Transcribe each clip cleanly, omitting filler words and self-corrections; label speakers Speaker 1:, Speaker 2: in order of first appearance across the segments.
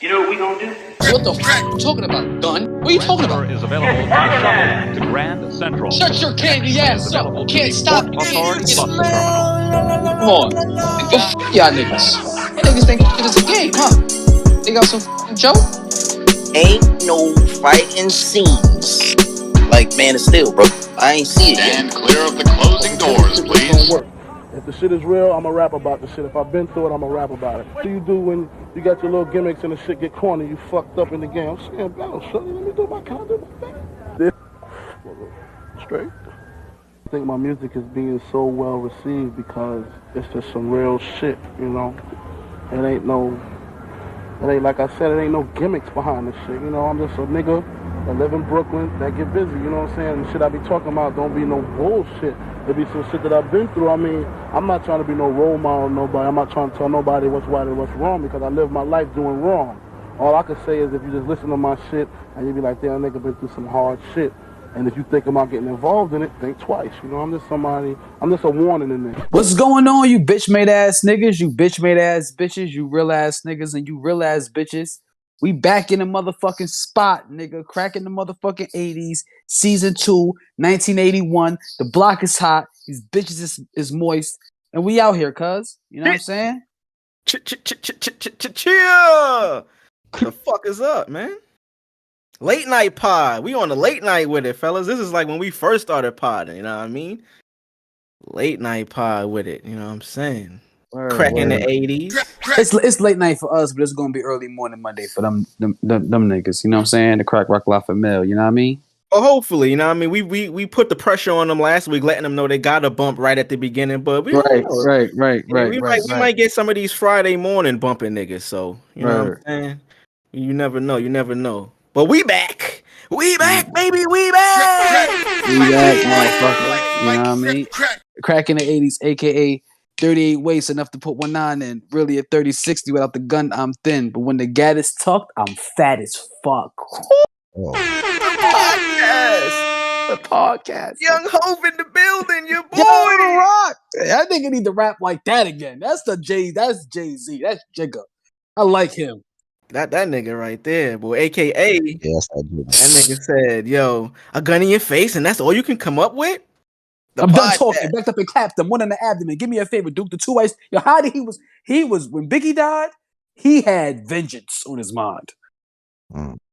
Speaker 1: You know what we gonna do?
Speaker 2: What the f*** you talking about, gun? What are you talking about?
Speaker 3: Is available by shuttle to Grand Central.
Speaker 2: Shut your candy ass up. Can't stop me.
Speaker 3: Authority bus terminal.
Speaker 2: Come on. Go f*** y'all niggas. You niggas think it's a game, huh? They got some f***ing joke?
Speaker 4: Ain't no fighting scenes like Man of Steel, bro. I ain't see it yet.
Speaker 5: Stand clear of the closing doors, please.
Speaker 6: If the shit is real, I'ma rap about the shit. If I've been through it, I'ma rap about it. What do you do when you got your little gimmicks and the shit get corny, you fucked up in the game? I'm saying, no, son, let me do my content. Straight. I think my music is being so well received because it's just some real shit, you know? It ain't like I said, it ain't no gimmicks behind this shit, you know? I'm just a nigga that live in Brooklyn that get busy, you know what I'm saying? The shit I be talking about don't be no bullshit. There be some shit that I've been through. I mean, I'm not trying to be no role model to nobody. I'm not trying to tell nobody what's right and what's wrong because I live my life doing wrong. All I can say is if you just listen to my shit and you be like, damn, nigga been through some hard shit. And if you think about getting involved in it, think twice. You know, I'm just a warning in this.
Speaker 7: What's going on, you bitch-made ass niggas, you bitch-made ass bitches, you real ass niggas, and you real ass bitches? We back in the motherfucking spot, nigga. Cracking the motherfucking 80s. Season 2, 1981. The block is hot. These bitches is moist. And we out here, cuz. You know what I'm saying?
Speaker 8: Cheer! The fuck is up, man? Late night pod. We on the late night with it, fellas. This is like when we first started podding, you know what I mean? Late night pod with it, you know what I'm saying? Cracking the 80s.
Speaker 7: It's late night for us, but it's gonna be early morning Monday for them niggas. You know what I'm saying? The crack rock la famille. You know what I mean?
Speaker 8: Well, hopefully, you know what I mean. We put the pressure on them last week, letting them know they got a bump right at the beginning. But we
Speaker 7: right.
Speaker 8: We might get some of these Friday morning bumping niggas. So you know what I'm saying? You never know. But we back, baby, we back,
Speaker 7: motherfucker. You know what I mean? Cracking the 80s, aka 38 waist enough to put 19 in. Really a 30-60 without the gun, I'm thin. But when the gat is tucked, I'm fat as fuck.
Speaker 8: Oh.
Speaker 7: The podcast.
Speaker 8: Young Hov in the building, your boy.
Speaker 7: Yo, Rock. I think I need to rap like that again. That's Jay-Z. That's Jigga. I like him.
Speaker 8: That nigga right there, boy. AKA.
Speaker 9: Yes, I do.
Speaker 8: That nigga said, yo, a gun in your face, and that's all you can come up with?
Speaker 7: I'm done talking. Backed up and clapped him. One in the abdomen. Give me a favor, Duke. The two ways. Yo, how did he was when Biggie died, he had vengeance on his mind.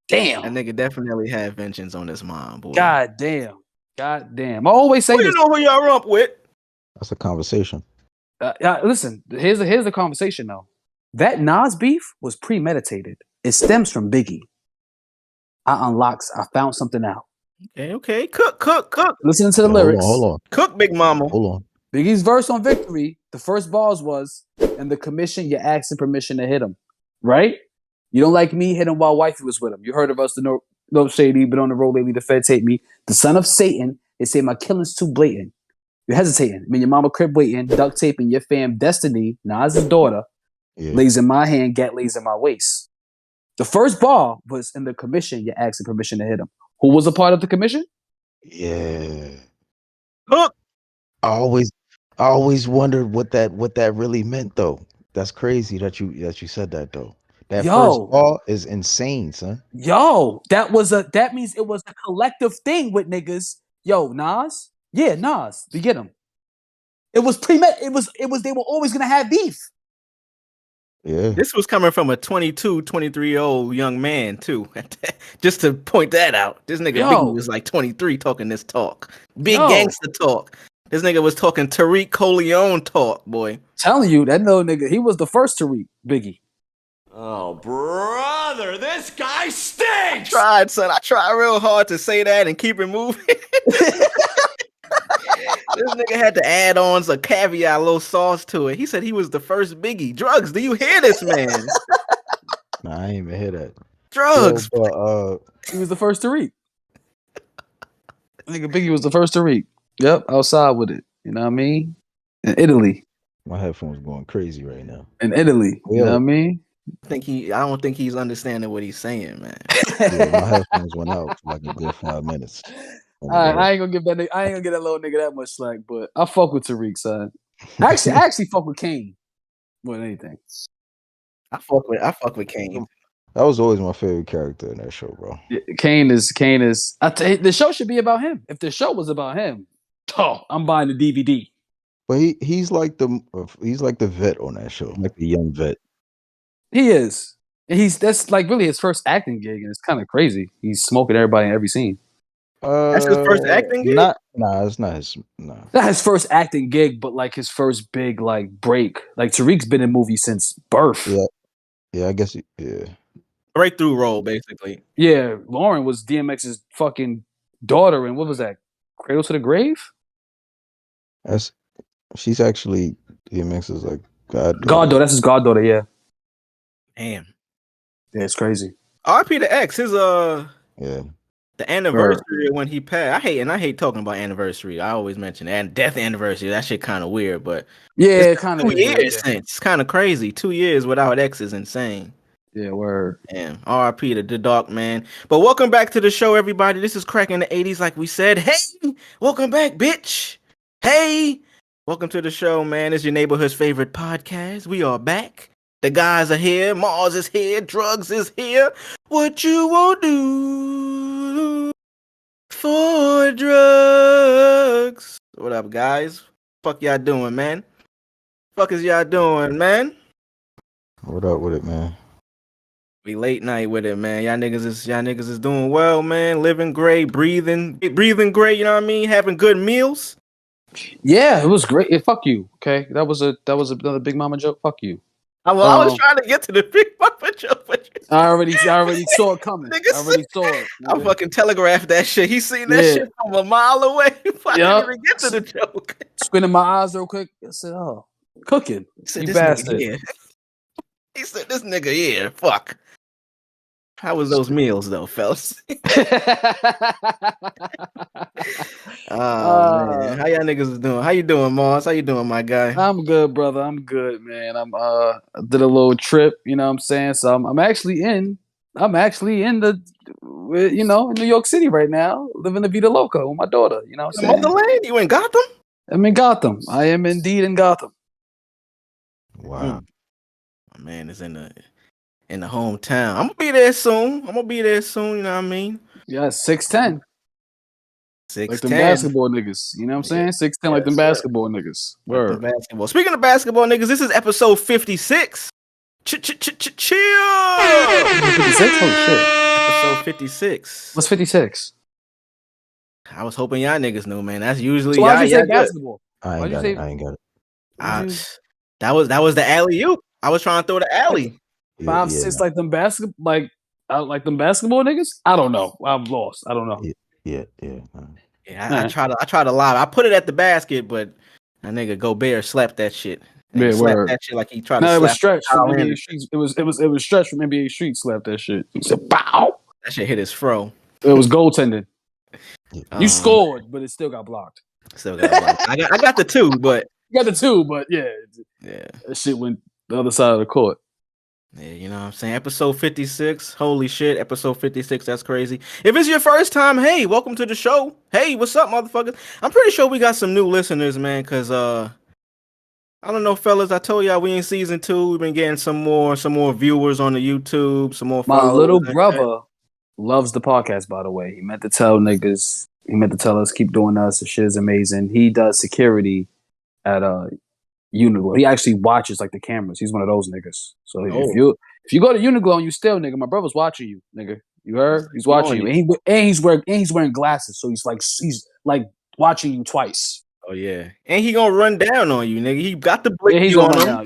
Speaker 7: Damn.
Speaker 8: That nigga definitely had vengeance on his mind, boy.
Speaker 7: God damn. I always say this.
Speaker 8: You know who y'all rump with?
Speaker 9: That's a conversation.
Speaker 7: Listen, here's the conversation though. That Nas beef was premeditated. It stems from Biggie. I found something out.
Speaker 8: Okay. Cook.
Speaker 7: Listen to the lyrics.
Speaker 9: Hold on.
Speaker 8: Cook, big mama.
Speaker 9: Hold on.
Speaker 7: Biggie's verse on Victory, the first bars was, "And the commission, you're asking permission to hit him." Right? You don't like me, hit him while wifey was with him. You heard of us, the no shady, but on the road lately, the feds hate me. The son of Satan, they say my killing's too blatant. You're hesitating. I mean, your mama crib waiting, duct taping your fam destiny, Nas' daughter, lays in my hand, gat lays in my waist. The first bar was in the commission, you're asking permission to hit him. Who was a part of the commission?
Speaker 9: Yeah.
Speaker 8: Cook.
Speaker 9: I always wondered what that really meant though. That's crazy that you said that though. That first bar is insane, son.
Speaker 7: Yo, that means it was a collective thing with niggas. Yo, Nas? Yeah, Nas, to get him. It was they were always gonna have beef.
Speaker 9: Yeah.
Speaker 8: This was coming from a 22, 23-year-old young man, too. Just to point that out. This nigga Biggie was like 23 talking this talk. Big gangster talk. This nigga was talking Tariq Coleon talk, boy.
Speaker 7: Telling you, that little nigga, he was the first Tariq, Biggie.
Speaker 5: Oh, brother, this guy stinks!
Speaker 8: I tried real hard to say that and keep it moving. This nigga had to add on some caviar, a little sauce to it. He said he was the first Biggie. Drugs, do you hear this, man?
Speaker 9: Nah, I ain't even hear that.
Speaker 8: Drugs.
Speaker 7: He was the first Tariq. Nigga Biggie was the first Tariq. Yep, outside with it. You know what I mean? In Italy.
Speaker 9: My headphones going crazy right now.
Speaker 7: In Italy. You know what I mean?
Speaker 8: I don't think he's understanding what he's saying, man.
Speaker 9: Yeah, my headphones went out for like a good 5 minutes.
Speaker 7: I ain't gonna give that little nigga that much slack, but I fuck with Tariq, son. I actually fuck with Kane more than anything.
Speaker 8: I fuck with Kane.
Speaker 9: That was always my favorite character in that show, bro.
Speaker 7: Kane is. The show should be about him. If the show was about him, I'm buying the DVD.
Speaker 9: But he's like the vet on that show, like the young vet.
Speaker 7: He is. That's like really his first acting gig, and it's kind of crazy. He's smoking everybody in every scene.
Speaker 8: That's his first acting gig?
Speaker 9: It's not his. Nah.
Speaker 7: Not his first acting gig, but like his first big like break. Like Tariq's been in movies since birth.
Speaker 9: Yeah, I guess. Yeah.
Speaker 8: Breakthrough role, basically.
Speaker 7: Yeah, Lauren was DMX's fucking daughter, and what was that? Cradle to the Grave?
Speaker 9: She's actually DMX's like goddaughter.
Speaker 7: Goddaughter, that's his goddaughter. Yeah.
Speaker 8: Damn.
Speaker 7: Yeah, it's crazy.
Speaker 8: RP to X, his
Speaker 9: Yeah.
Speaker 8: the anniversary of when he passed. I hate talking about anniversary. I always mention and death anniversary. That shit kind of weird, but
Speaker 7: yeah, kind of
Speaker 8: 2 years since. It's kind of crazy. 2 years without X is insane.
Speaker 7: Yeah, word.
Speaker 8: Damn. RP to the Dark Man. But welcome back to the show, everybody. This is Cracking the 80s, like we said. Hey, welcome back, bitch. Hey, welcome to the show, man. It's your neighborhood's favorite podcast. We are back. The guys are here. Marz is here. Drugs is here. What you won't do for drugs. What up, guys? Fuck y'all doing, man? Fuck is y'all doing, man?
Speaker 9: What up with it, man?
Speaker 8: We late night with it, man. Y'all niggas is doing well, man. Living great, breathing great. You know what I mean? Having good meals.
Speaker 7: Yeah, it was great. Fuck you. Okay, that was another Big Mama joke. Fuck you.
Speaker 8: I was trying to get to the Big Mama joke, but
Speaker 7: I already saw it coming. I already saw it.
Speaker 8: I fucking telegraphed that shit. He seen that shit from a mile away. I didn't even get to the joke.
Speaker 7: Squinting my eyes real quick. I said, "Oh, cooking." You bastard.
Speaker 8: He said, "This nigga here, fuck." How was those meals though, fellas? Man. How y'all niggas is doing? How you doing, Marz? How you doing, my guy?
Speaker 7: I'm good, brother. I'm good, man. I did a little trip, you know what I'm saying? So I'm actually in the in New York City right now, living the Vida Loca with my daughter, you know what I'm saying?
Speaker 8: Motherland? You in Gotham?
Speaker 7: I'm in Gotham. I am indeed in Gotham.
Speaker 9: Wow.
Speaker 8: My man is in the hometown. I'm gonna be there soon. You know what I mean?
Speaker 7: Yeah, 6'10".
Speaker 8: 6'10".
Speaker 7: Like them basketball niggas. You know what I'm saying? 6'10", like them basketball niggas. Word.
Speaker 8: Basketball. Speaking of basketball niggas, this is episode 56. Chill.
Speaker 7: 56? Holy shit.
Speaker 8: Episode 56.
Speaker 7: What's 56?
Speaker 8: I was hoping y'all niggas knew, man. That's usually
Speaker 7: so why'd you say basketball?
Speaker 9: I ain't got it.
Speaker 8: That was the alley-oop. I was trying to throw the alley.
Speaker 7: 5, 6, like them basketball, like them basketball niggas. I don't know. I'm lost. I don't know.
Speaker 9: Yeah.
Speaker 8: I try to lie. I put it at the basket, but that nigga Gobert slapped that shit.
Speaker 7: Yeah,
Speaker 8: slapped that shit like he tried to.
Speaker 7: It was
Speaker 8: slap
Speaker 7: stretched from NBA Street. It was stretched from NBA Street. Slapped that shit. He said, "Bow."
Speaker 8: That shit hit his fro.
Speaker 7: It was goaltending. You scored, but it still got blocked.
Speaker 8: I got the two, but
Speaker 7: you got the two, but yeah, that shit went the other side of the court.
Speaker 8: Yeah, you know what I'm saying? Episode 56. Holy shit, episode 56. That's crazy. If it's your first time, hey, welcome to the show. Hey, what's up, motherfuckers? I'm pretty sure we got some new listeners, man, because I don't know, fellas. I told y'all we in season 2. We've been getting some more viewers on the YouTube, some more followers.
Speaker 7: My little brother loves the podcast, by the way. He meant to tell niggas, he meant to tell us, keep doing us. The shit is amazing. He does security at Uniqlo. He actually watches like the cameras. He's one of those niggas. So if you go to Uniqlo and you still, nigga, my brother's watching you, nigga. You heard? He's watching you, and he's wearing glasses. So he's like watching you twice.
Speaker 8: Oh yeah, and he gonna run down on you, nigga. He got the break.
Speaker 7: Yeah, he's gonna run down.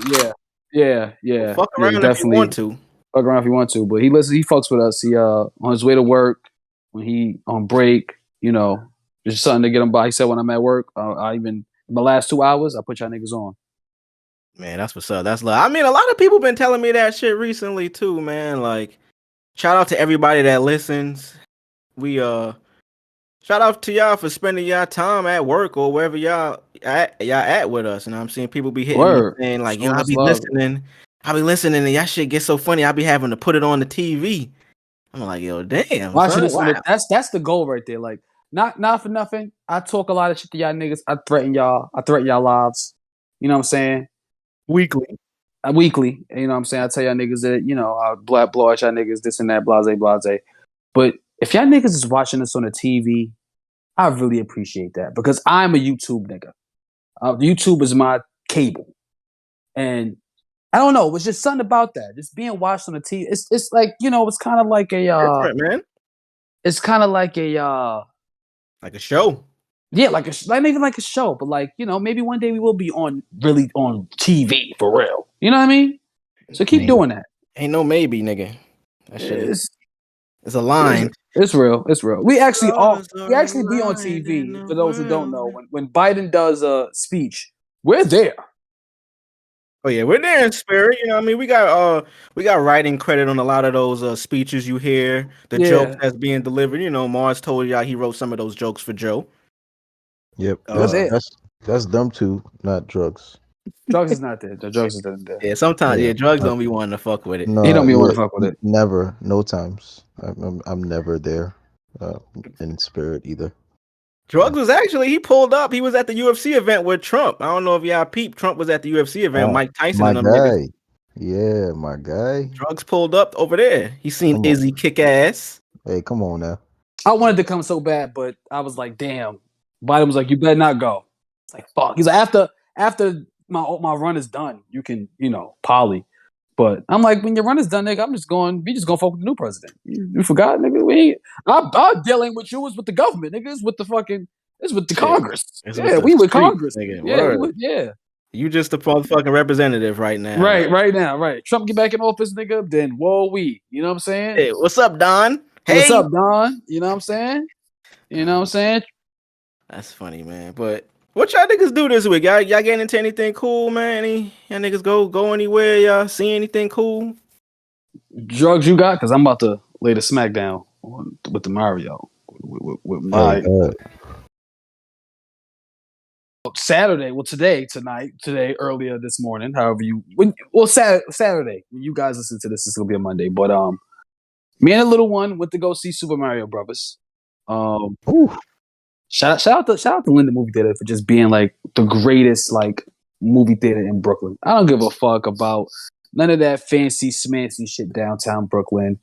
Speaker 7: Yeah.
Speaker 8: Well, fuck around if you want to.
Speaker 7: Fuck around if you want to, but he listens. He fucks with us. He on his way to work when he on break. You know, just something to get him by. He said when I'm at work, I even in the last 2 hours, I put y'all niggas on.
Speaker 8: Man, that's what's up. That's love. I mean, a lot of people been telling me that shit recently too, man. Like, shout out to everybody that listens. We shout out to y'all for spending y'all time at work or wherever y'all at with us. And I'm seeing people be hitting me saying like, I'll be listening, and y'all shit get so funny. I'll be having to put it on the TV. I'm like, yo, damn.
Speaker 7: Wow. That's the goal right there. Like, not for nothing. I talk a lot of shit to y'all niggas. I threaten y'all lives. You know what I'm saying?
Speaker 8: Weekly.
Speaker 7: weekly. You know what I'm saying? I tell y'all niggas that, I blow at y'all niggas, this and that, blase. But if y'all niggas is watching this on the TV, I really appreciate that because I'm a YouTube nigga. YouTube is my cable. And I don't know, it's just something about that. Just being watched on the TV. It's like, it's kind of like a
Speaker 8: different, man.
Speaker 7: It's kind of like a
Speaker 8: like a show.
Speaker 7: Yeah, like not even like a show, but like, maybe one day we will be really on TV for real. You know what I mean? So keep doing that.
Speaker 8: Ain't no maybe, nigga. That shit is it's a line.
Speaker 7: It's real. It's real. We actually be on TV. For those who don't know, when Biden does a speech, we're there.
Speaker 8: Oh yeah, we're there in spirit. You know what I mean? We got writing credit on a lot of those speeches you hear, the jokes that's being delivered. Marz told y'all he wrote some of those jokes for Joe.
Speaker 9: Yep. That's them too, not drugs.
Speaker 7: Drugs is not there. The drugs is not there.
Speaker 8: Yeah, sometimes drugs don't be wanting to fuck with it.
Speaker 9: No,
Speaker 7: he don't be wanting to fuck with it.
Speaker 9: Never, no times. I'm never there in spirit either.
Speaker 8: Drugs was actually he pulled up. He was at the UFC event with Trump. I don't know if y'all peeped. Trump was at the UFC event. Mike Tyson and them niggas.
Speaker 9: Yeah, my guy.
Speaker 8: Drugs pulled up over there. He seen Izzy kick ass.
Speaker 9: Hey, come on now.
Speaker 7: I wanted to come so bad, but I was like, damn. Biden was like, you better not go. It's like, fuck. He's like, after my run is done, you can, poly. But I'm like, when your run is done, nigga, we just gonna fuck with the new president. You forgot, nigga? Our dealing with you is with the government, nigga. It's with the Congress. We with Congress. Nigga.
Speaker 8: You just the motherfucking representative right now.
Speaker 7: Right now. Trump get back in office, nigga, then you know what I'm saying?
Speaker 8: Hey, what's up, Don? Hey.
Speaker 7: What's up, Don? You know what I'm saying?
Speaker 8: That's funny, man. But what y'all niggas do this week? Y'all getting into anything cool, man? Y'all niggas go anywhere? Y'all see anything cool?
Speaker 7: Drugs you got? Because I'm about to lay the smackdown with the Mario. With my Saturday. Well, today, earlier this morning. However Saturday. When you guys listen to this, it's gonna be a Monday. But me and the little one went to go see Super Mario Brothers. Shout out to Linden Movie Theater for just being like the greatest like movie theater in Brooklyn. I don't give a fuck about none of that fancy smancy shit downtown Brooklyn.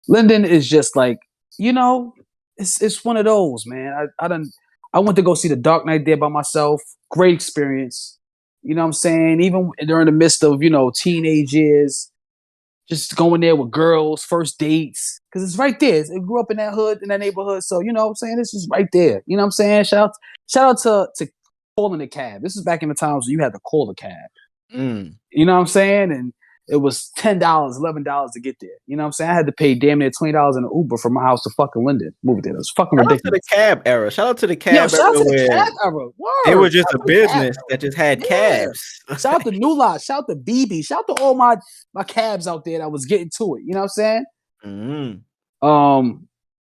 Speaker 7: Linden is just like, it's one of those, man. I went to go see The Dark Knight there by myself. Great experience. You know what I'm saying? Even during the midst of, teenage years, just going there with girls, first dates. Because it's right there. I grew up in that hood, in that neighborhood. So, you know what I'm saying? This is right there. You know what I'm saying? Shout out to calling a cab. This is back in the times when you had to call a cab. You know what I'm saying? And it was $10, $11 to get there. You know what I'm saying? I had to pay damn near $20 in an Uber from my house to fucking Linden movie theater. It was fucking ridiculous.
Speaker 8: Shout out to the cab era. Shout out to the cab era.
Speaker 7: Shout out to the cab era. Word.
Speaker 8: It was just a business that just had cabs.
Speaker 7: Shout out to New Lot. Shout out to BB. Shout out to all my cabs out there that was getting to it. You know what I'm saying?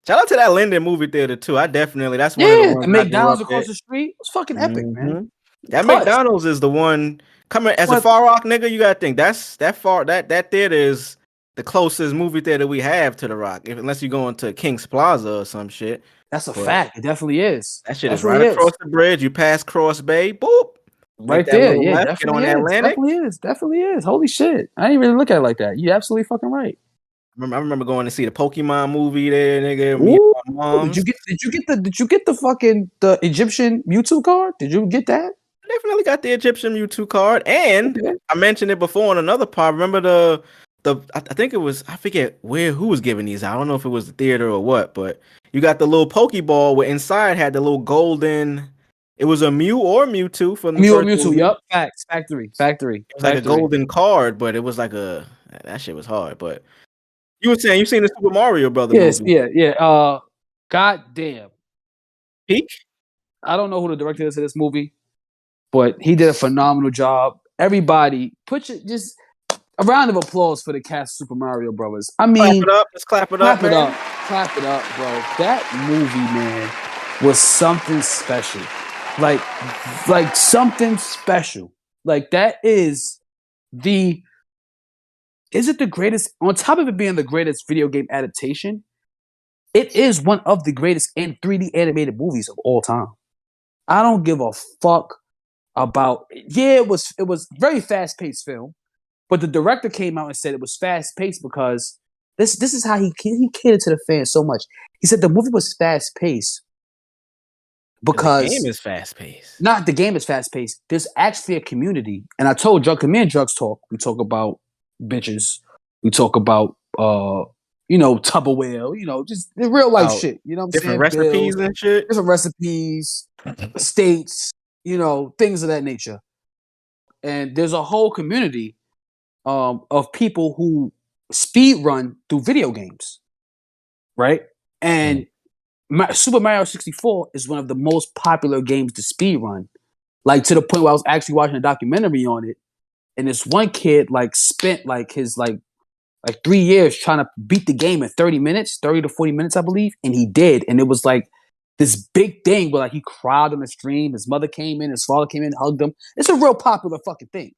Speaker 8: Shout out to that Linden movie theater too. That's one of the ones.
Speaker 7: The McDonald's across the street. It was fucking epic, man.
Speaker 8: That McDonald's is the one. Coming as a Far Rock nigga, you gotta think that theater is the closest movie theater we have to the Rock. Unless you go into King's Plaza or some shit.
Speaker 7: That's a fact. It definitely is.
Speaker 8: That shit is right across the bridge. You pass Cross Bay, boop.
Speaker 7: Right there. Yeah,
Speaker 8: left, get on Atlantic.
Speaker 7: Definitely is. Holy shit. I didn't really look at it like that. You're absolutely fucking right.
Speaker 8: I remember going to see the Pokemon movie there, nigga. Me and my mom.
Speaker 7: Did you get the Egyptian Mewtwo card? Did you get that?
Speaker 8: Definitely got the Egyptian Mewtwo card, and I mentioned it before on another part. Remember I think it was, I forget who was giving these out. I don't know if it was the theater or what, but you got the little Pokeball where inside had the little golden. It was a Mew or Mewtwo for the
Speaker 7: Mew or Mewtwo. Yup, factory.
Speaker 8: It was like a golden card, but it was like that shit was hard. But you were saying you seen the Super Mario Brothers movie?
Speaker 7: Yeah. God damn.
Speaker 8: Peak.
Speaker 7: I don't know who the director is of this movie, but he did a phenomenal job. Everybody, just a round of applause for the cast of Super Mario Brothers. I mean,
Speaker 8: clap it up. Let's clap it up, man.
Speaker 7: Clap it up, bro. That movie, man, was something special. Like something special. Like that is it the greatest? On top of it being the greatest video game adaptation, it is one of the greatest in 3D animated movies of all time. I don't give a fuck about. Yeah, it was very fast paced film. But the director came out and said it was fast paced because this is how he catered to the fans so much. He said the movie was fast paced because
Speaker 8: the game is fast paced.
Speaker 7: Not the game is fast paced. There's actually a community, and I told me and Drugs talk. We talk about bitches. We talk about Tupperware. Just the real life shit. You know what I'm saying?
Speaker 8: Different recipes and shit.
Speaker 7: Different recipes, states. Things of that nature. And there's a whole community of people who speed run through video games, right? And Super Mario 64 is one of the most popular games to speed run, like to the point where I was actually watching a documentary on it, and this one kid spent his 3 years trying to beat the game in 30 minutes, 30 to 40 minutes, I believe, and he did, and it was this big thing where he cried on the stream. His mother came in, his father came in, hugged him. It's a real popular fucking thing.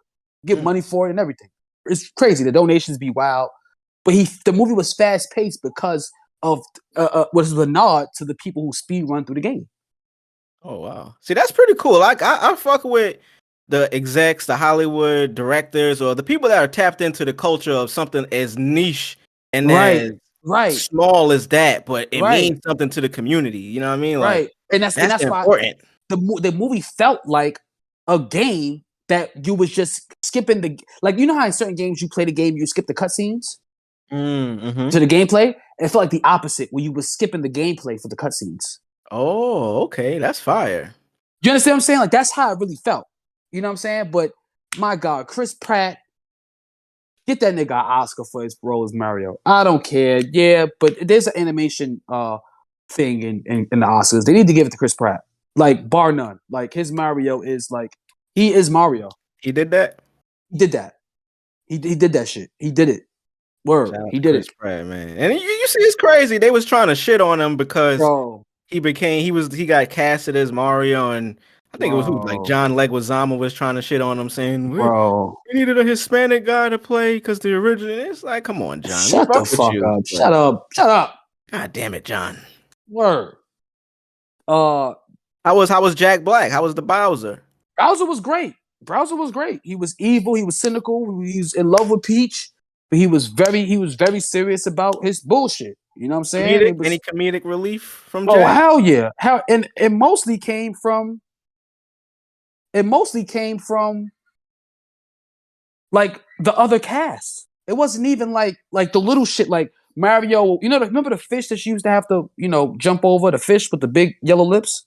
Speaker 7: Get money for it and everything. It's crazy. The donations be wild. But the movie was fast paced because of what is the nod to the people who speed run through the game.
Speaker 8: Oh wow! See, that's pretty cool. I fuck with the execs, the Hollywood directors, or the people that are tapped into the culture of something as niche and as small as that, but it means something to the community. You know what I mean?
Speaker 7: Right. And that's
Speaker 8: important.
Speaker 7: Why the movie felt like a game that you was just skipping how in certain games you play the game, you skip the cutscenes to the gameplay. It felt like the opposite, where you was skipping the gameplay for the cutscenes.
Speaker 8: Oh, okay, that's fire.
Speaker 7: You understand what I'm saying? That's how it really felt. You know what I'm saying? But my God, Chris Pratt, get that nigga an Oscar for his role as Mario. I don't care. Yeah, but there's an animation thing in the Oscars. They need to give it to Chris Pratt. Bar none. His Mario is he is Mario.
Speaker 8: He did that?
Speaker 7: He did that. He did that shit. He did it. Word. He did
Speaker 8: Chris Pratt, man. And you see, it's crazy. They was trying to shit on him because he got casted as Mario, and I think it was John Leguizamo was trying to shit on him, saying, we needed a Hispanic guy to play because the original. It's like, come on, John.
Speaker 7: Shut the fuck up. Shut up.
Speaker 8: God damn it, John.
Speaker 7: Word.
Speaker 8: How was Jack Black? How was the Bowser?
Speaker 7: Bowser was great. He was evil. He was cynical. He was in love with Peach, but he was very serious about his bullshit. You know what I'm saying?
Speaker 8: Any comedic relief from Jack?
Speaker 7: Oh, hell yeah. And it mostly came from the other cast. It wasn't even like the little shit like Mario. Remember the fish that she used to have to, jump over, the fish with the big yellow lips?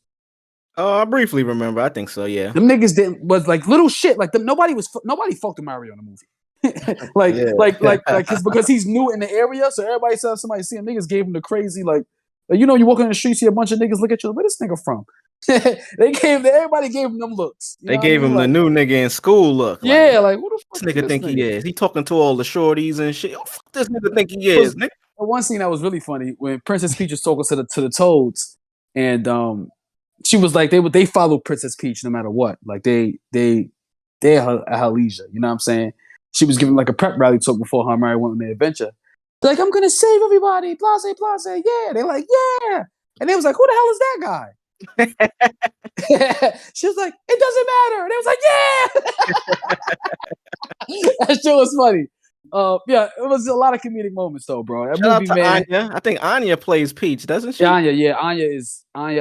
Speaker 8: Oh, I briefly remember. I think so, yeah.
Speaker 7: Them niggas was little shit. Nobody fucked with Mario in the movie. Because he's new in the area, so everybody saw somebody see him. Niggas gave him the crazy you walking in the street, see a bunch of niggas look at you. Where this nigga from? Everybody gave him them looks.
Speaker 8: They gave him the new nigga in school look.
Speaker 7: Who the fuck
Speaker 8: this nigga think he is? He talking to all the shorties and shit. Who the fuck this nigga think he is, nigga?
Speaker 7: One scene that was really funny when Princess Peach was talking to the Toads, and she was like they follow Princess Peach no matter what. They're her leisure. You know what I'm saying? She was giving a prep rally talk before her and Mary went on their adventure. They're like, I'm gonna save everybody, blase, blase, yeah. They're like, yeah. And they was like, who the hell is that guy? She was like, it doesn't matter. And they was like, yeah. That shit was funny. Yeah, it was a lot of comedic moments though, bro. That
Speaker 8: Shout
Speaker 7: movie,
Speaker 8: out to
Speaker 7: man.
Speaker 8: Anya. I think Anya plays Peach, doesn't she?
Speaker 7: Anya, yeah. Anya.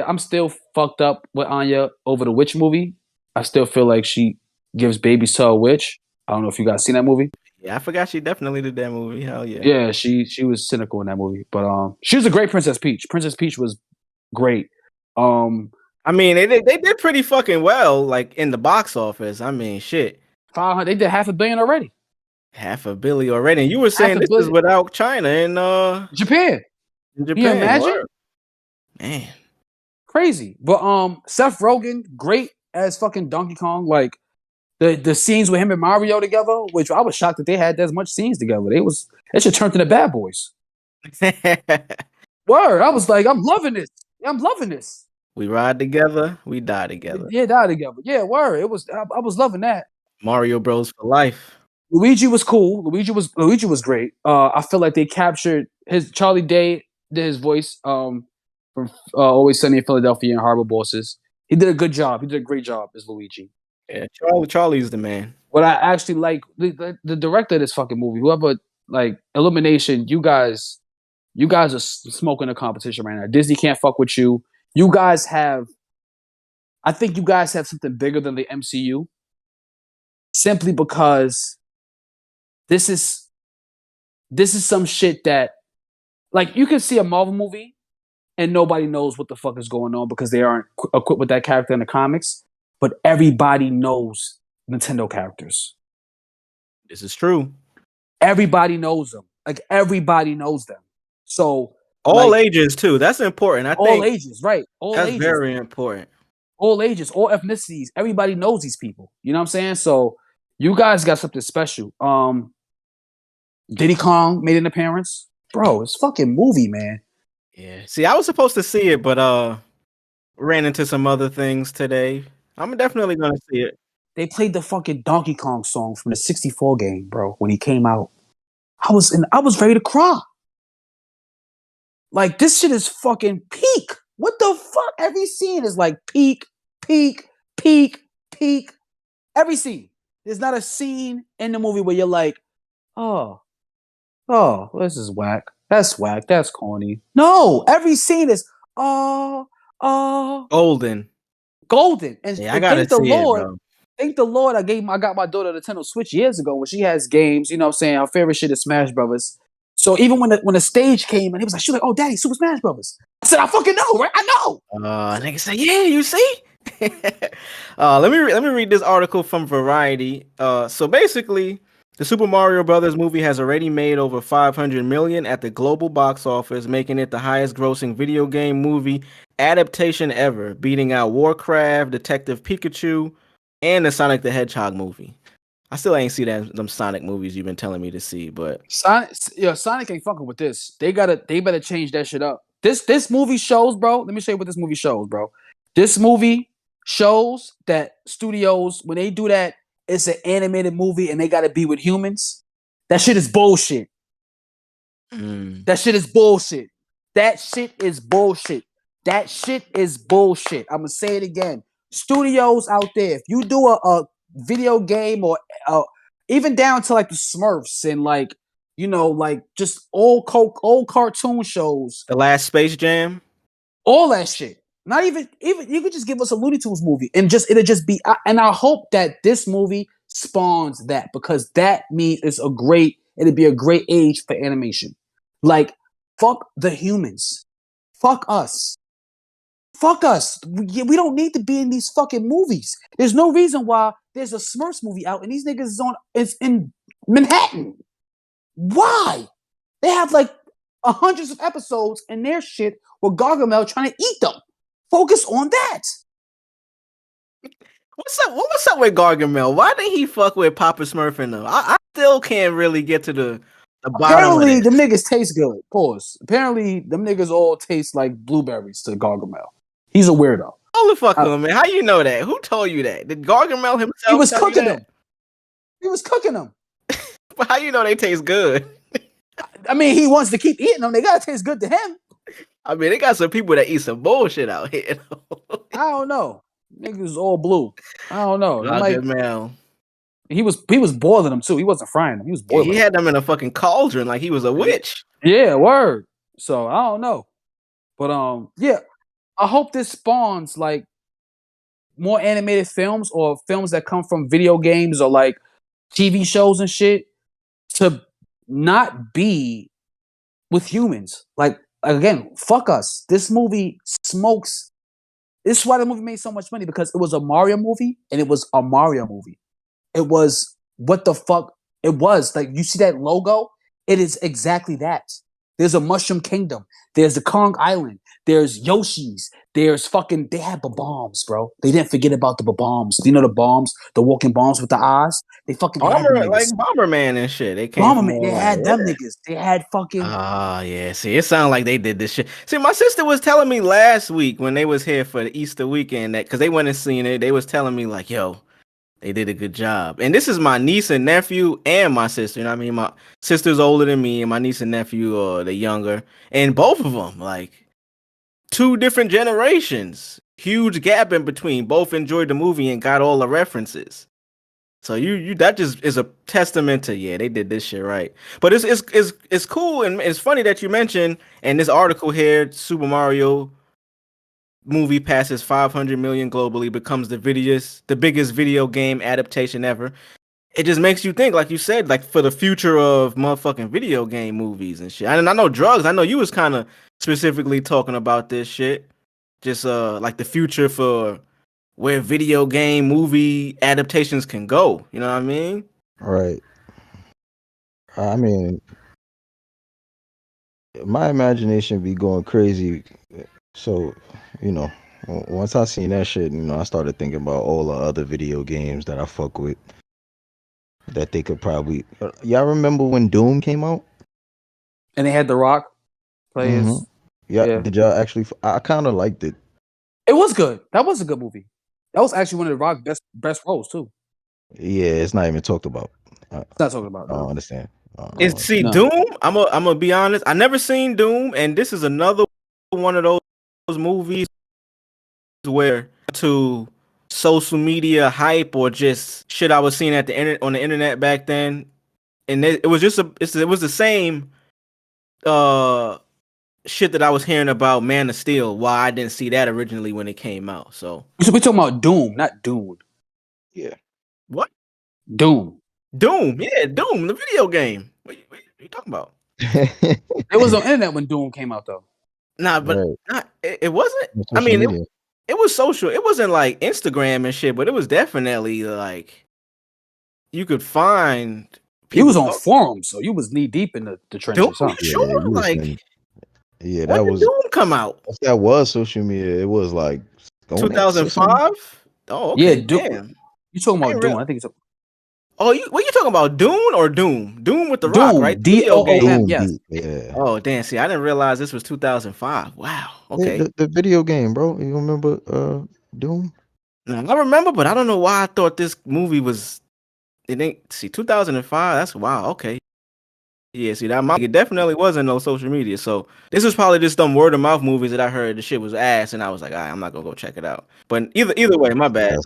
Speaker 7: I'm still fucked up with Anya over the witch movie. I still feel like she gives babies to a witch. I don't know if you guys seen that movie.
Speaker 8: Yeah, I forgot she definitely did that movie. Hell yeah.
Speaker 7: Yeah, she was cynical in that movie, but she was a great Princess Peach. Princess Peach was great.
Speaker 8: I mean, they did pretty fucking well, in the box office. I mean, shit.
Speaker 7: 500. They did $500 million already.
Speaker 8: $500 million already. And you were saying this is without China and
Speaker 7: Japan.
Speaker 8: In Japan.
Speaker 7: Can you imagine?
Speaker 8: Man,
Speaker 7: crazy. But Seth Rogen, great as fucking Donkey Kong. The scenes with him and Mario together, which I was shocked that they had as much scenes together. It should turn into Bad Boys. Word. I was like, I'm loving this. I'm loving this.
Speaker 8: We ride together, we die together.
Speaker 7: Yeah, die together. Yeah, word. I was loving that.
Speaker 8: Mario Bros for life.
Speaker 7: Luigi was cool. Luigi was great. I feel like they captured Charlie Day did his voice from Always Sunny in Philadelphia and Harbor Bosses. He did a good job. He did a great job as Luigi.
Speaker 8: Yeah, Charlie's the man.
Speaker 7: What I actually like, the director of this fucking movie, whoever, like, Illumination, you guys are smoking the competition right now. Disney can't fuck with you. I think you guys have something bigger than the MCU, simply because this is some shit that, like, you can see a Marvel movie and nobody knows what the fuck is going on because they aren't equipped with that character in the comics, but everybody knows Nintendo characters.
Speaker 8: This is true.
Speaker 7: Everybody knows them. Like, everybody knows them. So
Speaker 8: all ages too. That's important. I think
Speaker 7: all ages, right?
Speaker 8: That's very important.
Speaker 7: All ages, all ethnicities. Everybody knows these people. You know what I'm saying? So you guys got something special. Diddy Kong made an appearance. Bro, it's fucking movie, man.
Speaker 8: Yeah. See, I was supposed to see it, but ran into some other things today. I'm definitely gonna see it.
Speaker 7: They played the fucking Donkey Kong song from the 64 game, bro, when he came out. I was ready to cry. Like, this shit is fucking peak. What the fuck? Every scene is like peak, peak, peak, peak. Every scene. There's not a scene in the movie where you're like, oh, this is whack. That's whack. That's corny. No, every scene is,
Speaker 8: golden.
Speaker 7: And
Speaker 8: yeah, I gotta see
Speaker 7: Lord,
Speaker 8: it, bro.
Speaker 7: Thank the Lord I got my daughter the Nintendo Switch years ago when she has games. You know what I'm saying? Our favorite shit is Smash Brothers. So even when the stage came and he was like, she was like, oh, Daddy, Super Smash Brothers. I said, I fucking know, right? I know.
Speaker 8: Nigga say, yeah, you see? Let me read this article from Variety. So basically, the Super Mario Brothers movie has already made over $500 million at the global box office, making it the highest grossing video game movie adaptation ever, beating out Warcraft, Detective Pikachu, and the Sonic the Hedgehog movie. I still ain't see them Sonic movies you've been telling me to see, but
Speaker 7: Sonic ain't fucking with this. They better change that shit up. This movie shows, bro. Let me show you what this movie shows, bro. This movie shows that studios, when they do that, it's an animated movie and they gotta be with humans. That shit is bullshit. That shit is bullshit. That shit is bullshit. That shit is bullshit. I'm gonna say it again. Studios out there, if you do a video game or even down to like the Smurfs and like, you know, like just old cartoon shows,
Speaker 8: The Last Space Jam,
Speaker 7: all that shit. Not even you could just give us a Looney Tunes movie and it'll just be. And I hope that this movie spawns that, because that means it'd be a great age for animation. Like, fuck the humans, fuck us. Fuck us. We don't need to be in these fucking movies. There's no reason why there's a Smurfs movie out and these niggas is in Manhattan. Why? They have like hundreds of episodes in their shit with Gargamel trying to eat them. Focus on that.
Speaker 8: What's up with Gargamel? Why did he fuck with Papa Smurf and them? I still can't really get to the bottom
Speaker 7: Apparently,
Speaker 8: of
Speaker 7: them niggas taste good. Pause. Apparently, them niggas all taste like blueberries to Gargamel. He's a weirdo.
Speaker 8: Hold the fuck on, man. How you know that? Who told you that? Did Gargamel himself?
Speaker 7: He was cooking them. He was cooking them.
Speaker 8: But how you know they taste good?
Speaker 7: I mean, he wants to keep eating them. They gotta taste good to him.
Speaker 8: I mean, they got some people that eat some bullshit out here.
Speaker 7: I don't know. Niggas all blue. I don't know.
Speaker 8: Gargamel.
Speaker 7: He was boiling them too. He wasn't frying them. He was boiling.
Speaker 8: He had them in a fucking cauldron like he was a witch.
Speaker 7: Yeah, word. So I don't know, but yeah. I hope this spawns like more animated films or films that come from video games or like TV shows and shit to not be with humans. Like, again, fuck us. This movie smokes. This is why the movie made so much money, because it was a Mario movie and it was a Mario movie. It was what the fuck it was. Like, you see that logo? It is exactly that. There's a Mushroom Kingdom. There's the Kong Island. There's Yoshi's. There's fucking. They had bombs, bro. They didn't forget about the bombs. You know the bombs, the walking bombs with the eyes. They fucking
Speaker 8: like Bomberman and shit. They came.
Speaker 7: Bomberman. They had them niggas. They had fucking.
Speaker 8: Yeah. See, it sounded like they did this shit. See, my sister was telling me last week when they was here for the Easter weekend that because they went and seen it, they was telling me like, yo, they did a good job. And this is my niece and nephew and my sister. You know what I mean? My sister's older than me and my niece and nephew are the younger. And both of them, like, two different generations. huge gap in between. Both enjoyed the movie and got all the references. So you that just is a testament to they did this shit right. But it's cool and it's funny that you mentioned in this article here, Super Mario movie passes 500 million globally, becomes the biggest video game adaptation ever. It just makes you think, like you said, like for the future of motherfucking video game movies and shit. And I know drugs. I know you was kind of specifically talking about this shit, just like the future for where video game movie adaptations can go. You know what I mean?
Speaker 9: Right. I mean, my imagination be going crazy. So, once I seen that shit, I started thinking about all the other video games that I fuck with that they could probably. Y'all remember when Doom came out?
Speaker 7: And they had The Rock play his.
Speaker 9: Yeah. Did y'all actually? I kind of liked it.
Speaker 7: It was good. That was a good movie. That was actually one of The Rock's best roles too.
Speaker 9: Yeah, it's not even talked about.
Speaker 7: It's not talking about.
Speaker 9: I don't understand.
Speaker 8: Doom. I'm gonna be honest. I never seen Doom, and this is another one of those movies where to social media hype or just shit I was seeing on the internet back then, and it was just it was the same shit that I was hearing about Man of Steel. Why I didn't see that originally when it came out. So
Speaker 7: we're talking about Doom, not Dune.
Speaker 9: Yeah.
Speaker 8: What?
Speaker 7: Doom.
Speaker 8: Yeah, Doom, the video game. What you talking about?
Speaker 7: It was on the internet when Doom came out, though.
Speaker 8: Nah, but it wasn't. I mean, it was social. It wasn't like Instagram and shit, but it was definitely like you could find.
Speaker 7: He was on forums, so you was knee deep in the trenches.
Speaker 8: Doom, sure,
Speaker 9: that
Speaker 8: when
Speaker 9: was
Speaker 8: did Doom come out.
Speaker 9: That was social media. It was like
Speaker 8: 2005. Oh, okay.
Speaker 7: Yeah, Doom.
Speaker 8: Damn.
Speaker 7: You talking about Doom? I think it's.
Speaker 8: What you talking about? Dune or Doom? Doom with the Rock, right?
Speaker 7: D-O-O-M, yes.
Speaker 9: Yeah.
Speaker 8: Oh, damn. See, I didn't realize this was 2005. Wow. Okay.
Speaker 9: Yeah, the video game, bro. You remember Doom?
Speaker 8: No, I remember, but I don't know why I thought this movie was. It ain't. See, 2005. That's wow. Okay. Yeah. See, it definitely wasn't no social media. So this was probably just some word of mouth movies that I heard the shit was ass, and I was like, I'm not gonna go check it out. But either way, my bad.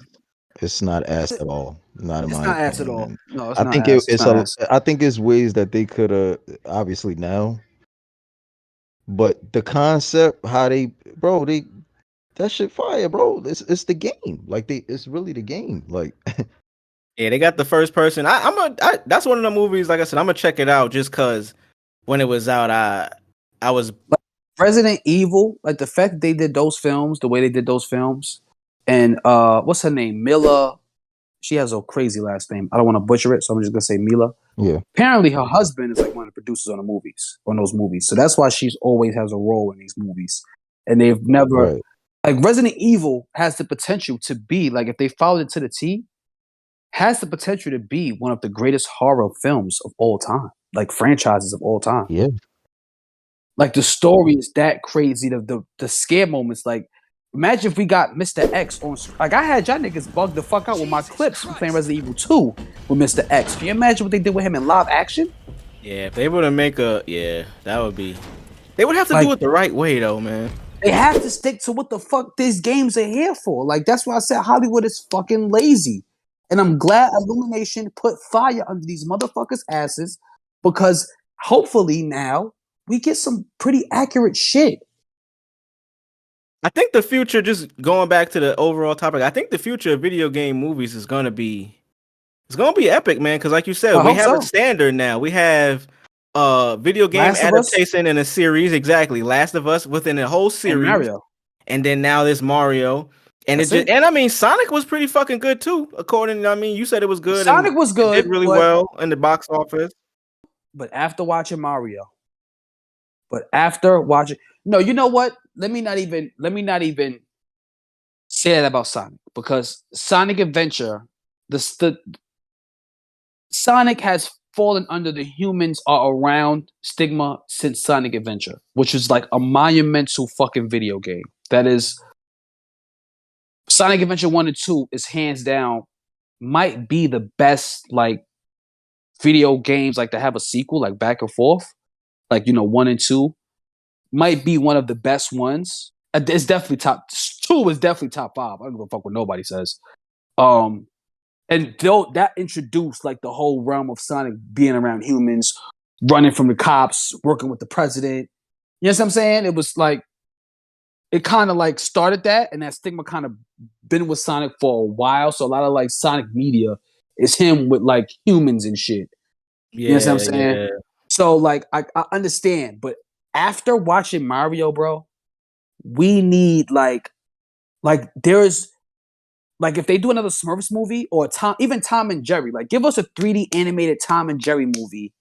Speaker 9: It's not ass at all.
Speaker 7: It's not ass at all. No, it's
Speaker 9: I
Speaker 7: not
Speaker 9: think
Speaker 7: ass.
Speaker 9: I think it's ways that they could have obviously now, but the concept, how that shit fire, bro. It's the game. Like it's really the game. Like
Speaker 8: yeah, they got the first person. That's one of the movies. Like I said, I'm gonna check it out just cause when it was out, I was
Speaker 7: Resident Evil. Like the fact that they did those films, the way they did those films. And what's her name? Mila. She has a crazy last name. I don't want to butcher it, so I'm just gonna say Mila.
Speaker 9: Yeah.
Speaker 7: Apparently, her husband is like one of the producers on those movies. So that's why she's always has a role in these movies. And they've never like Resident Evil has the potential to be like if they followed it to the T, has the potential to be one of the greatest horror films of all time, like franchises of all time.
Speaker 9: Yeah.
Speaker 7: Like the story is that crazy. The scare moments, like. Imagine if we got Mr. X on. Like, I had y'all niggas bugged the fuck out with my clips from playing Resident Evil 2 with Mr. X. Can you imagine what they did with him in live action?
Speaker 8: Yeah, if they were to make that would be. They would have to do it the right way, though, man.
Speaker 7: They have to stick to what the fuck these games are here for. Like, that's why I said Hollywood is fucking lazy. And I'm glad Illumination put fire under these motherfuckers' asses because hopefully now we get some pretty accurate shit.
Speaker 8: I think the future, just going back to the overall topic, I think the future of video game movies is gonna be epic, man. Because like you said, we have a standard now. We have video game adaptation in a series, exactly. Last of Us within a whole series,
Speaker 7: and Mario,
Speaker 8: and then now there's Mario, and and I mean Sonic was pretty fucking good too. According to you said it was good.
Speaker 7: Sonic was good.
Speaker 8: It did really well in the box office.
Speaker 7: But after watching Mario, no, you know what? Let me not even say that about Sonic because Sonic Adventure, the Sonic has fallen under the humans are around stigma since Sonic Adventure, which is like a monumental fucking video game. That is Sonic Adventure 1 and 2 is hands down might be the best like video games like to have a sequel like back and forth, like 1 and 2. Might be one of the best ones. It's definitely top 2 is definitely top 5. I don't give a fuck what nobody says. And though that introduced like the whole realm of Sonic being around humans, running from the cops, working with the president. You know what I'm saying? It was like it kind of like started that, and that stigma kind of been with Sonic for a while. So a lot of like Sonic media is him with like humans and shit. You know what I'm saying?
Speaker 8: Yeah.
Speaker 7: So like I understand, but after watching Mario, bro, we need like there's like if they do another Smurfs movie or even Tom and Jerry, like give us a 3D animated Tom and Jerry movie,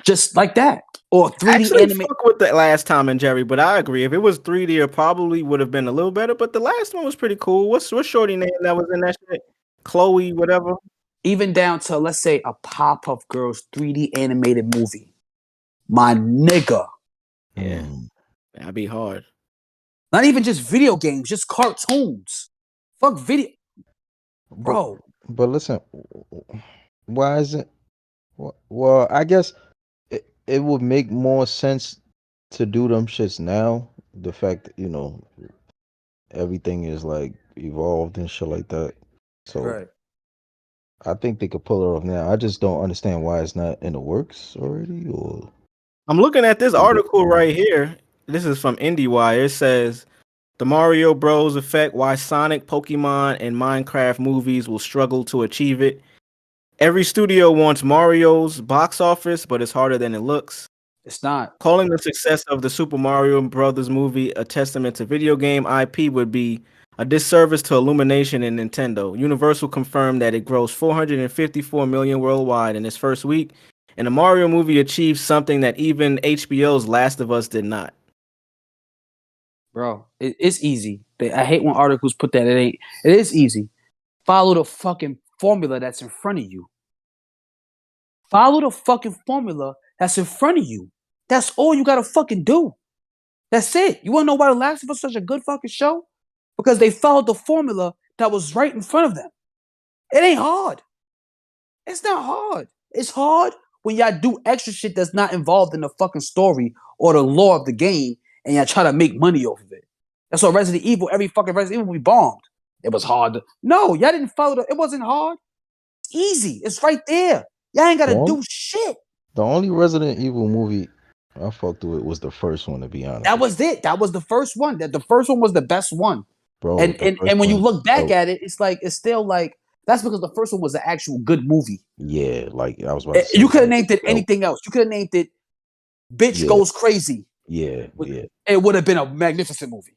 Speaker 7: just like that, or 3D
Speaker 8: Actually,
Speaker 7: animated.
Speaker 8: fuck with the last Tom and Jerry, but I agree. If it was 3D, it probably would have been a little better. But the last one was pretty cool. What's shorty name that was in that shit? Chloe, whatever.
Speaker 7: Even down to let's say a Powerpuff Girls 3D animated movie, my nigga.
Speaker 8: Yeah, that'd be hard.
Speaker 7: Not even just video games, just cartoons. Fuck video, bro.
Speaker 9: But listen, why isn't? Well, I guess it would make more sense to do them shits now. The fact that everything is like evolved and shit like that. So
Speaker 7: Right.
Speaker 9: I think they could pull it off now. I just don't understand why it's not in the works already. Or
Speaker 8: I'm looking at this article right here. This is from IndieWire. It says the Mario Bros. Effect: Why Sonic, Pokemon, and Minecraft movies will struggle to achieve it. Every studio wants Mario's box office, but it's harder than it looks.
Speaker 7: It's not.
Speaker 8: Calling the success of the Super Mario Brothers movie a testament to video game IP would be a disservice to Illumination and Nintendo. Universal confirmed that it grossed $454 million worldwide in its first week, and the Mario movie achieved something that even HBO's Last of Us did not.
Speaker 7: Bro, it's easy. I hate when articles put that. It ain't. It is easy. Follow the fucking formula that's in front of you. Follow the fucking formula that's in front of you. That's all you gotta fucking do. That's it. You wanna know why The Last of Us is such a good fucking show? Because they followed the formula that was right in front of them. It ain't hard. It's not hard. It's hard when y'all do extra shit that's not involved in the fucking story or the lore of the game, and y'all try to make money off of it. That's what Resident Evil, every fucking Resident Evil we bombed. It was hard. No, y'all didn't follow it wasn't hard. It's easy. It's right there. Y'all ain't gotta do shit.
Speaker 9: the only Resident Evil movie I fucked with was the first one, to be honest.
Speaker 7: That was it. That was the first one. The first one was the best one.
Speaker 9: Bro.
Speaker 7: And when you look back at it, it's still like that's because the first one was an actual good movie.
Speaker 9: Yeah, like I was about to say,
Speaker 7: you could have named it anything else. You could have named it Bitch Goes Crazy.
Speaker 9: Yeah.
Speaker 7: It would have been a magnificent movie.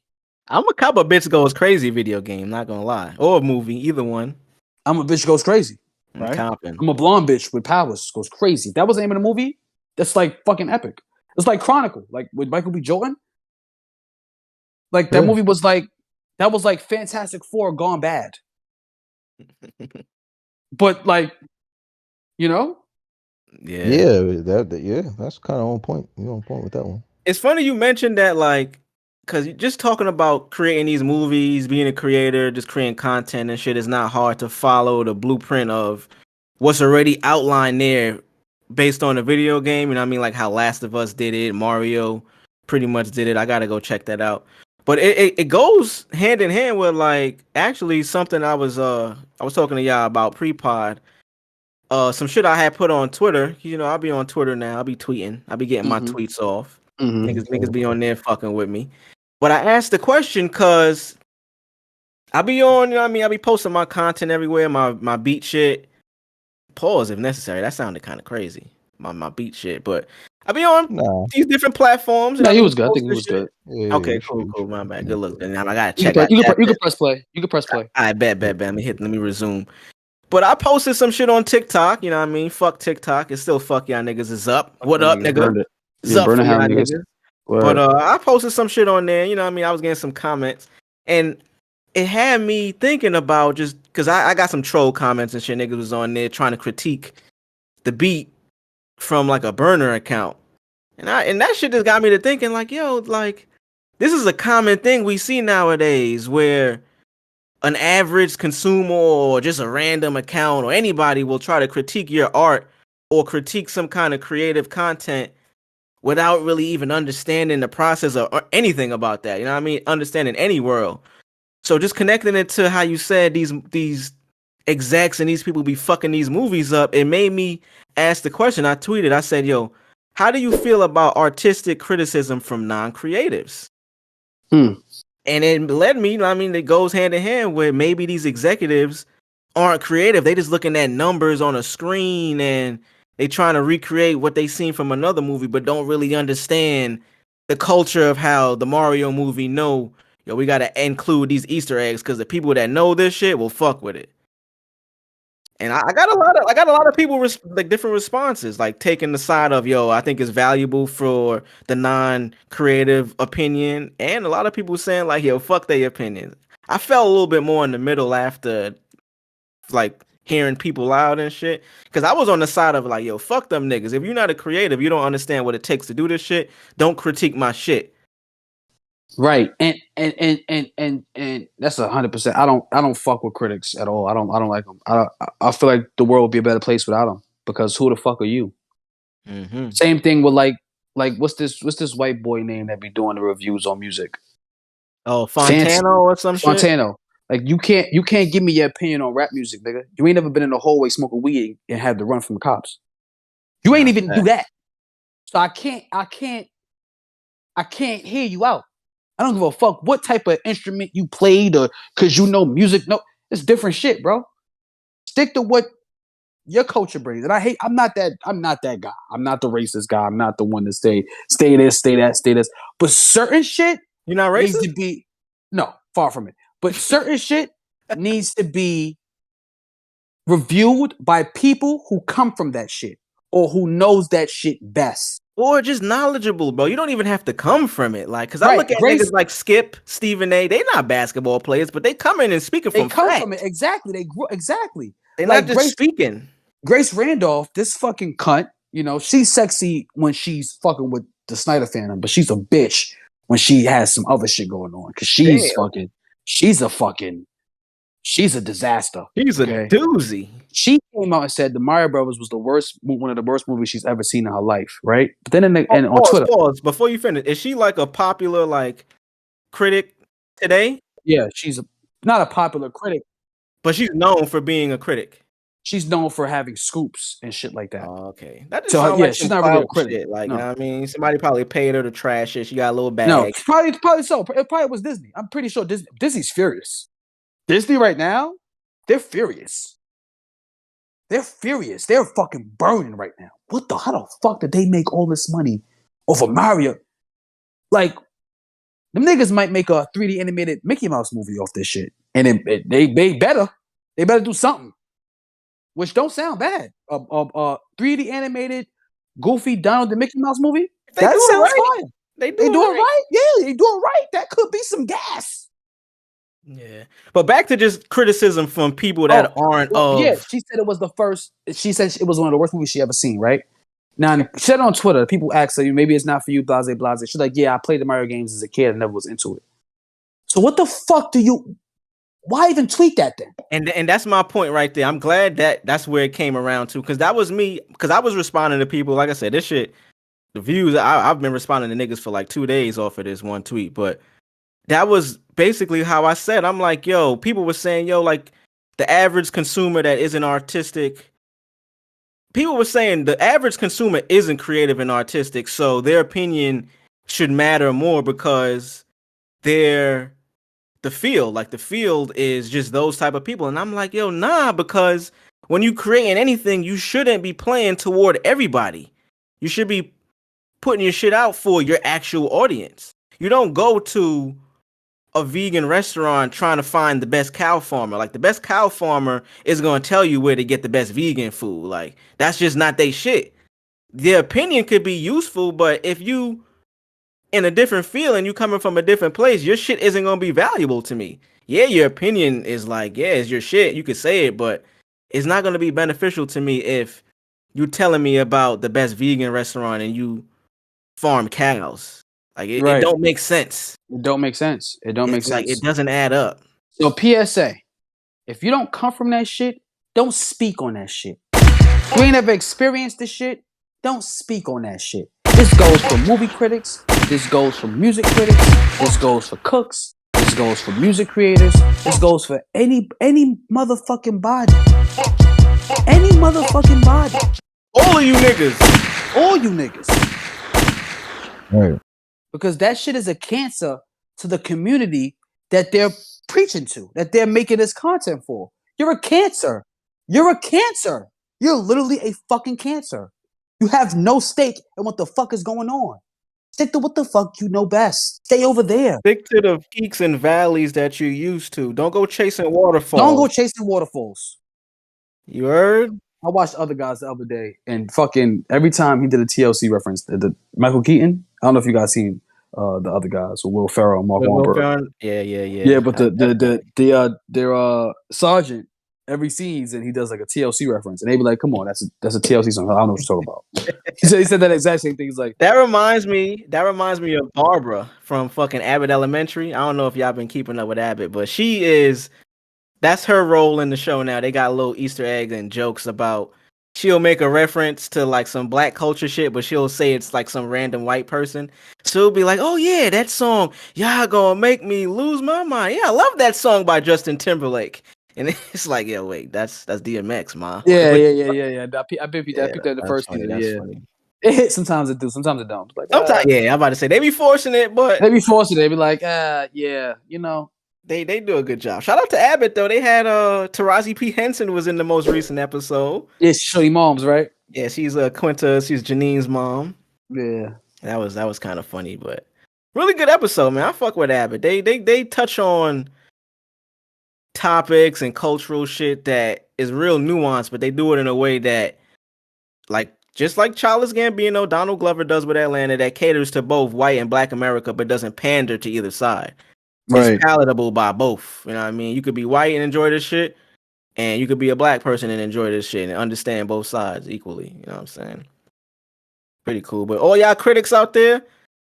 Speaker 8: I'm a cop of Bitch Goes Crazy video game, not gonna lie. Or a movie, either one.
Speaker 7: I'm a bitch goes crazy.
Speaker 8: Right?
Speaker 7: I'm a blonde bitch with powers goes crazy. That was the name of the movie. That's like fucking epic. It's like Chronicle, like with Michael B. Jordan. Like that movie was like Fantastic Four gone bad. But like,
Speaker 8: Yeah.
Speaker 9: That's kind of on point. You're on point with that one.
Speaker 8: It's funny you mentioned that, like, because just talking about creating these movies, being a creator, just creating content and shit is not hard to follow the blueprint of what's already outlined there based on the video game. You know what I mean? Like how Last of Us did it, Mario pretty much did it. I gotta go check that out. But it goes hand in hand with like actually something I was talking to y'all about pre-pod. Some shit I had put on Twitter. You know, I'll be on Twitter now. I'll be tweeting. I'll be getting my tweets off. Niggas be on there fucking with me. But I asked the question because I be on, you know what I mean? I be posting my content everywhere, my beat shit. Pause if necessary. That sounded kind of crazy. My beat shit. But I be on these different platforms.
Speaker 7: No, he was good. I think he was good.
Speaker 9: Yeah,
Speaker 8: Okay, cool. My bad. Good luck. Then I gotta
Speaker 7: You
Speaker 8: check.
Speaker 7: can press play. You can press play.
Speaker 8: I bet. Let me resume. But I posted some shit on TikTok, you know what I mean? Fuck TikTok. It's still fuck y'all niggas is up. What up, nigga? It's up for y'all niggas. But I posted some shit on there, you know what I mean? I was getting some comments. And it had me thinking about just because I got some troll comments and shit. Niggas was on there trying to critique the beat from like a burner account. And that shit just got me to thinking like, yo, like this is a common thing we see nowadays where an average consumer or just a random account or anybody will try to critique your art or critique some kind of creative content without really even understanding the process or anything about that. You know what I mean? Understanding any world. So just connecting it to how you said these execs and these people be fucking these movies up, it made me ask the question. I tweeted, I said, yo, how do you feel about artistic criticism from non-creatives? And it led me, I mean, it goes hand in hand with maybe these executives aren't creative. They just looking at numbers on a screen and they trying to recreate what they seen from another movie, but don't really understand the culture of how the Mario movie know, yo, we got to include these Easter eggs because the people that know this shit will fuck with it. And I got a lot of people like different responses, like taking the side of, yo, I think it's valuable for the non-creative opinion, and a lot of people saying like, yo, fuck their opinions. I felt a little bit more in the middle after like hearing people out and shit, because I was on the side of like, yo, fuck them niggas. If you're not a creative, you don't understand what it takes to do this shit. Don't critique my shit.
Speaker 7: Right, and that's 100%. I don't fuck with critics at all. I don't like them. I feel like the world would be a better place without them, because who the fuck are you?
Speaker 8: Mm-hmm.
Speaker 7: Same thing with like what's this white boy name that be doing the reviews on music?
Speaker 8: Oh, Fontano or some shit.
Speaker 7: Fontano. Like you can't give me your opinion on rap music, nigga. You ain't never been in the hallway smoking weed and had to run from the cops. You ain't even do that. So I can't hear you out. I don't give a fuck what type of instrument you played or because you know music. No, it's different shit, bro. Stick to what your culture brings. And I'm not that guy. I'm not the racist guy. I'm not the one to stay this, stay that, stay this. But certain shit
Speaker 8: You're not racist?
Speaker 7: needs to be, no, far from it. But certain shit needs to be reviewed by people who come from that shit or who knows that shit best.
Speaker 8: Or just knowledgeable, bro. You don't even have to come from it. Like, because I
Speaker 7: Right,
Speaker 8: look at niggas like Skip, Stephen A. They not basketball players, but they come in and speaking
Speaker 7: They
Speaker 8: from
Speaker 7: come
Speaker 8: fact.
Speaker 7: from it. Exactly. They grew exactly.
Speaker 8: They're
Speaker 7: like
Speaker 8: not just speaking.
Speaker 7: Grace Randolph, this fucking cunt, you know, she's sexy when she's fucking with the Snyder fandom, but she's a bitch when she has some other shit going on. Cause she's a disaster.
Speaker 8: He's a doozy.
Speaker 7: She came out and said the Mario Brothers was one of the worst movies she's ever seen in her life, right? But then on Twitter,
Speaker 8: before you finish, is she like a popular like critic today?
Speaker 7: Yeah, she's not a popular critic,
Speaker 8: but she's known for being a critic.
Speaker 7: She's known for having scoops and shit like that.
Speaker 8: Oh, okay, that just sounds like
Speaker 7: she's not really a critic.
Speaker 8: Shit. Like,
Speaker 7: no.
Speaker 8: You know what I mean, somebody probably paid her to trash it. She got a little bag.
Speaker 7: No, probably so. It probably was Disney. I'm pretty sure Disney's furious. Disney right now, they're furious. They're furious. They're fucking burning right now. How the fuck did they make all this money off of Mario? Like, them niggas might make a 3D animated Mickey Mouse movie off this shit. And they better do something. Which don't sound bad. 3D animated Goofy Donald the Mickey Mouse movie? That sounds fine. They do it right? Yeah, they do it right. That could be some gas.
Speaker 8: Yeah, but back to just criticism from people that aren't of.
Speaker 7: Yeah, she said it was the first. She said it was one of the worst movies she ever seen. Right now, she said on Twitter, people asked her, maybe it's not for you, blase blase. She's like, yeah, I played the Mario games as a kid and never was into it. So what the fuck why even tweet that then?
Speaker 8: And that's my point right there. I'm glad that's where it came around to, because that was me. Because I was responding to people. Like I said, this shit, the views. I've been responding to niggas for like 2 days off of this one tweet, but. That was basically how I said. I'm like, yo, people were saying, yo, like the average consumer that isn't artistic. People were saying the average consumer isn't creative and artistic, so their opinion should matter more because they're the field. Like the field is just those type of people. And I'm like, yo, nah, because when you creating anything, you shouldn't be playing toward everybody. You should be putting your shit out for your actual audience. You don't go to a vegan restaurant trying to find the best cow farmer. Like the best cow farmer is going to tell you where to get the best vegan food. Like that's just not they shit. Their opinion could be useful, but if you in a different field and you coming from a different place, your shit isn't going to be valuable to me. Yeah, your opinion is like, yeah, it's your shit. You could say it, but it's not going to be beneficial to me if you telling me about the best vegan restaurant and you farm cows. Like it don't make sense.
Speaker 7: It don't make sense. It
Speaker 8: doesn't add up.
Speaker 7: So PSA, if you don't come from that shit, don't speak on that shit. If you ain't ever experienced this shit, don't speak on that shit. This goes for movie critics. This goes for music critics. This goes for cooks. This goes for music creators. This goes for any motherfucking body. Any motherfucking body.
Speaker 8: All of you niggas.
Speaker 7: All you niggas.
Speaker 9: Right.
Speaker 7: Because that shit is a cancer to the community that they're preaching to, that they're making this content for. You're a cancer. You're a cancer. You're literally a fucking cancer. You have no stake in what the fuck is going on. Stick to what the fuck you know best. Stay over there.
Speaker 8: Stick to the peaks and valleys that you're used to. Don't go chasing waterfalls.
Speaker 7: Don't go chasing waterfalls.
Speaker 8: You heard?
Speaker 7: I watched Other Guys the other day, and fucking every time he did a TLC reference, the Michael Keaton. I don't know if you guys seen the Other Guys with Will Ferrell and Mark Wahlberg.
Speaker 8: Yeah.
Speaker 7: Yeah, but their sergeant every season he does like a TLC reference, and they be like, "Come on, that's a TLC song. I don't know what you're talking about." he said that exact same thing. He's like,
Speaker 8: that reminds me of Barbara from fucking Abbott Elementary. I don't know if y'all been keeping up with Abbott, but that's her role in the show now. They got little Easter eggs and jokes about. She'll make a reference to like some black culture shit, but she'll say it's like some random white person. So it'll be like, "Oh yeah, that song, y'all gonna make me lose my mind. Yeah, I love that song by Justin Timberlake." And it's like, "Yeah, wait, that's DMX, ma."
Speaker 7: Yeah. I picked that the first season. Yeah, funny. It hits sometimes. It do. Sometimes it don't. Like,
Speaker 8: sometimes, yeah. I'm about to say they be forcing it, but
Speaker 7: they be forcing it. They be like, yeah, you know.
Speaker 8: They do a good job. Shout out to Abbott though. They had Taraji P. Henson was in the most recent episode.
Speaker 7: Yeah, she's Shirley Moms, right?
Speaker 8: Yeah, she's Quinta. She's Janine's mom.
Speaker 7: Yeah,
Speaker 8: that was kind of funny, but really good episode, man. I fuck with Abbott. They touch on topics and cultural shit that is real nuanced, but they do it in a way that, like, just like Childish Gambino, Donald Glover does with Atlanta, that caters to both white and black America, but doesn't pander to either side. Right. It's palatable by both. You know what I mean? You could be white and enjoy this shit, and you could be a black person and enjoy this shit and understand both sides equally. You know what I'm saying? Pretty cool. But all y'all critics out there,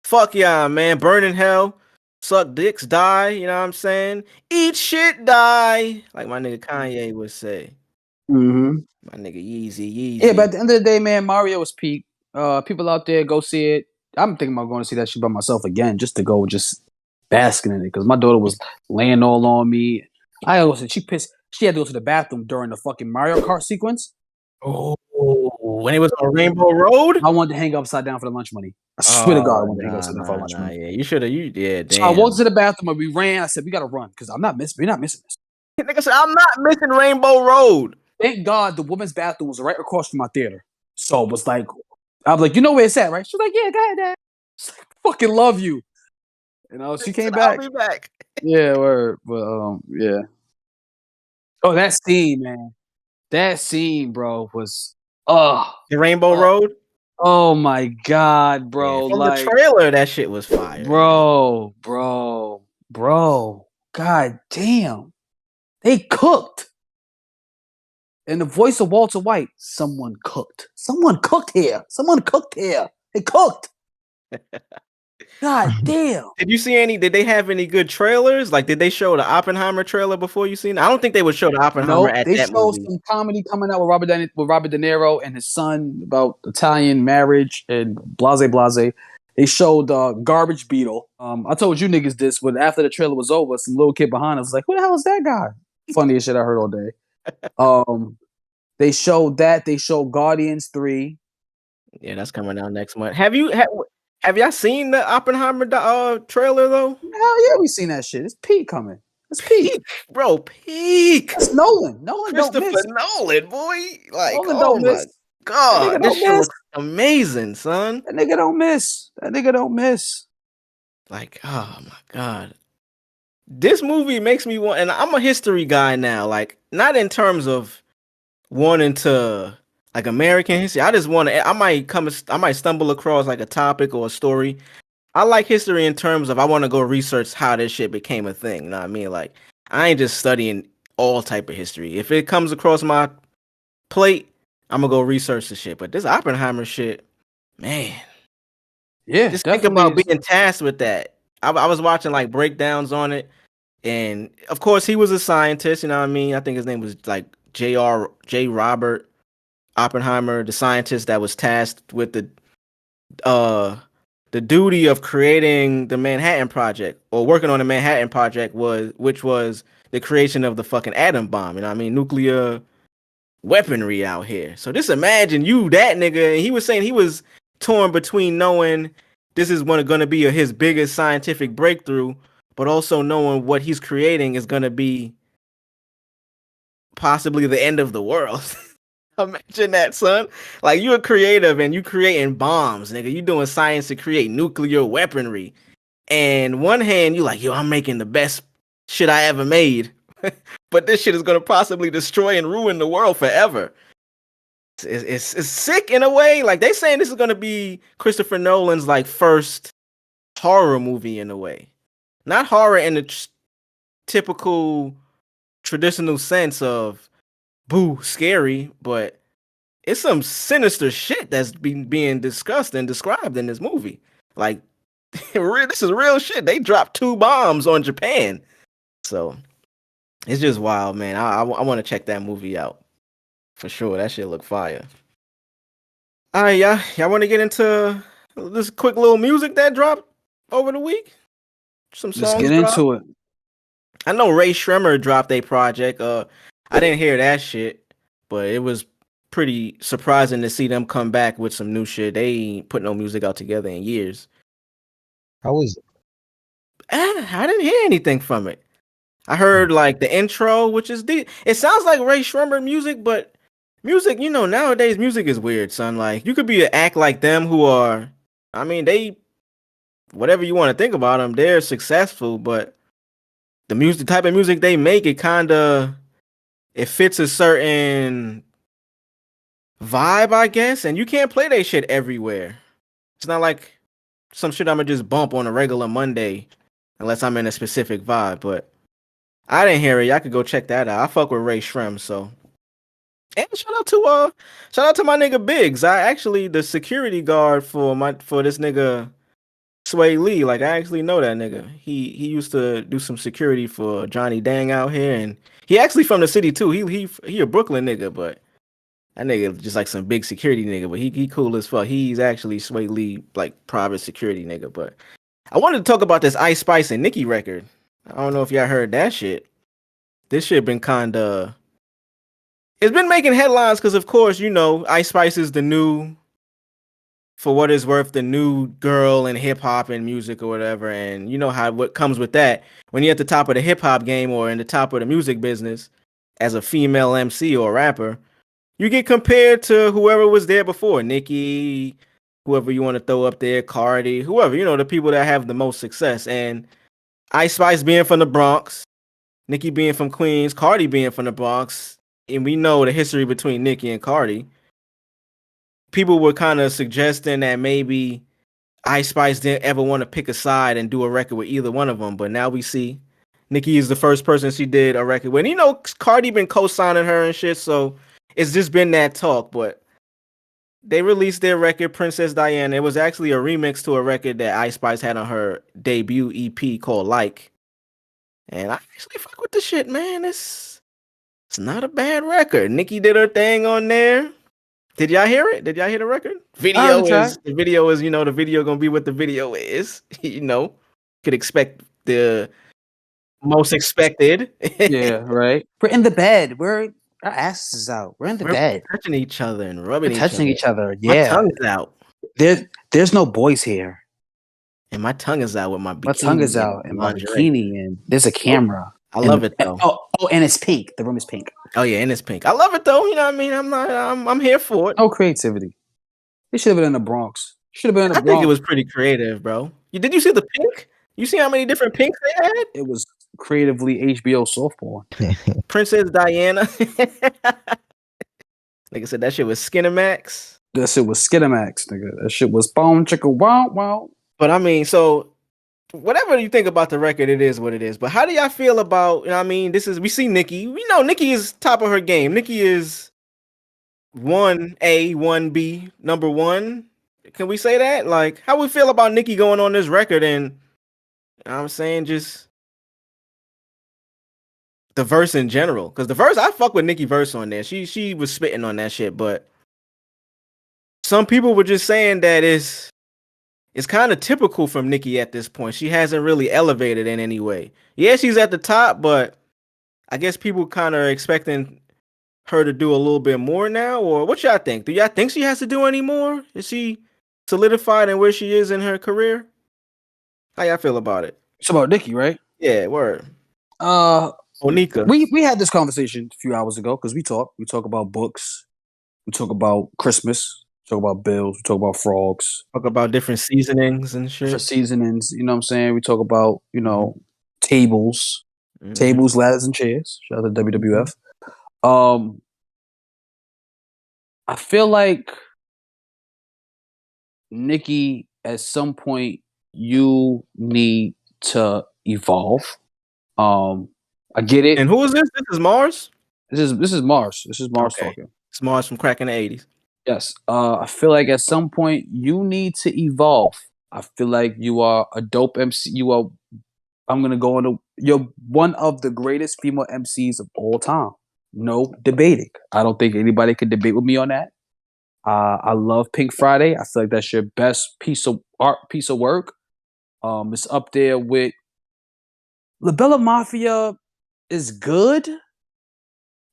Speaker 8: fuck y'all, man. Burn in hell. Suck dicks, die. You know what I'm saying? Eat shit, die. Like my nigga Kanye would say.
Speaker 7: Mm-hmm.
Speaker 8: My nigga Yeezy.
Speaker 7: Yeah, but at the end of the day, man, Mario is peak. People out there, go see it. I'm thinking about going to see that shit by myself again, just to go basking in it, because my daughter was laying all on me. I also she had to go to the bathroom during the fucking Mario Kart sequence.
Speaker 8: Oh, when it was on Rainbow Road,
Speaker 7: I wanted to hang upside down for the lunch money. I swear to God, I wanted to hang upside down for lunch money.
Speaker 8: Yeah, you should have. Damn.
Speaker 7: So I walked to the bathroom and we ran. I said, "We gotta run because we're not missing this."
Speaker 8: Nigga said, "I'm not missing Rainbow Road."
Speaker 7: Thank God the woman's bathroom was right across from my theater. So it was like, I was like, "You know where it's at, right?" She's like, "Yeah, go ahead, Dad." I like, "Fucking love you." You know, she came back.
Speaker 8: I'll be back.
Speaker 7: Yeah, word. But yeah. Oh, that scene, man. That scene, bro, was
Speaker 8: the Rainbow Road.
Speaker 7: Oh my God, bro!
Speaker 8: Yeah, from the trailer, that shit was fire,
Speaker 7: bro. God damn, they cooked. In the voice of Walter White, someone cooked. Someone cooked here. They cooked. God damn.
Speaker 8: Did they have any good trailers? Like, did they show the Oppenheimer trailer before you seen it? I don't think they would show the Oppenheimer at that movie. They showed
Speaker 7: some comedy coming out with Robert De Niro and his son about Italian marriage and blase. They showed Garbage Beetle. I told you niggas this, but after the trailer was over, some little kid behind us was like, "Who the hell is that guy?" Funniest shit I heard all day. They showed that. They showed Guardians 3.
Speaker 8: Yeah, that's coming out next month. Have y'all seen the Oppenheimer trailer though?
Speaker 7: Hell yeah, we seen that shit. It's Pete coming. It's Pete,
Speaker 8: bro. Pete.
Speaker 7: That's Nolan.
Speaker 8: Christopher Nolan, boy. Like,
Speaker 7: Nolan
Speaker 8: oh my God, this shit looks amazing, son.
Speaker 7: That nigga don't miss.
Speaker 8: Like, oh my God. This movie makes me want, and I'm a history guy now. Like, not in terms of wanting to. Like American history, I might stumble across like a topic or a story. I like history in terms of I want to go research how this shit became a thing. You know what I mean? Like, I ain't just studying all type of history. If it comes across my plate, I'm gonna go research the shit. But this Oppenheimer shit, man,
Speaker 7: yeah,
Speaker 8: just think about being tasked with that. I was watching like breakdowns on it, and of course he was a scientist. You know what I mean? I think his name was like J. Robert Oppenheimer, the scientist that was tasked with the the duty of creating the Manhattan Project or working on the Manhattan Project which was the creation of the fucking atom bomb. You know what I mean? Nuclear weaponry out here. So just imagine you, that nigga, and he was saying he was torn between knowing this is going to be his biggest scientific breakthrough, but also knowing what he's creating is going to be possibly the end of the world. Imagine that, son. Like, you're creative and you creating bombs, nigga. You doing science to create nuclear weaponry. And one hand, you like, yo, I'm making the best shit I ever made. But this shit is gonna possibly destroy and ruin the world forever. It's sick in a way. Like, they saying this is gonna be Christopher Nolan's like first horror movie in a way. Not horror in the typical traditional sense of boo, scary, but it's some sinister shit that's being discussed and described in this movie. Like, this is real shit. They dropped 2 bombs on Japan. So it's just wild, man. I want to check that movie out for sure. That shit look fire. All right, y'all want to get into this quick little music that dropped over the week? Some songs.
Speaker 7: Let's get into it.
Speaker 8: I know Ray Shremmer dropped a project. I didn't hear that shit, but it was pretty surprising to see them come back with some new shit. They ain't put no music out together in years.
Speaker 9: How was it?
Speaker 8: I didn't hear anything from it. I heard like the intro, which is it sounds like Ray Shremmer music, but music, you know, nowadays music is weird, son. Like, you could be an act like them who are, I mean, they, whatever you want to think about them, they're successful, but the type of music they make, it fits a certain vibe, I guess, and you can't play that shit everywhere. It's not like some shit I'm gonna just bump on a regular Monday unless I'm in a specific vibe, but I didn't hear it. Y'all could go check that out. I fuck with Ray Shrem, so. And shout out to my nigga Biggs. I actually the security guard for this nigga Sway Lee. Like, I actually know that nigga. He used to do some security for Johnny Dang out here, and he actually from the city too. He a Brooklyn nigga, but that nigga just like some big security nigga. But he cool as fuck. He's actually Sway Lee, like private security nigga. But I wanted to talk about this Ice Spice and Nicki record. I don't know if y'all heard that shit. This shit been kinda. It's been making headlines because, of course, you know, Ice Spice is the new, for what it's worth, the new girl in hip hop and music or whatever. And you know what comes with that. When you're at the top of the hip hop game or in the top of the music business as a female MC or rapper, you get compared to whoever was there before. Nicki, whoever you want to throw up there, Cardi, whoever, you know, the people that have the most success. And Ice Spice being from the Bronx, Nicki being from Queens, Cardi being from the Bronx, and we know the history between Nicki and Cardi. People were kind of suggesting that maybe Ice Spice didn't ever want to pick a side and do a record with either one of them. But now we see Nicki is the first person she did a record with. And, you know, Cardi been co-signing her and shit, so it's just been that talk. But they released their record, Princess Diana. It was actually a remix to a record that Ice Spice had on her debut EP called Like. And I actually fuck with the shit, man. It's not a bad record. Nicki did her thing on there. Did y'all hear it? Did y'all hear the record? The video is, you know, the video gonna be what the video is. You know, could expect the most expected.
Speaker 7: Yeah, right. We're in the bed. Our asses out. We're in the bed.
Speaker 8: Touching each other and rubbing
Speaker 7: each other. Yeah.
Speaker 8: My tongue is out.
Speaker 7: There's no boys here.
Speaker 8: And my tongue is out with my bikini.
Speaker 7: My tongue is out and my bikini, and there's a camera.
Speaker 8: I love it though.
Speaker 7: And it's pink. The room is pink.
Speaker 8: Oh yeah, and it's pink. I love it though. You know what I mean? I'm here for it.
Speaker 7: No creativity. It should have been in the Bronx. Should have been in the Bronx.
Speaker 8: I think it was pretty creative, bro. Did you see the pink? You see how many different pinks they had?
Speaker 7: It was creatively HBO softball.
Speaker 8: Princess Diana. Like I said, that shit was Skinamax.
Speaker 7: That shit was Skinamax, nigga. That shit was boom chicka wow wow.
Speaker 8: But I mean, so whatever you think about the record, it is what it is. But how do y'all feel about, you know what I mean? We see Nicki. We know Nicki is top of her game. Nicki is 1A, 1B, number one. Can we say that? Like, how we feel about Nicki going on this record and, you know what I'm saying, just the verse in general? Because the verse, I fuck with Nicki verse on there. She was spitting on that shit, but some people were just saying that it's it's kind of typical from Nicki at this point. She hasn't really elevated in any way. Yeah, she's at the top, but I guess people kind of expecting her to do a little bit more now. Or what y'all think? Do y'all think she has to do any more? Is she solidified in where she is in her career? How y'all feel about it?
Speaker 7: It's about Nicki, right?
Speaker 8: Yeah, word. Onika.
Speaker 7: We had this conversation a few hours ago because we talk about books, we talk about Christmas, we talk about bills, we talk about frogs,
Speaker 8: Talk about different seasonings and shit.
Speaker 7: different seasonings. You know what I'm saying? We talk about tables,
Speaker 8: Mhm.
Speaker 7: tables, ladders, and chairs. Shout out to WWF. I feel like Nicki, at some point, you need to evolve. I get it.
Speaker 8: And who is this? This is Marz?
Speaker 7: This is Marz. This is Marz
Speaker 8: Okay.
Speaker 7: talking.
Speaker 8: It's Marz from Crack in the 80s.
Speaker 7: Yes. I feel like at some point you need to evolve. I feel like you are a dope MC. You're one of the greatest female MCs of all time. No debating. I don't think anybody could debate with me on that. I love Pink Friday. I feel like that's your best piece of art, piece of work. It's up there with La Bella Mafia is good,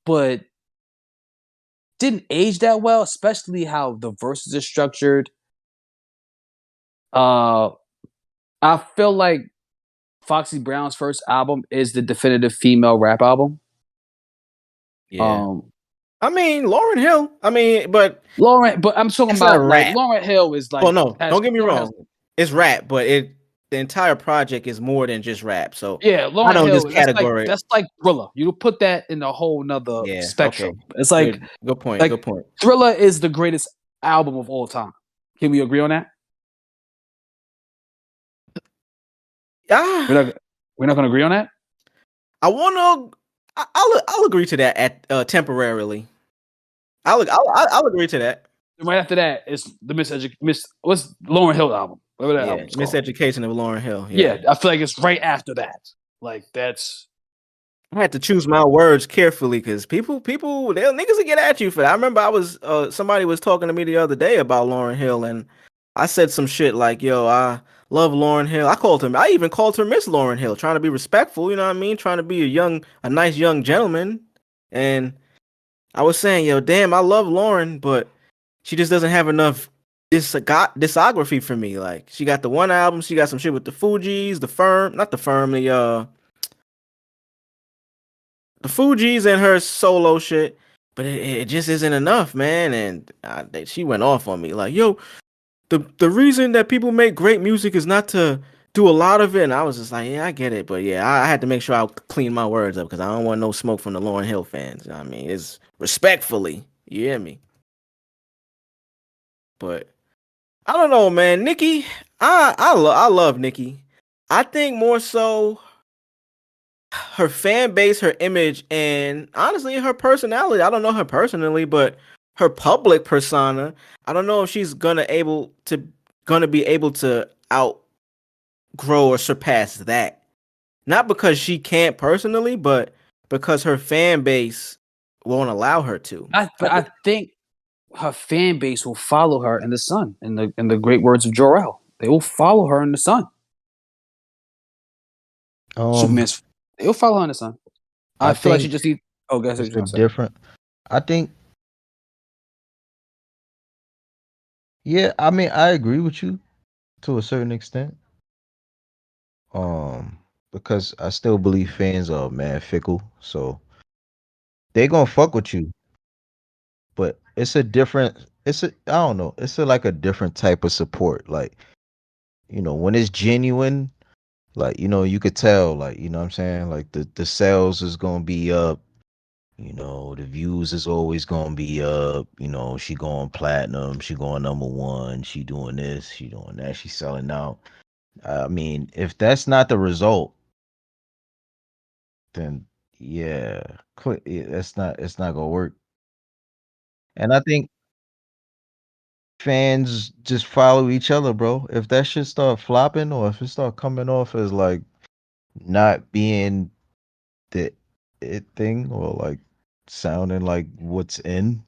Speaker 7: but didn't age that well, especially how the verses are structured. I feel like Foxy Brown's first album is the definitive female rap album.
Speaker 8: Yeah. I mean, Lauryn Hill. But
Speaker 7: I'm talking
Speaker 8: it's
Speaker 7: about
Speaker 8: not
Speaker 7: like
Speaker 8: rap.
Speaker 7: Lauryn Hill is like.
Speaker 8: Oh no, don't get me
Speaker 7: Lauryn
Speaker 8: wrong.
Speaker 7: has-
Speaker 8: It's rap, but the entire project is more than just rap. So
Speaker 7: Yeah, Lauryn
Speaker 8: I don't
Speaker 7: Hill.
Speaker 8: just category.
Speaker 7: That's like Thriller. You put that in a whole nother
Speaker 8: Yeah,
Speaker 7: spectrum.
Speaker 8: okay.
Speaker 7: It's like
Speaker 8: Good point.
Speaker 7: like-
Speaker 8: Good point.
Speaker 7: Thriller is the greatest album of all time. Can we agree on that? We're not going to agree on that.
Speaker 8: I'll agree to that at temporarily. I'll agree to that.
Speaker 7: Right after that, it's the what's Lauryn Hill album? Whatever that
Speaker 8: Yeah,
Speaker 7: album's called.
Speaker 8: Miseducation of Lauryn Hill.
Speaker 7: Yeah, I feel like it's right after that. Like that's.
Speaker 8: I had to choose my words carefully because people, niggas will get at you for that. I remember somebody was talking to me the other day about Lauryn Hill, and I said some shit like, "Yo, I love Lauryn Hill." I even called her Miss Lauryn Hill, trying to be respectful. You know what I mean? Trying to be a nice young gentleman. And I was saying, "Yo, damn, I love Lauryn, but she just doesn't have enough discography for me. Like, she got the one album, she got some shit with the Fugees, the Fugees and her solo shit, but it just isn't enough, man." And she went off on me like, "Yo, the reason that people make great music is not to do a lot of it." And I was just like, "Yeah, I get it, but yeah, I had to make sure I clean my words up because I don't want no smoke from the Lauryn Hill fans." You know what I mean, it's respectfully, you hear me? But I don't know, man. Nicki, I love Nicki. I think more so her fan base, her image, and honestly, her personality. I don't know her personally, but her public persona, I don't know if she's gonna be able to outgrow or surpass that. Not because she can't personally, but because her fan base won't allow her to.
Speaker 7: I think her fan base will follow her in the sun. In the great words of Jor-El, they will follow her in the sun. Superman's. They'll follow her in the sun. I feel like she just needs. Oh, guys,
Speaker 9: it's different. I think. Yeah, I mean, I agree with you to a certain extent. Because I still believe fans are mad fickle, so they gonna fuck with you. But I don't know, it's like a different type of support. Like, when it's genuine, like, you could tell, like, you know what I'm saying? Like the sales is gonna be up, the views is always gonna be up, she going platinum, she going number one, she doing this, she doing that, she selling out. I mean, if that's not the result, then yeah, it's not gonna work. And I think fans just follow each other, bro. If that shit start flopping or if it start coming off as like not being the it thing or like sounding like what's in,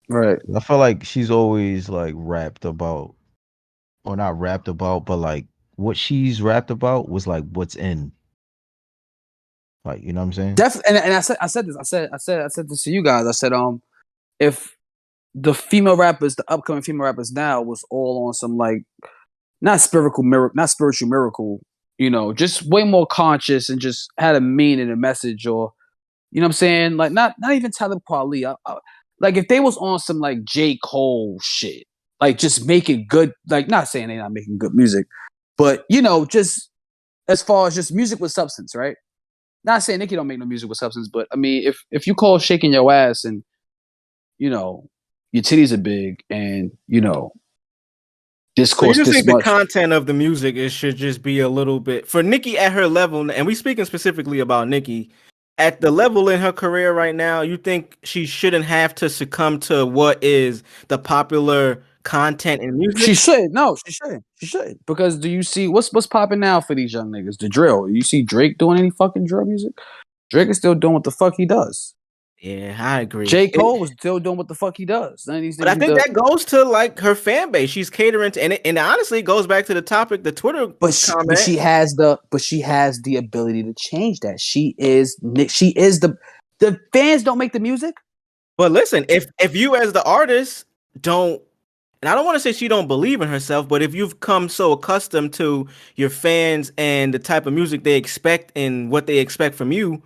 Speaker 7: Right.
Speaker 9: I feel like she's always like rapped about or not rapped about, but like what she's rapped about was like what's in. Like, you know what I'm saying?
Speaker 7: Definitely, and I said this to you guys. I said, if the female rappers, the upcoming female rappers now was all on some like not spiritual miracle, you know, just way more conscious and just had a meaning, a message, or you know what I'm saying? Like not even Talib Kweli. Like if they was on some like J. Cole shit, like just making good, like not saying they're not making good music, but you know, just as far as just music with substance, right? Not saying Nicki don't make no music with substance, but I mean, if you call shaking your ass and you know your titties are big and you know this
Speaker 8: So you
Speaker 7: costs
Speaker 8: just
Speaker 7: this
Speaker 8: think the
Speaker 7: much,
Speaker 8: content of the music it should just be a little bit for Nicki at her level, and we speaking specifically about Nicki at the level in her career right now. You think she shouldn't have to succumb to what is the popular content in music?
Speaker 7: she should. No, she shouldn't. She shouldn't. Because do you see what's popping now for these young niggas? The drill. You see Drake doing any fucking drill music? Drake is still doing what the fuck he does.
Speaker 8: Yeah, I agree.
Speaker 7: J. Cole was still doing what the fuck he does. None of these
Speaker 8: But I
Speaker 7: niggas
Speaker 8: think
Speaker 7: do-
Speaker 8: that goes to like her fan base. She's catering to, and honestly, it goes back to the topic, the Twitter
Speaker 7: but
Speaker 8: comment.
Speaker 7: she has the ability to change that. She is the fans don't make the music.
Speaker 8: But listen, if you as the artist don't, and I don't want to say she don't believe in herself, but if you've come so accustomed to your fans and the type of music they expect and what they expect from you,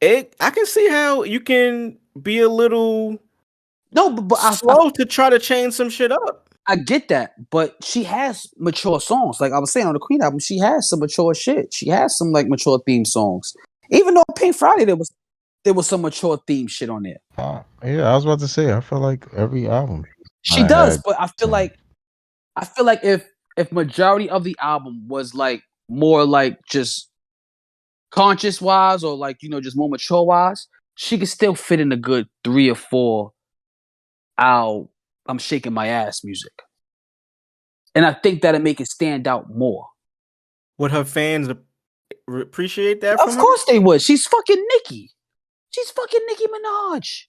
Speaker 8: I can see how you can be a little
Speaker 7: but
Speaker 8: slow to try to change some shit up.
Speaker 7: I get that, but she has mature songs. Like I was saying on the Queen album, she has some mature shit. She has some like mature theme songs. Even though Pink Friday there was some mature theme shit on there.
Speaker 9: Yeah, I was about to say. I feel like every album
Speaker 7: She does, but I feel like if majority of the album was like more like just conscious wise or like you know just more mature wise, she could still fit in a good 3 or 4 out. I'm shaking my ass music. And I think that'll make it stand out more.
Speaker 8: Would her fans appreciate that?
Speaker 7: Of course they would. She's fucking Nicki. She's fucking Nicki Minaj.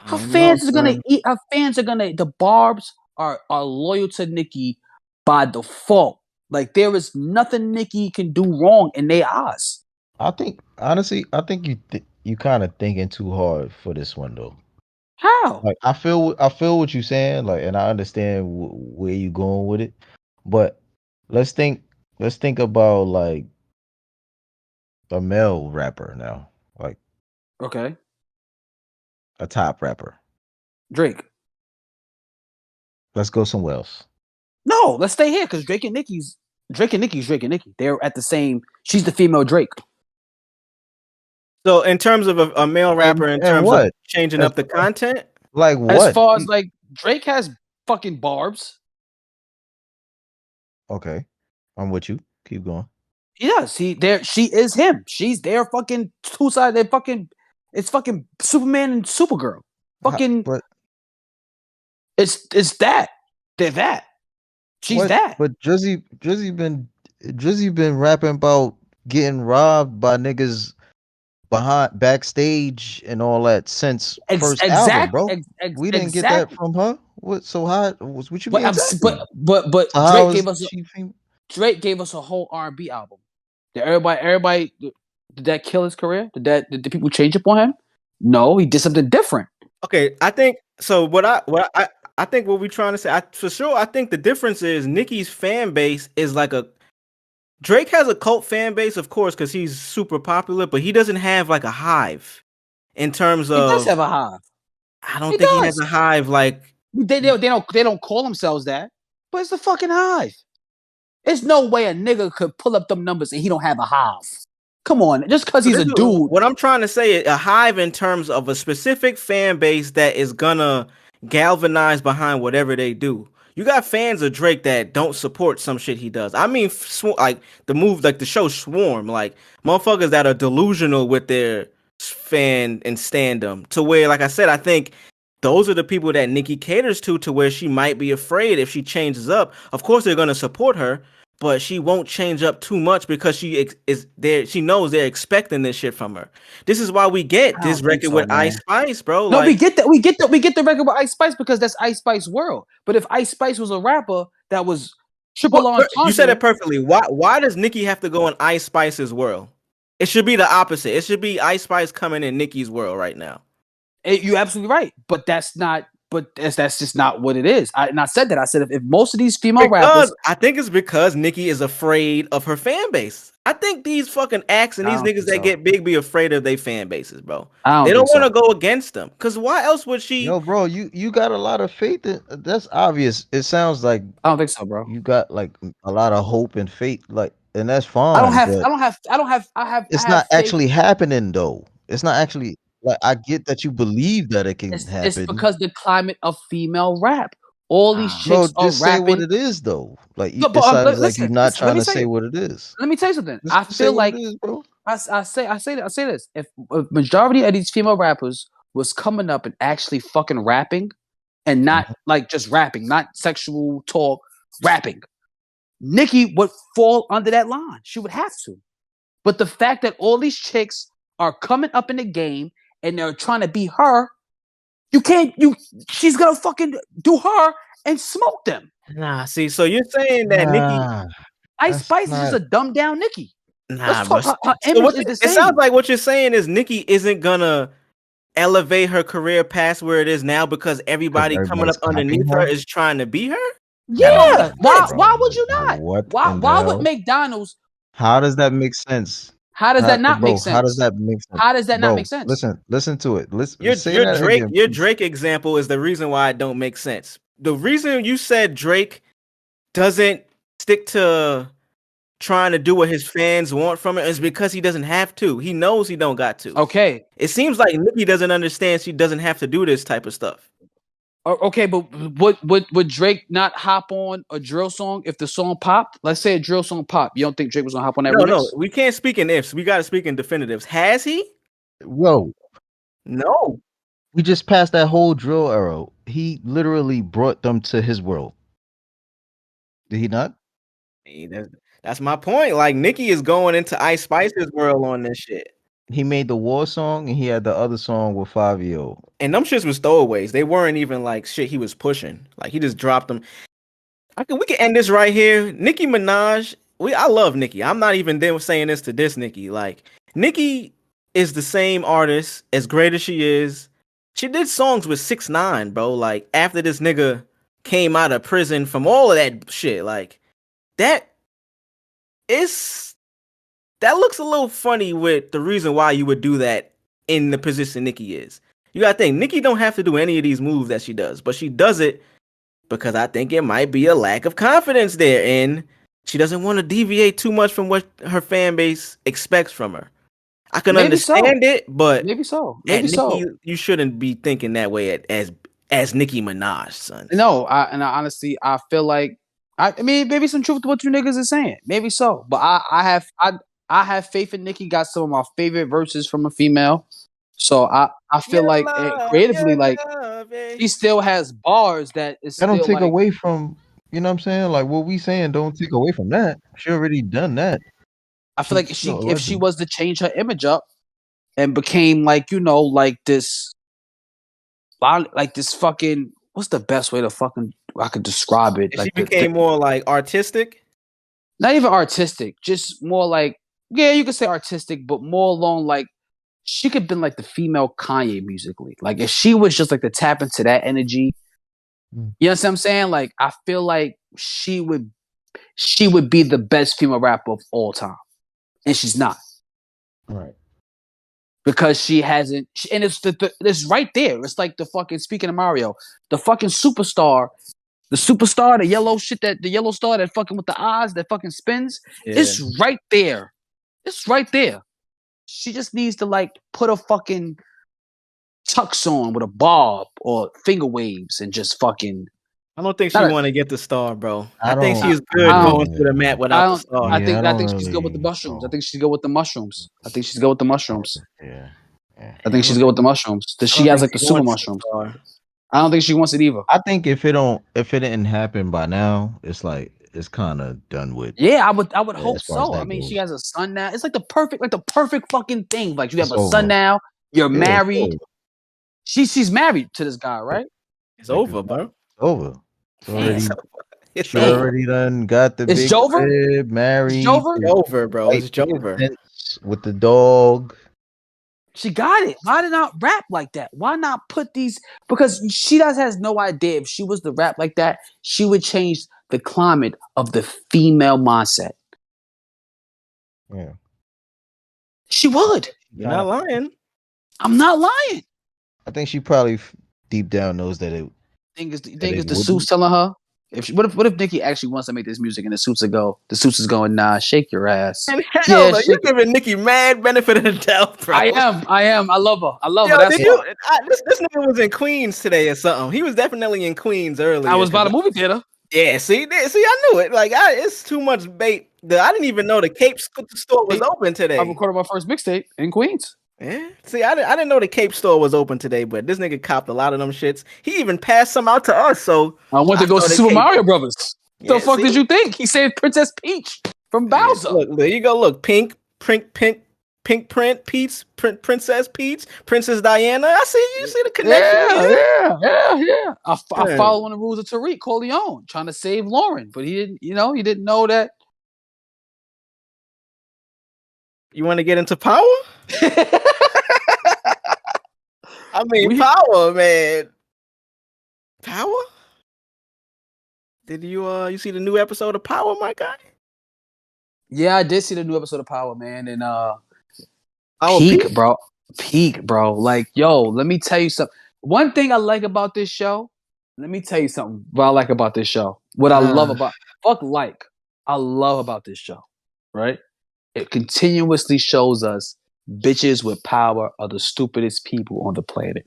Speaker 7: Her fans are gonna eat. Her fans are gonna. The Barbs are loyal to Nicki by default. Like there is nothing Nicki can do wrong in their eyes.
Speaker 9: I think honestly, you kind of thinking too hard for this one though.
Speaker 7: How?
Speaker 9: Like I feel what you're saying, like, and I understand where you going with it, but let's think about like a male rapper now, like
Speaker 7: Okay.
Speaker 9: a top rapper.
Speaker 7: Drake.
Speaker 9: Let's go somewhere else.
Speaker 7: No, let's stay here because Drake and Nicki's Drake and Nicki. They're at the same. She's the female Drake.
Speaker 8: So in terms of a male rapper, in terms of changing up the content,
Speaker 9: like what?
Speaker 7: As far as like Drake has fucking Barbs.
Speaker 9: Okay, I'm with you. Keep going.
Speaker 7: Yes, she is him. She's their fucking two sides. They're fucking. It's fucking Superman and Supergirl. Fucking.
Speaker 9: But
Speaker 7: it's that. They're that. She's that.
Speaker 9: But Drizzy been rapping about getting robbed by niggas behind backstage and all that since first album, bro. We didn't get that from her. What? So how was what you mean?
Speaker 7: But
Speaker 9: so
Speaker 7: Drake gave us a whole R&B album. Did everybody did that kill his career? Did people change up on him? No, he did something different.
Speaker 8: Okay, I think so. I think what we're trying to say, for sure, I think the difference is Nicki's fan base is like Drake has a cult fan base, of course, because he's super popular, but he doesn't have like a hive in terms of.
Speaker 7: He does have a hive.
Speaker 8: I don't think he has a hive like
Speaker 7: they don't call themselves that, but it's a fucking hive. There's no way a nigga could pull up them numbers and he don't have a hive. Come on, just because he's a dude.
Speaker 8: What I'm trying to say is a hive in terms of a specific fan base that is gonna galvanize behind whatever they do. You got fans of Drake that don't support some shit he does. I mean, like the show Swarm, like motherfuckers that are delusional with their fan and standum to where, like I said, I think those are the people that Nicki caters to where she might be afraid if she changes up. Of course, they're gonna support her, but she won't change up too much because she is there. She knows they're expecting this shit from her. This is why we get this record with Ice Spice, bro.
Speaker 7: No, we get that. We get the record with Ice Spice because that's Ice Spice world. But if Ice Spice was a rapper that was Triple entendre.
Speaker 8: You said it perfectly. Why does Nicki have to go in Ice Spice's world? It should be the opposite. It should be Ice Spice coming in Nicki's world right now.
Speaker 7: You're absolutely right, but that's just not what it is. I said that. I said if most of these female rappers,
Speaker 8: I think it's because Nicki is afraid of her fan base. I think these fucking acts and these niggas that get big be afraid of their fan bases, bro. They don't want to go against them. Cause why else would she?
Speaker 9: Yo, bro, you got a lot of faith. That's obvious. It sounds like
Speaker 7: I don't think so, bro.
Speaker 9: You got like a lot of hope and faith, like, and that's fine.
Speaker 7: I have.
Speaker 9: It's not actually happening though. It's not actually. Like, I get that you believe that it can happen.
Speaker 7: It's because the climate of female rap. All these chicks
Speaker 9: bro, just
Speaker 7: are
Speaker 9: say
Speaker 7: rapping.
Speaker 9: what it is, though. Like,
Speaker 7: No,
Speaker 9: it sounds like you're not trying to say what it is.
Speaker 7: Let me tell you something.
Speaker 9: Just
Speaker 7: I feel like
Speaker 9: bro.
Speaker 7: I say this. If a majority of these female rappers was coming up and actually fucking rapping, and not like just rapping, not sexual talk, rapping, Nicki would fall under that line. She would have to. But the fact that all these chicks are coming up in the game and they're trying to be her, she's gonna fucking do her and smoke them.
Speaker 8: Nah, see, so you're saying that Nicki
Speaker 7: Ice Spice is just a dumbed down Nicki.
Speaker 8: Nah,
Speaker 7: her image is the same.
Speaker 8: It sounds like what you're saying is Nicki isn't gonna elevate her career past where it is now because everybody coming up underneath her is trying to be her.
Speaker 7: Yeah. Why would you not? Why would McDonald's?
Speaker 9: How does that make sense?
Speaker 7: How does that not make sense?
Speaker 9: How does that make sense?
Speaker 7: How does that not make sense?
Speaker 9: Listen to it.
Speaker 8: Your Drake example is the reason why it don't make sense. The reason you said Drake doesn't stick to trying to do what his fans want from it is because he doesn't have to. He knows he don't got to.
Speaker 7: Okay.
Speaker 8: It seems like Nicki doesn't understand she doesn't have to do this type of stuff.
Speaker 7: Okay, but would Drake not hop on a drill song if the song popped? Let's say a drill song popped. You don't think Drake was gonna hop on that?
Speaker 8: No, we can't speak in ifs. We got to speak in definitives. Has he?
Speaker 9: Whoa.
Speaker 8: No.
Speaker 9: We just passed that whole drill era. He literally brought them to his world. Did he not?
Speaker 8: That's my point. Like, Nicki is going into Ice Spice's world on this shit.
Speaker 9: He made the war song and he had the other song with 5-Yo.
Speaker 8: And them shits was throwaways. They weren't even like shit he was pushing. Like, he just dropped them. We can end this right here. Nicki Minaj. I love Nicki. I'm not even saying this to diss Nicki. Like, Nicki is the same artist, as great as she is. She did songs with 6ix9ine, bro. Like, after this nigga came out of prison from all of that shit. Like, that looks a little funny with the reason why you would do that in the position Nicki is. You gotta think, Nicki don't have to do any of these moves that she does, but she does it because I think it might be a lack of confidence there, and she doesn't want to deviate too much from what her fan base expects from her. I can understand it, but
Speaker 7: maybe so.
Speaker 8: Nicki, you shouldn't be thinking that way as Nicki Minaj, son.
Speaker 7: No, I honestly feel like I mean maybe some truth to what you niggas are saying, maybe so, but I have faith in Nicki. Got some of my favorite verses from a female, so I feel like creatively, like she still has bars that is.
Speaker 9: That don't take
Speaker 7: like,
Speaker 9: away from, you know what I'm saying? Like, what we saying don't take away from that. She already done that.
Speaker 7: I feel like if she was to change her image up and became like, you know, like this fucking, what's the best way to fucking I could describe it?
Speaker 8: If
Speaker 7: like
Speaker 8: she became more like artistic,
Speaker 7: not even artistic, just more like, yeah, you could say artistic, but more along like she could have been like the female Kanye musically. Like if she was just like to tap into that energy, you know what I'm saying? Like I feel like she would be the best female rapper of all time. And she's not.
Speaker 9: Right.
Speaker 7: Because she hasn't, and it's right there. It's like the fucking, speaking of Mario, the fucking superstar, the yellow shit, the yellow star that fucking with the eyes that fucking spins. Yeah. It's right there. It's right there. She just needs to like put a fucking tux on with a bob or finger waves and just fucking.
Speaker 8: I don't think she want to get the star, bro. I think she's good going through the mat without the star.
Speaker 7: I think she's good with the mushrooms. I think she's good with the mushrooms. I think she's good with the mushrooms.
Speaker 9: Yeah.
Speaker 7: I think she's good with the mushrooms. She has like the super mushrooms. I don't think she wants it either.
Speaker 9: I think if it didn't happen by now, it's like it's kind of done with.
Speaker 7: Yeah, I would hope so. I mean, she has a son now. It's like the perfect fucking thing. Like you have a son now. You're married. She's married to this guy, right?
Speaker 8: It's over, bro.
Speaker 9: It's over.
Speaker 8: It's
Speaker 9: She already done got the
Speaker 7: It's
Speaker 9: big
Speaker 7: Jover?
Speaker 9: crib, married.
Speaker 7: It's Jover?
Speaker 8: Jover, bro. It's Jover.
Speaker 9: With the dog.
Speaker 7: She got it. Why did not rap like that? Why not put these? Because she has no idea if she was to rap like that, she would change the climate of the female mindset.
Speaker 9: Yeah.
Speaker 7: She would.
Speaker 8: You're not lying.
Speaker 7: I'm not lying.
Speaker 9: I think she probably deep down knows that it.
Speaker 7: Think it's the
Speaker 9: wouldn't.
Speaker 7: suits telling her? What if Nicki actually wants to make this music and the suits is going, nah, shake your ass.
Speaker 8: And hell no, you're giving Nicki mad benefit of the doubt, bro.
Speaker 7: I am. I love her.
Speaker 8: Yo,
Speaker 7: That's
Speaker 8: this nigga was in Queens today or something. He was definitely in Queens earlier.
Speaker 7: I was by the movie theater.
Speaker 8: Yeah, see, I knew it. Like, it's too much bait. I didn't even know the Cape store was open today.
Speaker 7: I recorded my first mixtape in Queens.
Speaker 8: Yeah, see, I didn't know the Cape store was open today, but this nigga copped a lot of them shits. He even passed some out to us. So
Speaker 7: I went to go see Super Mario Brothers.
Speaker 8: Yeah,
Speaker 7: the fuck did you think? He saved Princess Peach from Bowser.
Speaker 8: Look, there you go. Look, pink print, Peach, Princess Peach, Princess Diana. I see you. See the connection?
Speaker 7: Yeah. I follow on the rules of Tariq Corleone, trying to save Lauren, but he didn't. He didn't know that.
Speaker 8: You want to get into power? I mean, power, man. Power? Did you see the new episode of Power, my guy?
Speaker 7: Yeah, I did see the new episode of Power, man, and peak, bro. Like, yo, let me tell you something. One thing I like about this show. Let me tell you something. What I like about this show. What I love about I love about this show, right? It continuously shows us bitches with power are the stupidest people on the planet.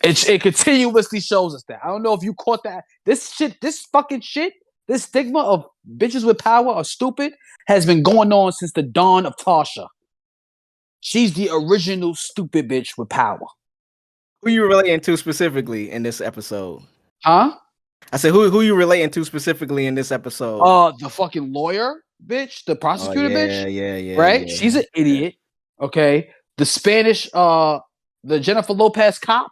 Speaker 7: It continuously shows us that. I don't know if you caught that. This stigma of bitches with power are stupid has been going on since the dawn of Tasha. She's the original stupid bitch with power.
Speaker 8: Who you relating to specifically in this episode?
Speaker 7: Huh?
Speaker 8: I said, who you relating to specifically in this episode?
Speaker 7: The fucking lawyer bitch, the prosecutor bitch.
Speaker 8: Yeah.
Speaker 7: Right?
Speaker 8: Yeah.
Speaker 7: She's an idiot. Okay. The Spanish, the Jennifer Lopez cop.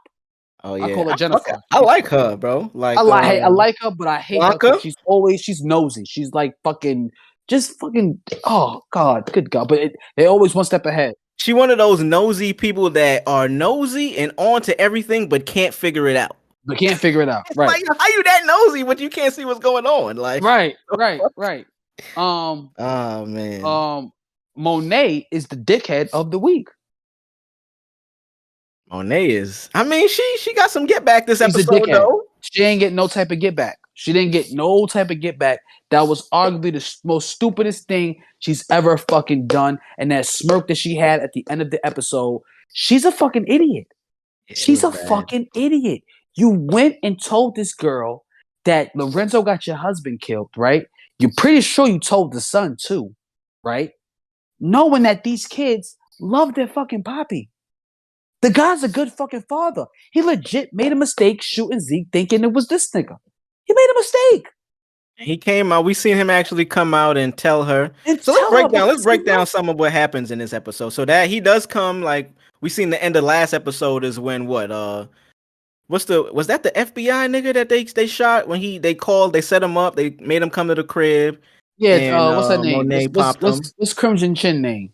Speaker 8: Oh yeah,
Speaker 7: I call her Jennifer.
Speaker 8: I like her, bro. Like
Speaker 7: I like her, but I hate
Speaker 8: Blanca?
Speaker 7: her. She's nosy. She's like fucking. Oh God, good God! But they always one step ahead.
Speaker 8: She one of those nosy people that are nosy and on to everything, but can't figure it out.
Speaker 7: Right.
Speaker 8: Like, how you that nosy, but you can't see what's going on? Like,
Speaker 7: right.
Speaker 8: Oh man.
Speaker 7: Monet is the dickhead of the week.
Speaker 8: Monet is. I mean, she got some get back this
Speaker 7: She's
Speaker 8: episode though.
Speaker 7: She ain't get no type of get back. She didn't get no type of get back. That was arguably the most stupidest thing she's ever fucking done. And that smirk that she had at the end of the episode, she's a fucking idiot. She's a fucking idiot. You went and told this girl that Lorenzo got your husband killed, right? You're pretty sure you told the son too, right? Knowing that these kids love their fucking poppy. The guy's a good fucking father. He legit made a mistake shooting Zeke thinking it was this nigga. He made a mistake.
Speaker 8: He came out. We seen him actually come out and tell her. Let's break down some of what happens in this episode. So that he does come, like we seen the end of last episode is when was that the FBI nigga that they shot when they called, they set him up, they made him come to the crib.
Speaker 7: Yeah,
Speaker 8: and,
Speaker 7: what's her name? What's Crimson Chin name?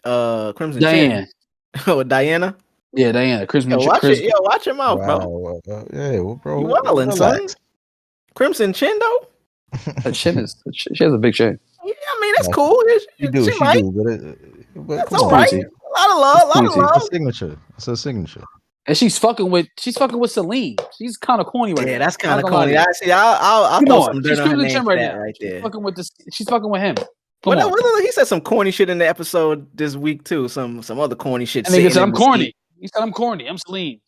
Speaker 8: Crimson
Speaker 7: Diane.
Speaker 8: Chin. Oh, Diana?
Speaker 7: Yeah, Diana. Crimson Chin.
Speaker 8: Watch him out, bro.
Speaker 9: Bro.
Speaker 8: You wildin', son. Crimson Chin, though?
Speaker 7: Her chin she has a big chin.
Speaker 8: Yeah, I mean, that's cool.
Speaker 9: She do, but
Speaker 8: that's all right. A lot of love.
Speaker 9: It's a signature.
Speaker 7: And she's fucking with Celine. She's kind of corny right now.
Speaker 8: Yeah, that's kind of corny. I'll throw some dirt on her name
Speaker 7: right
Speaker 8: now.
Speaker 7: now.
Speaker 8: Right there.
Speaker 7: She's fucking with him.
Speaker 8: He said some corny shit in the episode this week too. Some other corny shit.
Speaker 7: And he said I'm corny. He said I'm corny. I'm Celine.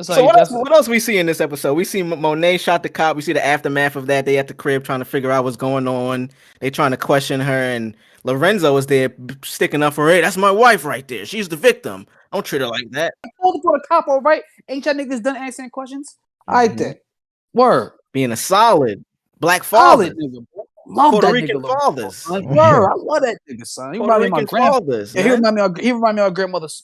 Speaker 8: So what else we see in this episode? We see Monet shot the cop. We see the aftermath of that. They at the crib trying to figure out what's going on. They trying to question her, and Lorenzo is there sticking up for her. Hey, that's my wife right there. She's the victim. Don't treat her like that.
Speaker 7: I told for the cop, all right? Ain't y'all niggas done answering questions? I think. Word.
Speaker 8: Being a solid black father.
Speaker 7: Solid nigga. Love
Speaker 8: Puerto
Speaker 7: that
Speaker 8: Rican
Speaker 7: nigga,
Speaker 8: fathers.
Speaker 7: Word. I love that nigga, son. He remind me of my grandfather. Yeah, he remind me of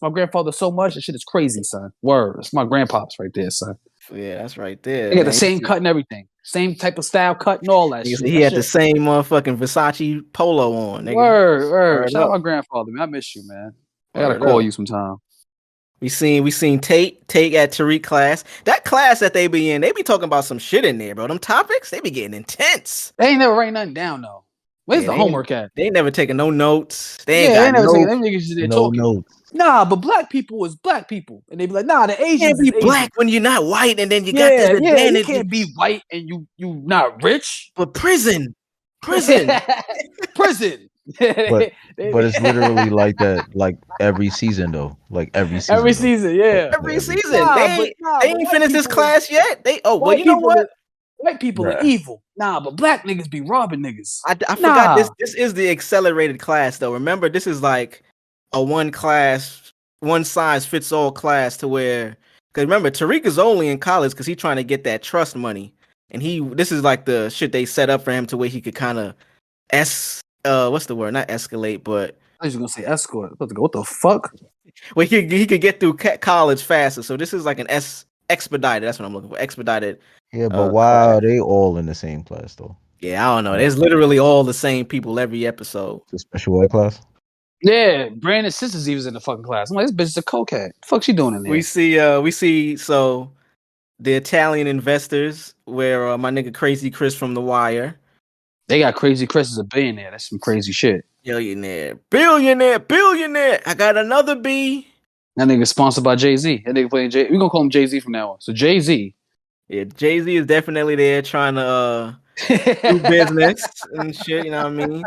Speaker 7: my grandfather so much. That shit is crazy, son. Word. It's my grandpops right there, son.
Speaker 8: Yeah, that's right there.
Speaker 7: They got the
Speaker 8: Man.
Speaker 7: same cut and everything, same type of style cut and all that shit.
Speaker 8: He had the same motherfucking Versace polo on. Nigga.
Speaker 7: Word.
Speaker 8: Word
Speaker 7: Shout out
Speaker 8: up.
Speaker 7: my grandfather, man. I miss you, man. I gotta
Speaker 8: Word
Speaker 7: call
Speaker 8: up.
Speaker 7: you sometime.
Speaker 8: We seen Tate at Tariq class. That class that they be in, they be talking about some shit in there, bro. Them topics, they be getting intense.
Speaker 7: They ain't never write nothing down though. Where's the homework at?
Speaker 8: They ain't never taking no notes. They ain't
Speaker 7: They
Speaker 8: got
Speaker 7: never
Speaker 8: no.
Speaker 7: taking them niggas just there talking.
Speaker 9: notes.
Speaker 7: Nah, but black people is black people, and they be like, nah, the
Speaker 8: You
Speaker 7: Asians
Speaker 8: can't be
Speaker 7: is
Speaker 8: black
Speaker 7: Asian.
Speaker 8: when you're not white, and then you got this
Speaker 7: You
Speaker 8: advantage.
Speaker 7: can't be white and you not rich.
Speaker 8: But prison.
Speaker 7: Prison.
Speaker 9: But it's literally like that, like every season though. Like every season.
Speaker 7: Every season, yeah.
Speaker 8: Every season.
Speaker 7: Nah,
Speaker 8: they ain't finished this class yet. Well, you know what?
Speaker 7: White people are evil. Nah, but black niggas be robbing niggas.
Speaker 8: I forgot this is the accelerated class though. Remember, this is like a one size fits all class to where, because remember, Tariq is only in college because he's trying to get that trust money, and this is like the shit they set up for him to where he could kind of what's the word? Not escalate, but
Speaker 7: I was gonna say escort. What the fuck?
Speaker 8: Well, he could get through college faster. So this is like an expedited. That's what I'm looking for. Expedited.
Speaker 9: Yeah, but why are they all in the same class though?
Speaker 8: Yeah, I don't know. There's literally all the same people every episode.
Speaker 9: It's a special ed class.
Speaker 7: Yeah, Brandon's sister's even in the fucking class. I'm like, this bitch is a cokehead. The fuck she doing in there?
Speaker 8: We see so the Italian investors where my nigga Crazy Chris from The Wire.
Speaker 7: They got Crazy Chris as a billionaire. That's some crazy shit.
Speaker 8: Billionaire. I got another B.
Speaker 7: That nigga sponsored by Jay-Z. That nigga playing Jay. We gonna call him Jay-Z from now on. So Jay-Z.
Speaker 8: Yeah, Jay-Z is definitely there trying to do business and shit. You know what I mean?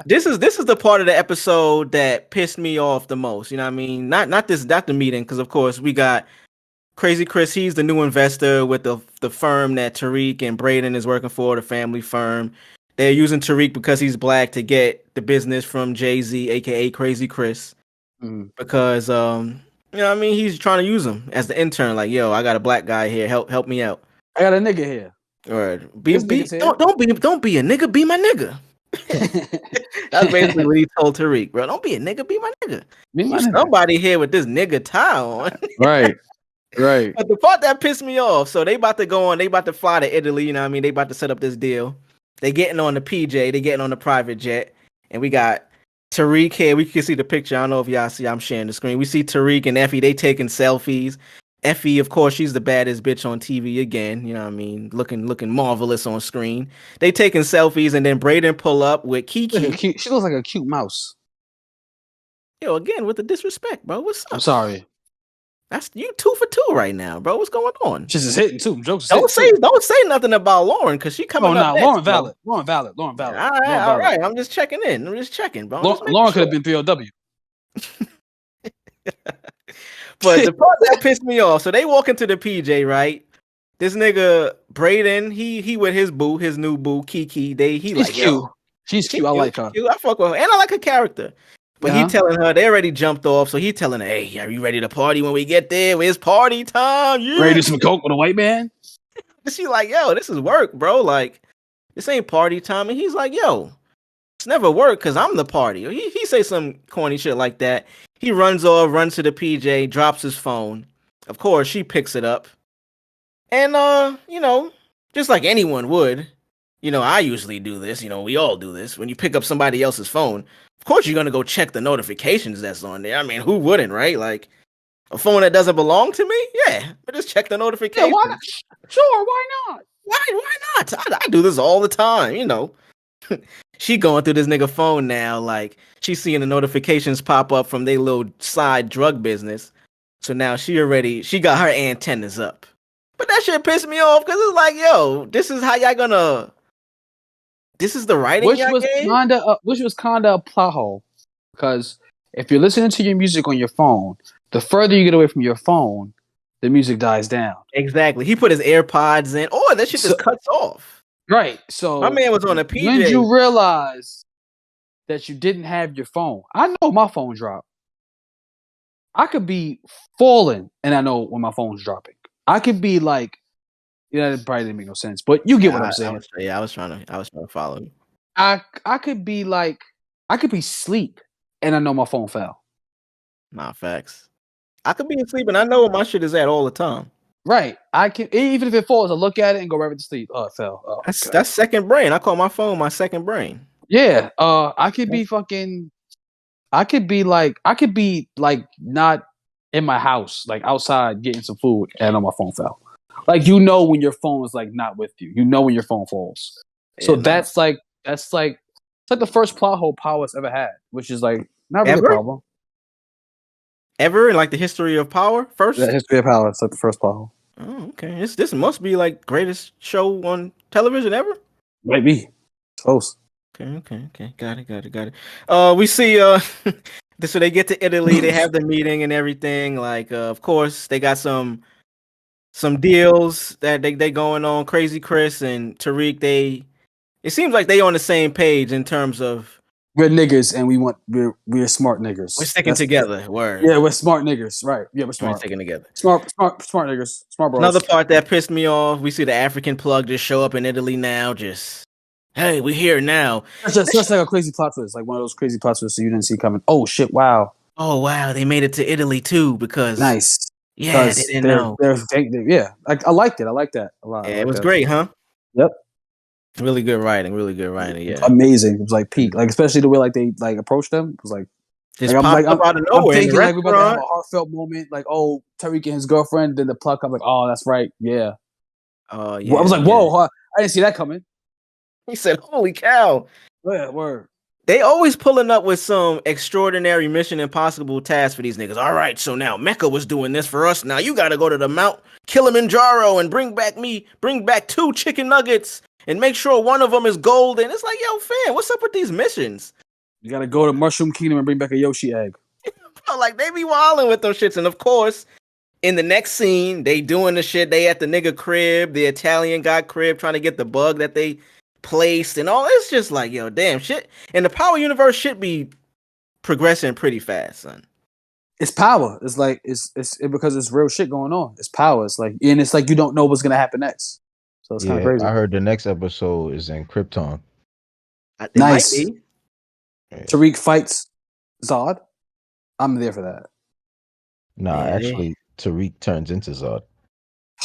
Speaker 8: This is the part of the episode that pissed me off the most. You know what I mean? Not the meeting, because of course we got Crazy Chris. He's the new investor with the firm that Tariq and Braden is working for, the family firm. They're using Tariq because he's black to get the business from Jay-Z, aka Crazy Chris, because you know what I mean, he's trying to use him as the intern. Like, yo, I got a black guy here. Help me out.
Speaker 7: I got a nigga here.
Speaker 8: Or don't be a nigga, be my nigga. That's basically what he told Tariq, bro. Don't be a nigga, be my nigga. Somebody here with this nigga tie on.
Speaker 7: Right.
Speaker 8: But the part that pissed me off, so they about to fly to Italy, you know what I mean? They about to set up this deal. They getting on the PJ, they getting on the private jet, and we got Tariq here. We can see the picture. I don't know if y'all see, I'm sharing the screen. We see Tariq and Effie, they taking selfies. Effie, of course, she's the baddest bitch on TV again. You know what I mean? Looking marvelous on screen. They taking selfies, and then Braden pull up with Kiki.
Speaker 7: She looks like a cute mouse.
Speaker 8: Yo, again, with the disrespect, bro. What's up?
Speaker 7: I'm sorry.
Speaker 8: That's you 2 for 2 right now, bro. What's going on?
Speaker 7: Just is hitting too. Jokes.
Speaker 8: Don't say nothing about Lauren, because she coming up next.
Speaker 7: Lauren valid. Lauren valid.
Speaker 8: All right. I'm just checking in. Bro.
Speaker 7: Lauren could have been 3LW.
Speaker 8: But the part that pissed me off, so they walk into the PJ, right? This nigga Braden, he with his new boo, Kiki. She's
Speaker 7: cute.
Speaker 8: Yo,
Speaker 7: she's cute. I like her.
Speaker 8: I fuck with her, and I like her character. But he telling her they already jumped off, so he telling her, "Hey, are you ready to party when we get there? It's party time. Yeah.
Speaker 7: Ready to do some coke with a white man?"
Speaker 8: She like, "Yo, this is work, bro. Like, this ain't party time." And he's like, "Yo, it's never work because I'm the party." He say some corny shit like that. He runs to the PJ, drops his phone. Of course, she picks it up. And, you know, just like anyone would, you know, I usually do this. You know, we all do this. When you pick up somebody else's phone, of course you're going to go check the notifications that's on there. I mean, who wouldn't, right? Like, a phone that doesn't belong to me? Yeah, but just check the notifications.
Speaker 7: Yeah, why not? Sure, why not?
Speaker 8: Why not? I do this all the time, you know. She going through this nigga phone now, like she's seeing the notifications pop up from their little side drug business. So now she got her antennas up. But that shit pissed me off because it's like, yo, this is how y'all gonna. This is the writing
Speaker 7: which
Speaker 8: y'all
Speaker 7: was kinda a plot hole, because if you're listening to your music on your phone, the further you get away from your phone, the music dies down.
Speaker 8: Exactly. He put his AirPods in. Oh, that shit just cuts off.
Speaker 7: Right. So
Speaker 8: my man was on a PJ.
Speaker 7: When did you realize that you didn't have your phone? I know my phone dropped. I could be falling and I know when my phone's dropping. I could be like, it probably didn't make no sense, but you get what I'm saying.
Speaker 8: I was trying to follow you.
Speaker 7: I could be like, I could be asleep and I know my phone fell.
Speaker 8: Nah, facts. I could be asleep and I know where my shit is at all the time.
Speaker 7: Right. I can even if it falls, I look at it and go right to sleep. Oh, it fell. Oh,
Speaker 8: That's second brain. I call my phone my second brain.
Speaker 7: yeah. I could be fucking. I could be like not in my house, like outside getting some food, and on my phone fell. Like when your phone is like not with you. When your phone falls. So
Speaker 8: Yeah, nah.
Speaker 7: that's like it's like the first plot hole Power's ever had, which is like not really
Speaker 8: Ever?
Speaker 7: a problem.
Speaker 8: Ever in like the history of Power? First?
Speaker 7: The history of Power, it's like the first plot hole.
Speaker 8: Oh, okay. This must be like greatest show on television ever.
Speaker 7: Might be close.
Speaker 8: Okay. Got it. We see so they get to Italy, they have the meeting and everything. Like of course they got some deals that they going on. Crazy Chris and Tariq, it seems like they on the same page in terms of
Speaker 7: We're niggas and we're smart niggas.
Speaker 8: we're sticking together. Word.
Speaker 7: Yeah, we're smart niggas. Right. Yeah, we're
Speaker 8: We're
Speaker 7: smart.
Speaker 8: sticking together.
Speaker 7: Smart niggas. Smart bros.
Speaker 8: Another part that pissed me off, we see the African plug just show up in Italy now, just hey, we're here now.
Speaker 7: It's just like a crazy plot twist, like one of those crazy plot twists you didn't see coming. Oh shit! Wow.
Speaker 8: Oh wow, they made it to Italy too because
Speaker 7: Nice.
Speaker 8: yeah, they didn't know.
Speaker 7: Yeah, I liked it. I liked that a lot.
Speaker 8: Yeah, it was great, huh?
Speaker 7: Yep.
Speaker 8: Really good writing. Yeah,
Speaker 7: Amazing. It was like peak, like especially the way like they like approached them. It was like
Speaker 8: just
Speaker 7: I'm
Speaker 8: popped up out of nowhere.
Speaker 7: I'm thinking like we're about to have
Speaker 8: restaurant.
Speaker 7: a heartfelt moment, like oh Tariq and his girlfriend. Then the plug comes like oh that's right, yeah.
Speaker 8: Oh yeah.
Speaker 7: I was like whoa, I didn't see that coming.
Speaker 8: He said, "Holy cow!"
Speaker 7: Yeah, word.
Speaker 8: They always pulling up with some extraordinary Mission Impossible task for these niggas. All right, so now Mecca was doing this for us. Now you got to go to the Mount Kilimanjaro and bring back 2 chicken nuggets and make sure one of them is golden. It's like, yo, fam, what's up with these missions?
Speaker 7: You gotta go to Mushroom Kingdom and bring back a Yoshi egg.
Speaker 8: Bro, like they be wilding with those shits, and of course, in the next scene, they doing the shit. They at the nigga crib, the Italian guy crib, trying to get the bug that they placed and all. It's just like, yo, damn shit. And the Power universe should be progressing pretty fast, son.
Speaker 7: It's Power. It's like it's because it's real shit going on. It's Power. It's like and it's like you don't know what's gonna happen next. So it's kind of crazy.
Speaker 9: I heard the next episode is in Krypton.
Speaker 7: Nice. Tariq fights Zod. I'm there for that.
Speaker 9: Nah, actually, Tariq turns into Zod.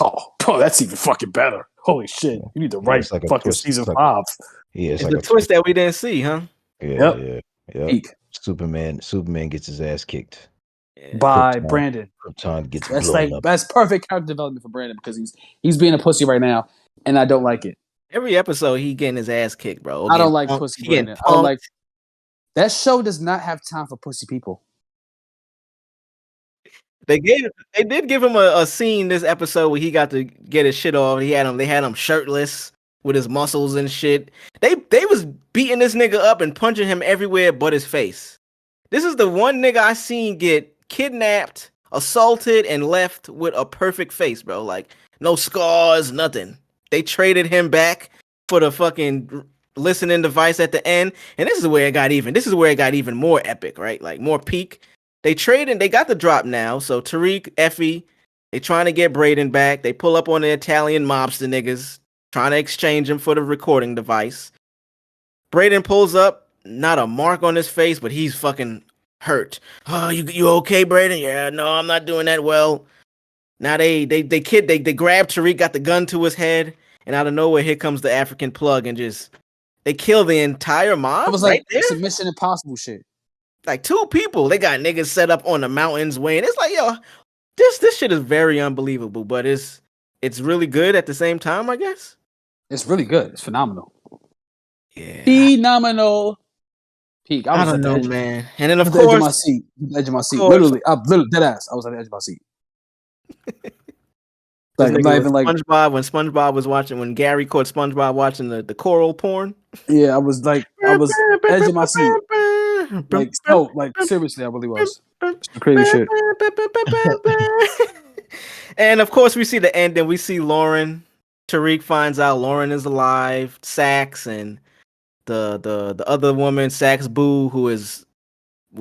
Speaker 7: Oh, bro, that's even fucking better. Holy shit! You need to write
Speaker 9: like
Speaker 7: fucking season 5.
Speaker 9: Yeah,
Speaker 8: it's like a twist that we didn't see, huh?
Speaker 9: Yeah. Superman gets his ass kicked
Speaker 7: by Brandon.
Speaker 9: Krypton gets
Speaker 7: that's
Speaker 9: blown
Speaker 7: like
Speaker 9: up.
Speaker 7: That's perfect character development for Brandon because he's being a pussy right now, and I don't like it.
Speaker 8: Every episode he getting his ass kicked, bro.
Speaker 7: I don't like pussy Brandon. I don't like that show. Does not have time for pussy people.
Speaker 8: They did give him a scene this episode where he got to get his shit off. They had him shirtless with his muscles and shit. They was beating this nigga up and punching him everywhere but his face. This is the one nigga I seen get kidnapped, assaulted, and left with a perfect face, bro. Like no scars, nothing. They traded him back for the fucking listening device at the end, and this is where it got even. This is where it got even more epic, right? Like more peak. They traded. They got the drop now. So Tariq, Effie, they trying to get Braden back. They pull up on the Italian mobster niggas, trying to exchange him for the recording device. Braden pulls up, not a mark on his face, but he's fucking hurt. Oh, you okay, Braden? Yeah, no, I'm not doing that well. Now they grab Tariq, got the gun to his head, and out of nowhere, here comes the African plug and just they kill the entire mob.
Speaker 7: It was like some Mission Impossible shit.
Speaker 8: Like 2 people. They got niggas set up on the mountains weighing. It's like, yo, this shit is very unbelievable, but it's really good at the same time, I guess.
Speaker 7: It's really good. It's phenomenal.
Speaker 8: Yeah.
Speaker 7: Phenomenal. Peak.
Speaker 8: I don't know, man. And then of
Speaker 7: course,
Speaker 8: course,
Speaker 7: edge of my seat. Literally, dead ass. I was at the edge of my seat. Like, I'm not even like
Speaker 8: SpongeBob when SpongeBob was watching when Gary caught SpongeBob watching the coral porn.
Speaker 7: Yeah, I was edge of my seat. Like no, like seriously, I really was. Crazy shit.
Speaker 8: And of course, we see the end, and we see Lauren. Tariq finds out Lauren is alive. Sax and the other woman, Sax Boo, was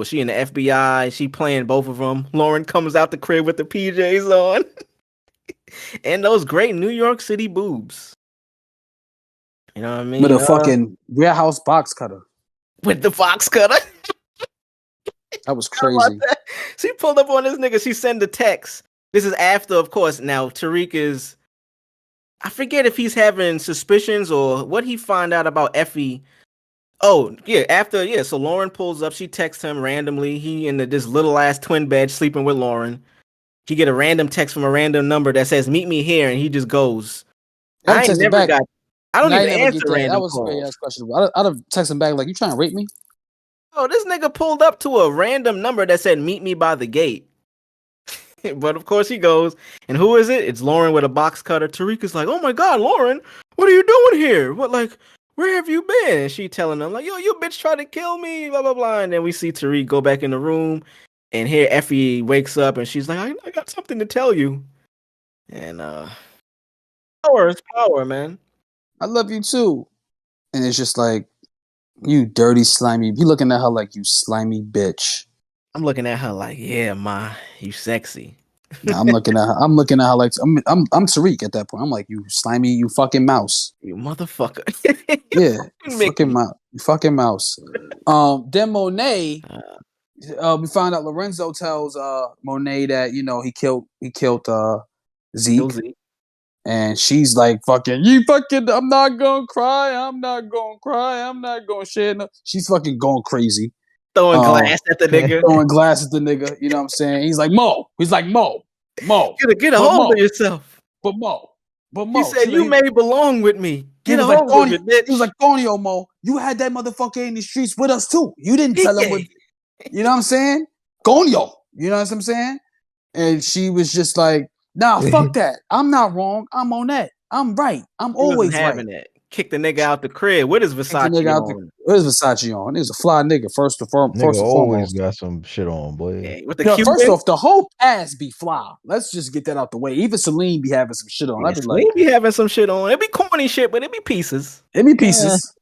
Speaker 8: she in the FBI? She playing both of them. Lauren comes out the crib with the PJs on. And those great New York City boobs. You know what I mean?
Speaker 7: With a fucking warehouse box cutter.
Speaker 8: With the box cutter.
Speaker 7: That was crazy.
Speaker 8: She pulled up on this nigga. She sent a text. This is after, of course. Now Tariq is. I forget if he's having suspicions or what he find out about Effie. Oh yeah, after so Lauren pulls up. She texts him randomly. He in this little ass twin bed sleeping with Lauren. He get a random text from a random number that says "Meet me here," and he just goes. I ain't never got. I don't even answer random
Speaker 7: That was
Speaker 8: calls.
Speaker 7: very questionable. I'd have texted him back like, "You trying to rape me?"
Speaker 8: Oh, this nigga pulled up to a random number that said "Meet me by the gate." But of course he goes, and who is it? It's Lauren with a box cutter. Tariq is like, "Oh my god, Lauren, what are you doing here? What, like, where have you been?" And she telling him like, "Yo, you bitch tried to kill me, blah blah blah." And then we see Tariq go back in the room, and here Effie wakes up, and she's like, "I got something to tell you." And power is power, man.
Speaker 7: I love you too. And it's just like, you dirty, slimy. He looking at her like, you slimy bitch.
Speaker 8: I'm looking at her like, yeah, ma, you sexy.
Speaker 7: Nah, I'm looking at her like I'm Tariq at that point. I'm like, you slimy, you fucking mouse.
Speaker 8: You motherfucker.
Speaker 7: Yeah, you fucking mouse. Then Monet, we find out Lorenzo tells Monet that, you know, he killed Zeke. And she's like, fucking, I'm not gonna cry, I'm not gonna shed no. She's fucking going crazy.
Speaker 8: Throwing glass at the
Speaker 7: nigga. You know what I'm saying? He's like, Mo. Get
Speaker 8: a hold of yourself.
Speaker 7: But Mo.
Speaker 8: He said, you may belong with me. Get a hold of it, bitch.
Speaker 7: He was like, Gonio, Mo, you had that motherfucker in the streets with us too. You didn't tell him what, you know what I'm saying? Gonio. You know what I'm saying? And she was just like, nah, fuck that. I'm not wrong. I'm on that. I'm right. I'm always
Speaker 8: having
Speaker 7: right.
Speaker 8: It. Kick the nigga out the crib. What is Versace on?
Speaker 7: What is Versace on? He's a fly nigga. First and foremost.
Speaker 9: Always got some shit on, boy.
Speaker 8: Yeah, with the
Speaker 7: first off, the whole ass be fly. Let's just get that out the way. Even Celine be having some shit on.
Speaker 8: Yeah, Celine be having some shit on. It be corny shit, but it be pieces.
Speaker 7: It be pieces.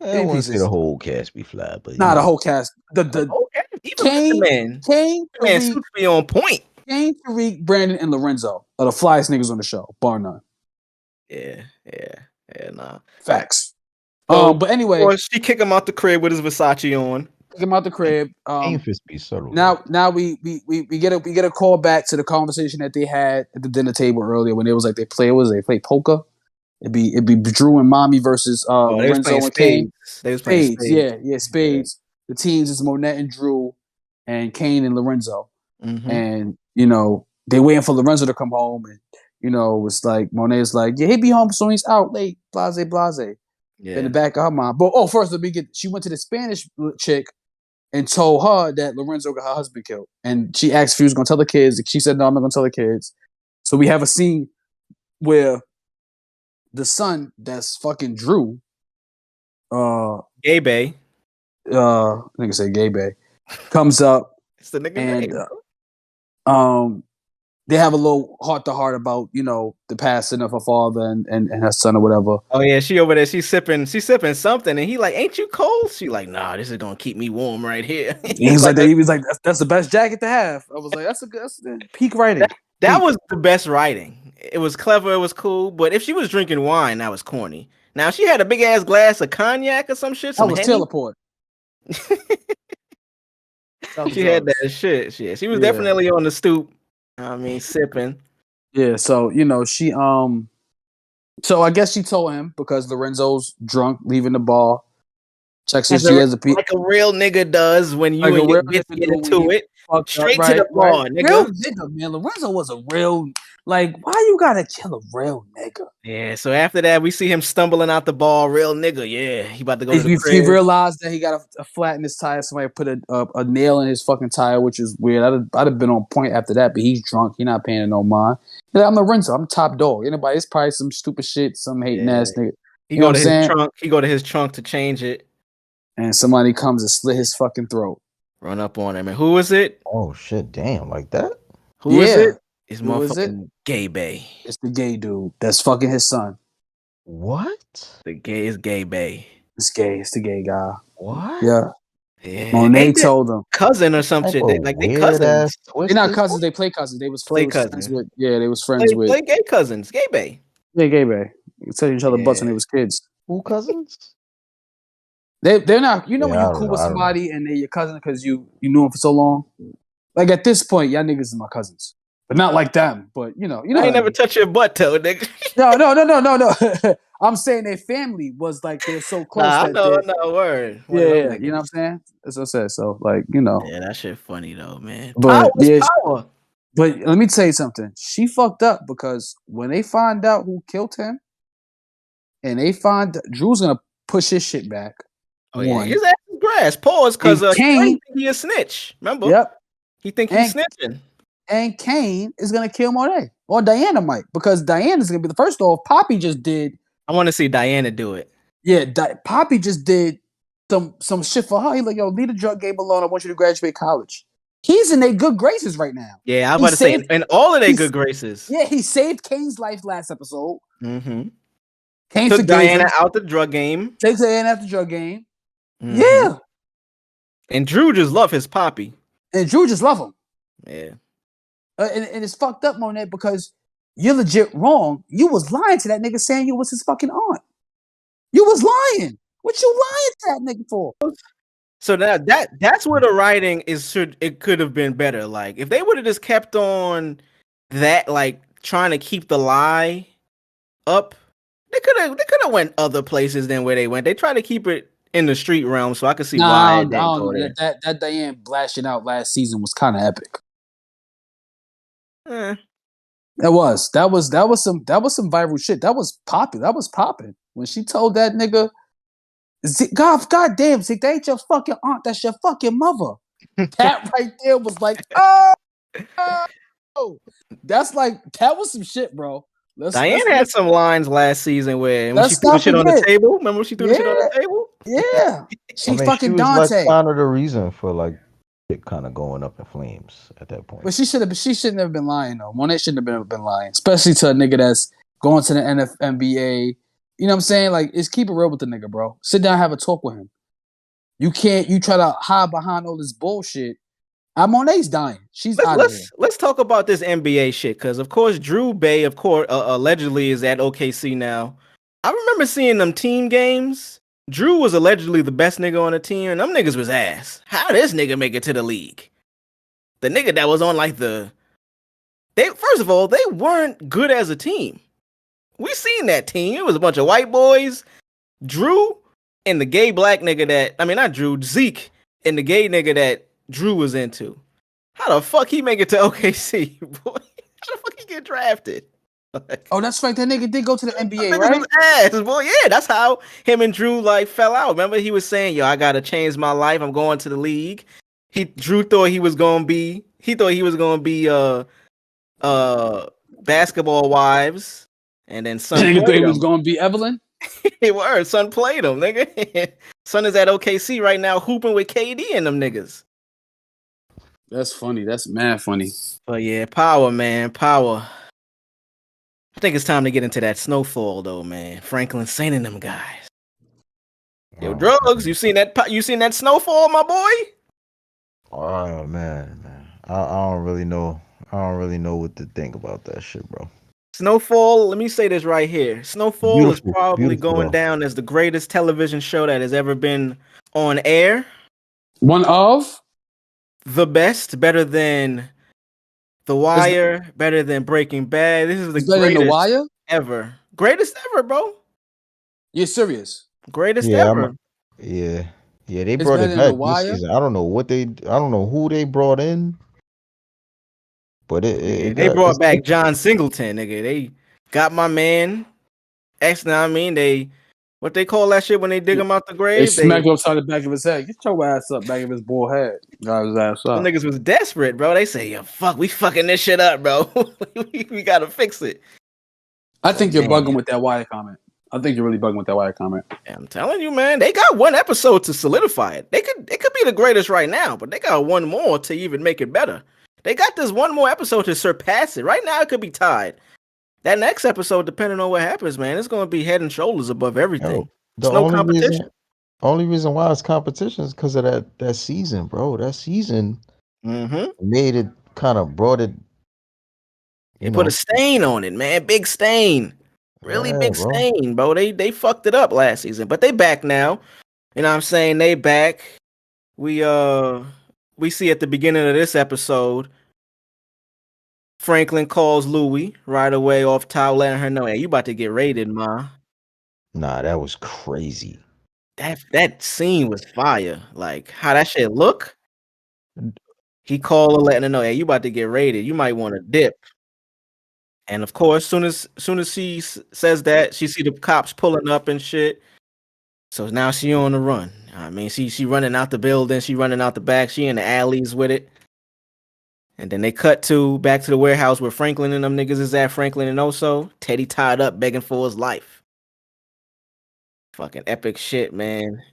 Speaker 9: I won't say the whole cast be fly, but
Speaker 7: the whole cast. The
Speaker 8: whole cast.
Speaker 7: Kane,
Speaker 8: suits be on point.
Speaker 7: Kane, Tariq, Brandon, and Lorenzo are the flyest niggas on the show, bar none.
Speaker 8: Yeah, nah.
Speaker 7: Facts. But anyway,
Speaker 8: she kick him out the crib with his Versace on.
Speaker 7: Kick him out the crib.
Speaker 9: Be subtle.
Speaker 7: Now we get a call back to the conversation that they had at the dinner table earlier when it was like they play poker. It'd be Drew and Mommy versus Lorenzo and Kane.
Speaker 8: They was playing
Speaker 7: spades. Yeah, spades. The teams is Monet and Drew, and Kane and Lorenzo.
Speaker 8: Mm-hmm.
Speaker 7: And you know they waiting for Lorenzo to come home, and you know it's like Monet's like, yeah, he be home soon. He's out late. Blase. Yeah. In the back of her mind. But first she went to the Spanish chick and told her that Lorenzo got her husband killed, and she asked if she was gonna tell the kids. She said, no, I'm not gonna tell the kids. So we have a scene where the son that's fucking Drew,
Speaker 8: Gay Bay,
Speaker 7: nigga say Gay Bay, comes up.
Speaker 8: It's the nigga
Speaker 7: and they have a little heart to heart about, you know, the passing of her father and her son or whatever.
Speaker 8: Oh yeah, she over there, she's sipping something, and he like, ain't you cold? She like, nah, this is gonna keep me warm right here.
Speaker 7: He was like, that's the best jacket to have. I was like, that's peak writing.
Speaker 8: That was the best writing. It was clever, it was cool, but if she was drinking wine, that was corny. Now she had a big ass glass of cognac or some shit.
Speaker 7: That was teleport.
Speaker 8: She had that shit. She was definitely on the stoop. I mean, sipping.
Speaker 7: Yeah, so you know she so I guess she told him because Lorenzo's drunk, leaving the bar. Checks if she has
Speaker 8: like a real nigga does when you
Speaker 7: like
Speaker 8: and your bitch get into it. Straight to the bar, nigga.
Speaker 7: Real nigga, man. Lorenzo was a real, like, why you gotta kill a real nigga?
Speaker 8: Yeah, so after that, we see him stumbling out the bar, real nigga. Yeah, he about to go to the crib.
Speaker 7: He realized that he got a flat in his tire. Somebody put a nail in his fucking tire, which is weird. I'd have been on point after that, but he's drunk. He's not paying no mind. He's like, I'm Lorenzo. I'm top dog. Anybody, it's probably some stupid shit, some hating ass nigga.
Speaker 8: He go to his trunk. He go to his trunk to change it.
Speaker 7: And somebody comes and slit his fucking throat.
Speaker 8: Run up on him. And who is it?
Speaker 9: Oh shit, damn, like that?
Speaker 8: Who is it? It's motherfucking Gay Bay.
Speaker 7: It's the gay dude that's fucking his son.
Speaker 9: What?
Speaker 8: The gay is Gay Bay.
Speaker 7: It's gay. It's the gay guy.
Speaker 9: What?
Speaker 7: Yeah.
Speaker 8: Yeah.
Speaker 7: Monet told them.
Speaker 8: Cousin or some shit. Like they cousins.
Speaker 7: They're not cousins. They play cousins. They was friends with. Yeah, they was friends with.
Speaker 8: Play gay cousins. Gay Bay.
Speaker 7: Yeah, Gay Bay. They tell each other butts when they was kids.
Speaker 9: Who cousins?
Speaker 7: They're not. You know when you cool with somebody and they're your cousin because you knew him for so long. Like at this point, y'all niggas is my cousins. but not like them. But you know
Speaker 8: I
Speaker 7: what
Speaker 8: ain't never
Speaker 7: mean.
Speaker 8: touch your butt toe, nigga.
Speaker 7: No. I'm saying their family was like they're so close
Speaker 8: Nah, I
Speaker 7: that
Speaker 8: know,
Speaker 7: they're
Speaker 8: no word. One
Speaker 7: yeah,
Speaker 8: of them
Speaker 7: yeah,
Speaker 8: niggas.
Speaker 7: you know what I'm saying? That's what I said. So like, you know.
Speaker 8: Yeah, that shit funny though, man. Power
Speaker 7: But
Speaker 8: is
Speaker 7: yeah,
Speaker 8: power.
Speaker 7: but let me tell you something. She fucked up because when they find out who killed him, and they find Drew's gonna push his shit back.
Speaker 8: Oh yeah,
Speaker 7: One
Speaker 8: his ass is grass. Pause, cause
Speaker 7: and Kane,
Speaker 8: he a snitch. Remember?
Speaker 7: yep,
Speaker 8: He think he's
Speaker 7: and
Speaker 8: snitching.
Speaker 7: and Kane is gonna kill Monet or Diana might because Diana's gonna be the first off. Poppy just did.
Speaker 8: I want to see Diana do it.
Speaker 7: Yeah, Poppy just did some shit for her. He like, yo, leave the drug game alone. I want you to graduate college. He's in their good graces right now.
Speaker 8: Yeah, I was
Speaker 7: He
Speaker 8: about to say,
Speaker 7: saved-
Speaker 8: in all of their
Speaker 7: he's-
Speaker 8: good graces.
Speaker 7: Yeah, he saved Kane's life last episode.
Speaker 8: Mm-hmm.
Speaker 7: Kane
Speaker 8: Took
Speaker 7: forgave
Speaker 8: Diana
Speaker 7: him.
Speaker 8: out the drug game.
Speaker 7: Takes Diana out the drug game.
Speaker 8: Mhm.
Speaker 7: Yeah,
Speaker 8: And Drew just love his poppy.
Speaker 7: and Drew just love him.
Speaker 8: Yeah.
Speaker 7: And it's fucked up, Monet, because you're legit wrong. You was lying to that nigga saying you was his fucking aunt. You was lying. What you lying to that nigga for?
Speaker 8: So that's where the writing it could have been better. Like if they would have just kept on that, like trying to keep the lie up, they could have went other places than where they went. They tried to keep it in the street realm, so I could see why it didn't go there.
Speaker 7: That Diane blasting out last season was kind of epic.
Speaker 8: Eh.
Speaker 7: That was some viral shit. That was popping. When she told that nigga, God damn, Zeke, that ain't your fucking aunt, that's your fucking mother. That right there was like, oh, that's like that was some shit, bro.
Speaker 8: Diane had some lines last season where when she
Speaker 7: let's
Speaker 8: threw the
Speaker 7: not
Speaker 8: shit on the
Speaker 7: forget.
Speaker 8: table. Remember when she threw the shit on the table?
Speaker 7: Yeah, she
Speaker 9: I mean,
Speaker 7: fucking
Speaker 9: she was
Speaker 7: Dante.
Speaker 9: like kind of the reason for like it kind of going up in flames at that point.
Speaker 7: But she shouldn't have been lying though. Monet shouldn't have been lying, especially to a nigga that's going to the NBA. You know what I'm saying? Like, it's keep it real with the nigga, bro. Sit down, have a talk with him. You try to hide behind all this bullshit. Monet's dying. She's out of here.
Speaker 8: Let's talk about this NBA shit, because of course Drew Bay, of course, allegedly is at OKC now. I remember seeing them team games. Drew was allegedly the best nigga on the team, and them niggas was ass. How this nigga make it to the league? The nigga that was on like first of all, they weren't good as a team. We seen that team. It was a bunch of white boys. Drew and the gay black nigga Zeke and the gay nigga that Drew was into. How the fuck he make it to OKC, boy? How the fuck he get drafted?
Speaker 7: Oh, that's right. That nigga did go to the NBA,
Speaker 8: That nigga
Speaker 7: right?
Speaker 8: was ass, boy. Yeah, that's how him and Drew like fell out. Remember, he was saying, "Yo, I gotta change my life. I'm going to the league." Drew thought he was gonna be. He thought he was gonna be basketball wives, and then son.
Speaker 7: Nigga thought he
Speaker 8: played
Speaker 7: was
Speaker 8: him.
Speaker 7: going to be Evelyn.
Speaker 8: Son played him, nigga. Son is at OKC right now, hooping with KD and them niggas.
Speaker 7: That's funny. That's mad funny.
Speaker 8: But yeah, power, man, power. I think it's time to get into that Snowfall, though, man. Franklin Saint and them guys. Yo, drugs. You seen that Snowfall, my boy?
Speaker 9: Oh man. I don't really know. I don't really know what to think about that shit, bro.
Speaker 8: Snowfall. Let me say this right here. Snowfall is probably
Speaker 9: beautiful,
Speaker 8: going
Speaker 9: though.
Speaker 8: down as the greatest television show that has ever been on air.
Speaker 7: One of
Speaker 8: The best, better than The Wire, better than Breaking Bad. This is the
Speaker 7: better than
Speaker 8: greatest
Speaker 7: The Wire.
Speaker 8: ever. Greatest ever, bro.
Speaker 7: You're serious?
Speaker 8: Greatest
Speaker 9: Yeah,
Speaker 8: ever.
Speaker 9: Yeah, they
Speaker 7: It's
Speaker 9: brought
Speaker 7: better
Speaker 9: it
Speaker 7: than The
Speaker 9: back
Speaker 7: Wire?
Speaker 9: this season. I don't know who they brought in, but
Speaker 8: They brought back John Singleton, nigga. They got my man. What they call that shit when they dig him out the
Speaker 7: They
Speaker 8: grave?
Speaker 7: smacked him upside the back of his head. Get your ass up, back of his bald head. Got his ass
Speaker 8: The
Speaker 7: up.
Speaker 8: niggas was desperate, bro. They say, "Yo, fuck, we fucking this shit up, bro. we gotta fix it."
Speaker 7: I think you're
Speaker 8: Man.
Speaker 7: bugging with that Wire comment. I think you're really bugging with that Wire comment.
Speaker 8: I'm telling you, man, they got one episode to solidify it. It could be the greatest right now, but they got one more to even make it better. They got this one more episode to surpass it. Right now, it could be tied. That next episode, depending on what happens, man, it's gonna be head and shoulders above everything.
Speaker 9: The
Speaker 8: It's no competition.
Speaker 9: only reason why it's competition is because of that season, bro. That season made it kind of brought it.
Speaker 8: They put a stain on it, man. Big stain. Really
Speaker 9: Yeah,
Speaker 8: big
Speaker 9: bro.
Speaker 8: stain, bro. They fucked it up last season, but they back now. You know what I'm saying? They back. We see at the beginning of this episode Franklin calls Louie right away off top, letting her know, hey, you about to get raided, ma.
Speaker 9: Nah, that was crazy.
Speaker 8: That scene was fire. Like how that shit look. He called her, letting her know, hey, you about to get raided. You might want to dip. And of course, soon as she says that, she see the cops pulling up and shit. So now she on the run. I mean, she running out the building, she running out the back, she in the alleys with it. And then they cut back to the warehouse where Franklin and them niggas is at. Franklin and Oso, Teddy tied up, begging for his life. Fucking epic shit, man.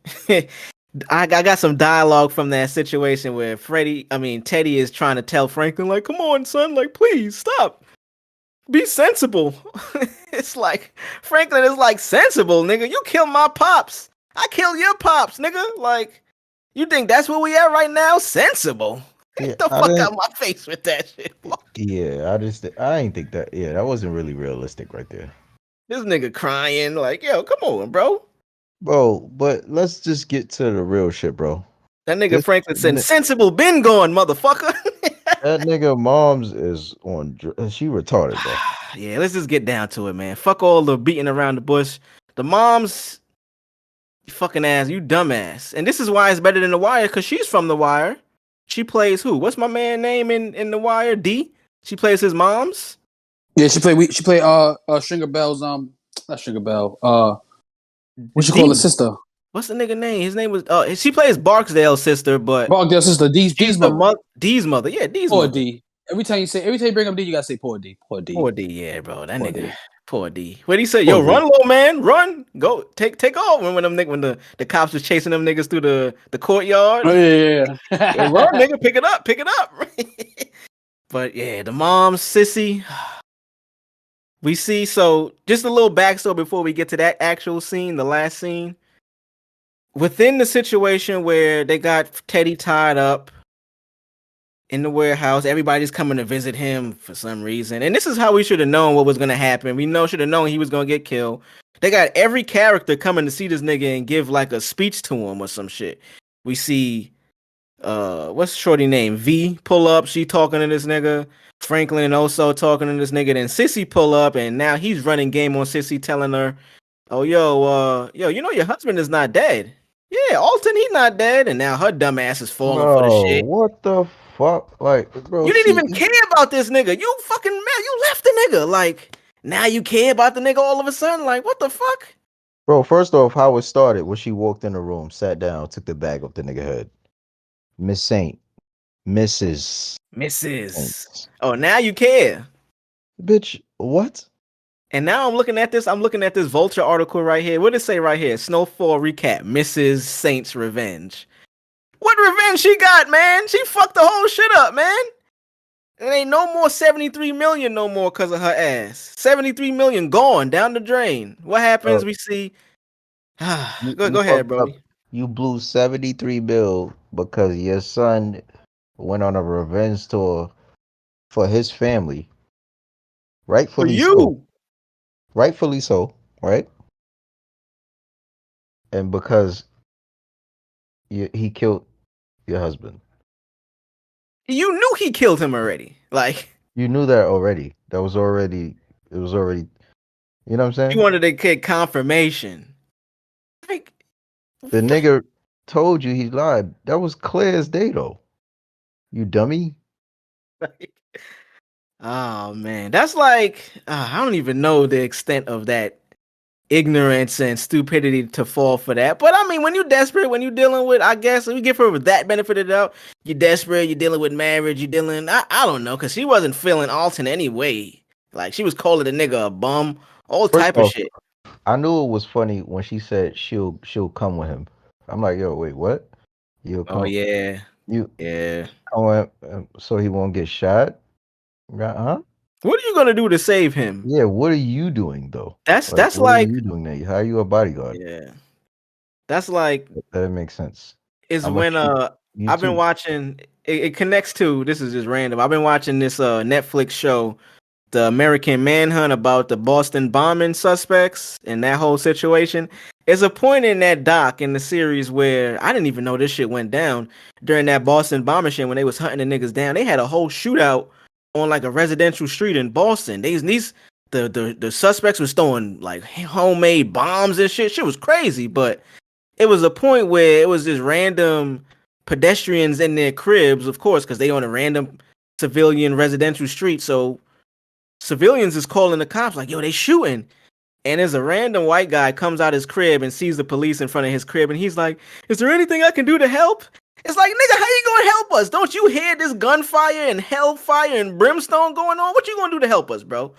Speaker 8: I got some dialogue from that situation where Teddy is trying to tell Franklin, like, come on, son, like, please stop. Be sensible. It's like Franklin is like, sensible, nigga. You kill my pops. I kill your pops, nigga. Like, you think that's where we at right now? Sensible.
Speaker 9: Yeah,
Speaker 8: Get the fuck out my face with that shit.
Speaker 9: Yeah, I ain't think that. Yeah, that wasn't really realistic right there.
Speaker 8: This nigga crying, like, yo, come on, bro.
Speaker 9: Bro, but let's just get to the real shit, bro.
Speaker 8: That nigga Franklin said, sensible been gone, motherfucker.
Speaker 9: That nigga mom's is on. She retarded, bro.
Speaker 8: Yeah, let's just get down to it, man. Fuck all the beating around the bush. The mom's fucking ass, you dumbass. And this is why it's better than The Wire, because she's from The Wire. She plays who? What's my man name in The Wire? D? She plays his mom's?
Speaker 7: Yeah, she played Stringer Bell's not Stringer Bell. What you call her sister?
Speaker 8: What's the nigga name? His name was she plays Barksdale's sister, but
Speaker 7: Barksdale's sister, D's mother.
Speaker 8: D's mother. Yeah, D's
Speaker 7: poor
Speaker 8: mother.
Speaker 7: D. Every time you bring up D, you gotta say poor D. Poor D.
Speaker 8: Poor D, yeah, bro. That
Speaker 7: poor
Speaker 8: nigga.
Speaker 7: D.
Speaker 8: Poor D. What he say? Yo, run, little man, run. Go take off. When the cops was chasing them niggas through the courtyard.
Speaker 7: Oh, yeah.
Speaker 8: Yo, run, nigga, pick it up. But yeah, the mom, sissy. We see, so just a little backstory before we get to that actual scene, the last scene. Within the situation where they got Teddy tied up in the warehouse, everybody's coming to visit him for some reason. And this is how we should have known what was going to happen. We should have known he was going to get killed. They got every character coming to see this nigga and give like a speech to him or some shit. We see, what's shorty name? V pull up. She talking to this nigga. Franklin also talking to this nigga. Then Sissy pull up, and now he's running game on Sissy, telling her, oh, yo, you know your husband is not dead. Yeah, Alton, he not dead. And now her dumb ass is falling for the shit.
Speaker 9: What the fuck? Like, bro,
Speaker 8: you didn't even care about this nigga. You fucking mad. You left the nigga. Like, now you care about the nigga all of a sudden? Like, what the fuck?
Speaker 9: Bro, first off, how it started when she walked in the room, sat down, took the bag off the nigga head. Miss Saint. Mrs.
Speaker 8: Saint. Oh, now you care.
Speaker 9: Bitch, what?
Speaker 8: And now I'm looking at this Vulture article right here. What does it say right here? Snowfall recap. Mrs. Saint's revenge. What revenge she got, man? She fucked the whole shit up, man. It ain't no more 73 million no more because of her ass. 73 million gone down the drain. What happens? We see. Go ahead, bro.
Speaker 9: You blew 73 bill because your son went on a revenge tour for his family. Rightfully so. Rightfully so, right? And because he killed your husband.
Speaker 8: You knew he killed him already. Like,
Speaker 9: you knew that already. It was already, you know what I'm saying?
Speaker 8: You wanted to get confirmation. Like,
Speaker 9: the nigga told you he lied. That was clear as day, though. You dummy.
Speaker 8: Oh man, that's like I don't even know the extent of that ignorance and stupidity to fall for that. But I mean, when you're desperate, when you're dealing with, I guess we give her that benefit of the doubt. You're desperate. You're dealing with marriage. You're dealing. I don't know, because she wasn't feeling Alton anyway. Like, she was calling the nigga a bum, all type of shit.
Speaker 9: I knew it was funny when she said she'll come with him. I'm like, yo, wait, what? You'll come?
Speaker 8: Oh yeah,
Speaker 9: come with, so he won't get shot. Huh?
Speaker 8: What are you gonna do to save him?
Speaker 9: Yeah, what are you doing though?
Speaker 8: That's
Speaker 9: what
Speaker 8: like,
Speaker 9: are you doing there? How are you a bodyguard?
Speaker 8: Yeah, that's like,
Speaker 9: that makes sense.
Speaker 8: Is when I've been watching. It connects to, this is just random. I've been watching this Netflix show, The American Manhunt, about the Boston bombing suspects and that whole situation. There's a point in that doc in the series where I didn't even know this shit went down during that Boston bombing shit when they was hunting the niggas down. They had a whole shootout on like a residential street in Boston. The suspects was throwing like homemade bombs and shit. Shit was crazy, but it was a point where it was just random pedestrians in their cribs, of course, because they on a random civilian residential street. So civilians is calling the cops like, yo, they shooting. And there's a random white guy comes out his crib and sees the police in front of his crib, and he's like, is there anything I can do to help? It's like, nigga, how you gonna help us? Don't you hear this gunfire and hellfire and brimstone going on? What you gonna do to help us, bro?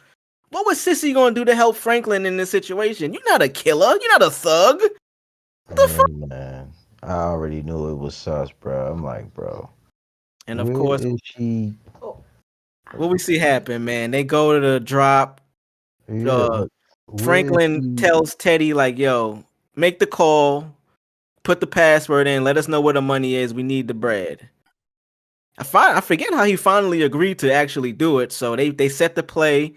Speaker 8: What was Sissy gonna do to help Franklin in this situation? You're not a killer. You're not a thug. What the fuck?
Speaker 9: Man, I already knew it was sus, bro. I'm like, bro.
Speaker 8: And of
Speaker 9: where
Speaker 8: course,
Speaker 9: is she?
Speaker 8: what we see happen, man, they go to the drop.
Speaker 9: Yeah, where
Speaker 8: Franklin
Speaker 9: is she?
Speaker 8: tells Teddy, like, yo, make the call, put the password in, let us know where the money is. We need the bread. I forget how he finally agreed to actually do it. So they set the play.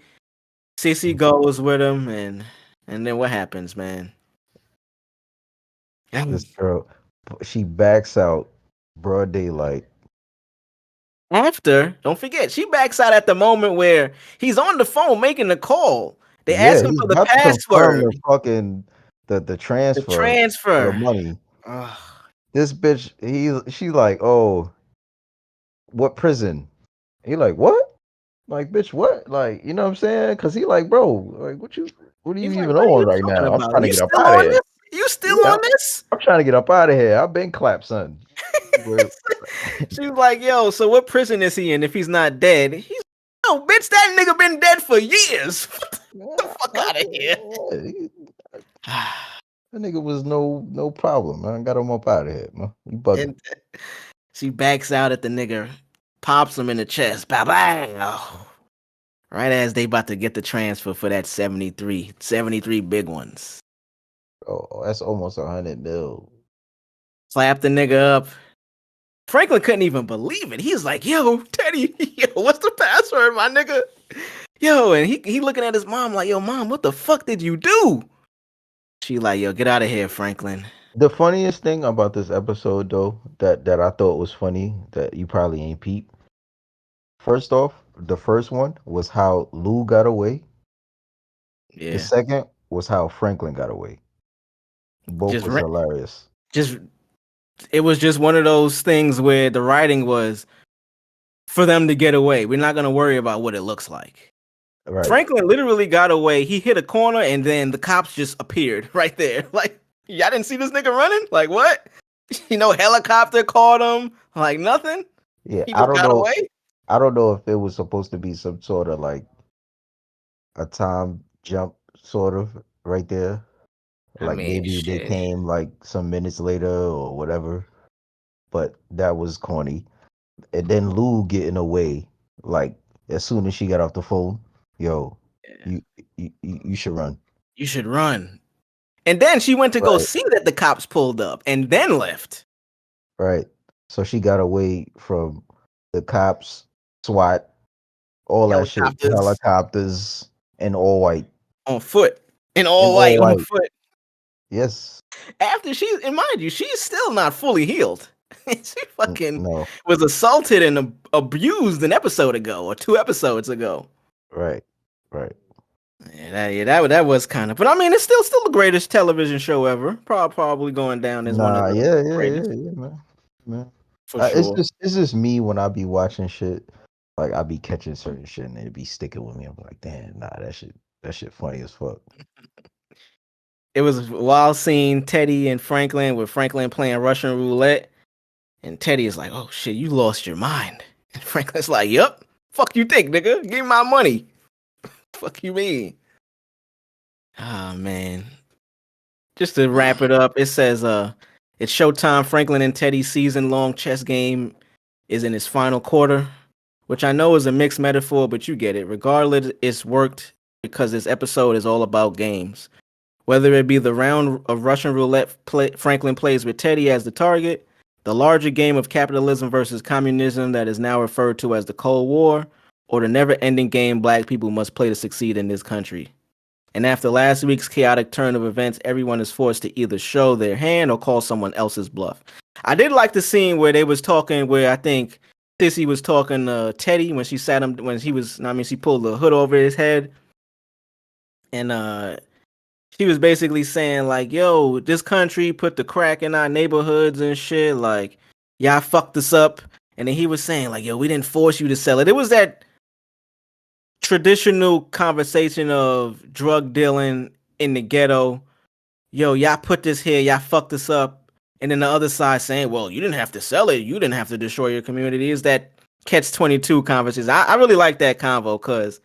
Speaker 8: Sissy goes with him, and then what happens, man?
Speaker 9: This girl, she backs out broad daylight.
Speaker 8: After, don't forget, she backs out at the moment where he's on the phone making the call. They ask him
Speaker 9: he's
Speaker 8: for the
Speaker 9: about to confirm
Speaker 8: password.
Speaker 9: the fucking the transfer.
Speaker 8: The transfer.
Speaker 9: For the money.
Speaker 8: Ugh.
Speaker 9: This bitch, she like, oh, what prison? He like, what? Like, bitch, what? Like, you know what I'm saying? Cause he like, bro, like, what are you
Speaker 8: He's like,
Speaker 9: even
Speaker 8: what are
Speaker 9: on
Speaker 8: you
Speaker 9: right
Speaker 8: talking
Speaker 9: now? I'm
Speaker 8: about?
Speaker 9: trying to
Speaker 8: You
Speaker 9: get up
Speaker 8: still
Speaker 9: out of
Speaker 8: on
Speaker 9: here.
Speaker 8: this? You still
Speaker 9: Yeah,
Speaker 8: on this?
Speaker 9: I'm trying to get up out of here. I've been clapped, son.
Speaker 8: She's like, yo, so what prison is he in if he's not dead? He's, no, bitch, that nigga been dead for years. Get the fuck out of here.
Speaker 9: That nigga was no problem, man. Got him up out of here, man. You bugging.
Speaker 8: And she backs out at the nigga, pops him in the chest. Bow, bow. Right as they about to get the transfer for that 73 big ones.
Speaker 9: Oh, that's almost 100 mil.
Speaker 8: Slap the nigga up. Franklin couldn't even believe it. He's like, yo, Teddy, yo, what's the password, my nigga? Yo, and he looking at his mom like, yo, mom, what the fuck did you do? She like, yo, get out of here, Franklin.
Speaker 9: The funniest thing about this episode, though, that I thought was funny, that you probably ain't peep. First off, the first one was how Lou got away.
Speaker 8: Yeah.
Speaker 9: The second was how Franklin got away. Both was hilarious.
Speaker 8: It was just one of those things where the writing was for them to get away. We're not gonna worry about what it looks like.
Speaker 9: Right.
Speaker 8: Franklin literally got away. He hit a corner and then the cops just appeared right there. Like, y'all didn't see this nigga running? Like, what? You know, helicopter caught him. Like, nothing?
Speaker 9: Yeah,
Speaker 8: He just got away?
Speaker 9: I don't know if it was supposed to be some sort of like a time jump, sort of, right there. Like, maybe they came like some minutes later or whatever. But that was corny. And then Lou getting away, like, as soon as she got off the phone, yo, you should run.
Speaker 8: You should run. And then she went to go see that the cops pulled up and then left.
Speaker 9: Right. So she got away from the cops, SWAT, all that shit, helicopters, and all white.
Speaker 8: On foot. And all white on foot.
Speaker 9: Yes.
Speaker 8: After and mind you, she's still not fully healed. She fucking was assaulted and abused an episode ago or 2 episodes ago.
Speaker 9: Right.
Speaker 8: Yeah, that was kind of. But I mean, it's still the greatest television show ever. Probably going down as one of the greatest.
Speaker 9: Yeah, man.
Speaker 8: For sure.
Speaker 9: It's just me when I be watching shit. Like, I be catching certain shit and it be sticking with me. I'm like, damn, nah, that shit funny as fuck.
Speaker 8: It was wild seeing Teddy and Franklin, with Franklin playing Russian roulette. And Teddy is like, oh shit, you lost your mind. And Franklin's like, yup. Fuck you think, nigga? Give me my money. Fuck you mean? Ah, man. Just to wrap it up, it says, it's showtime. Franklin and Teddy's season-long chess game is in its final quarter, which I know is a mixed metaphor, but you get it. Regardless, it's worked because this episode is all about games. Whether it be the round of Russian roulette Franklin plays with Teddy as the target, the larger game of capitalism versus communism that is now referred to as the Cold War, or the never-ending game black people must play to succeed in this country. And after last week's chaotic turn of events, everyone is forced to either show their hand or call someone else's bluff. I did like the scene where they was talking, where I think Sissy was talking to Teddy when she sat him when he was. I mean, she pulled the hood over his head, and she was basically saying like, "Yo, this country put the crack in our neighborhoods and shit. Like, y'all fucked us up." And then he was saying like, "Yo, we didn't force you to sell it." It was that traditional conversation of drug dealing in the ghetto. Yo, y'all put this here, y'all fucked us up. And then the other side saying, well, you didn't have to sell it, you didn't have to destroy your community. Is that catch-22 conversation? I really like that convo because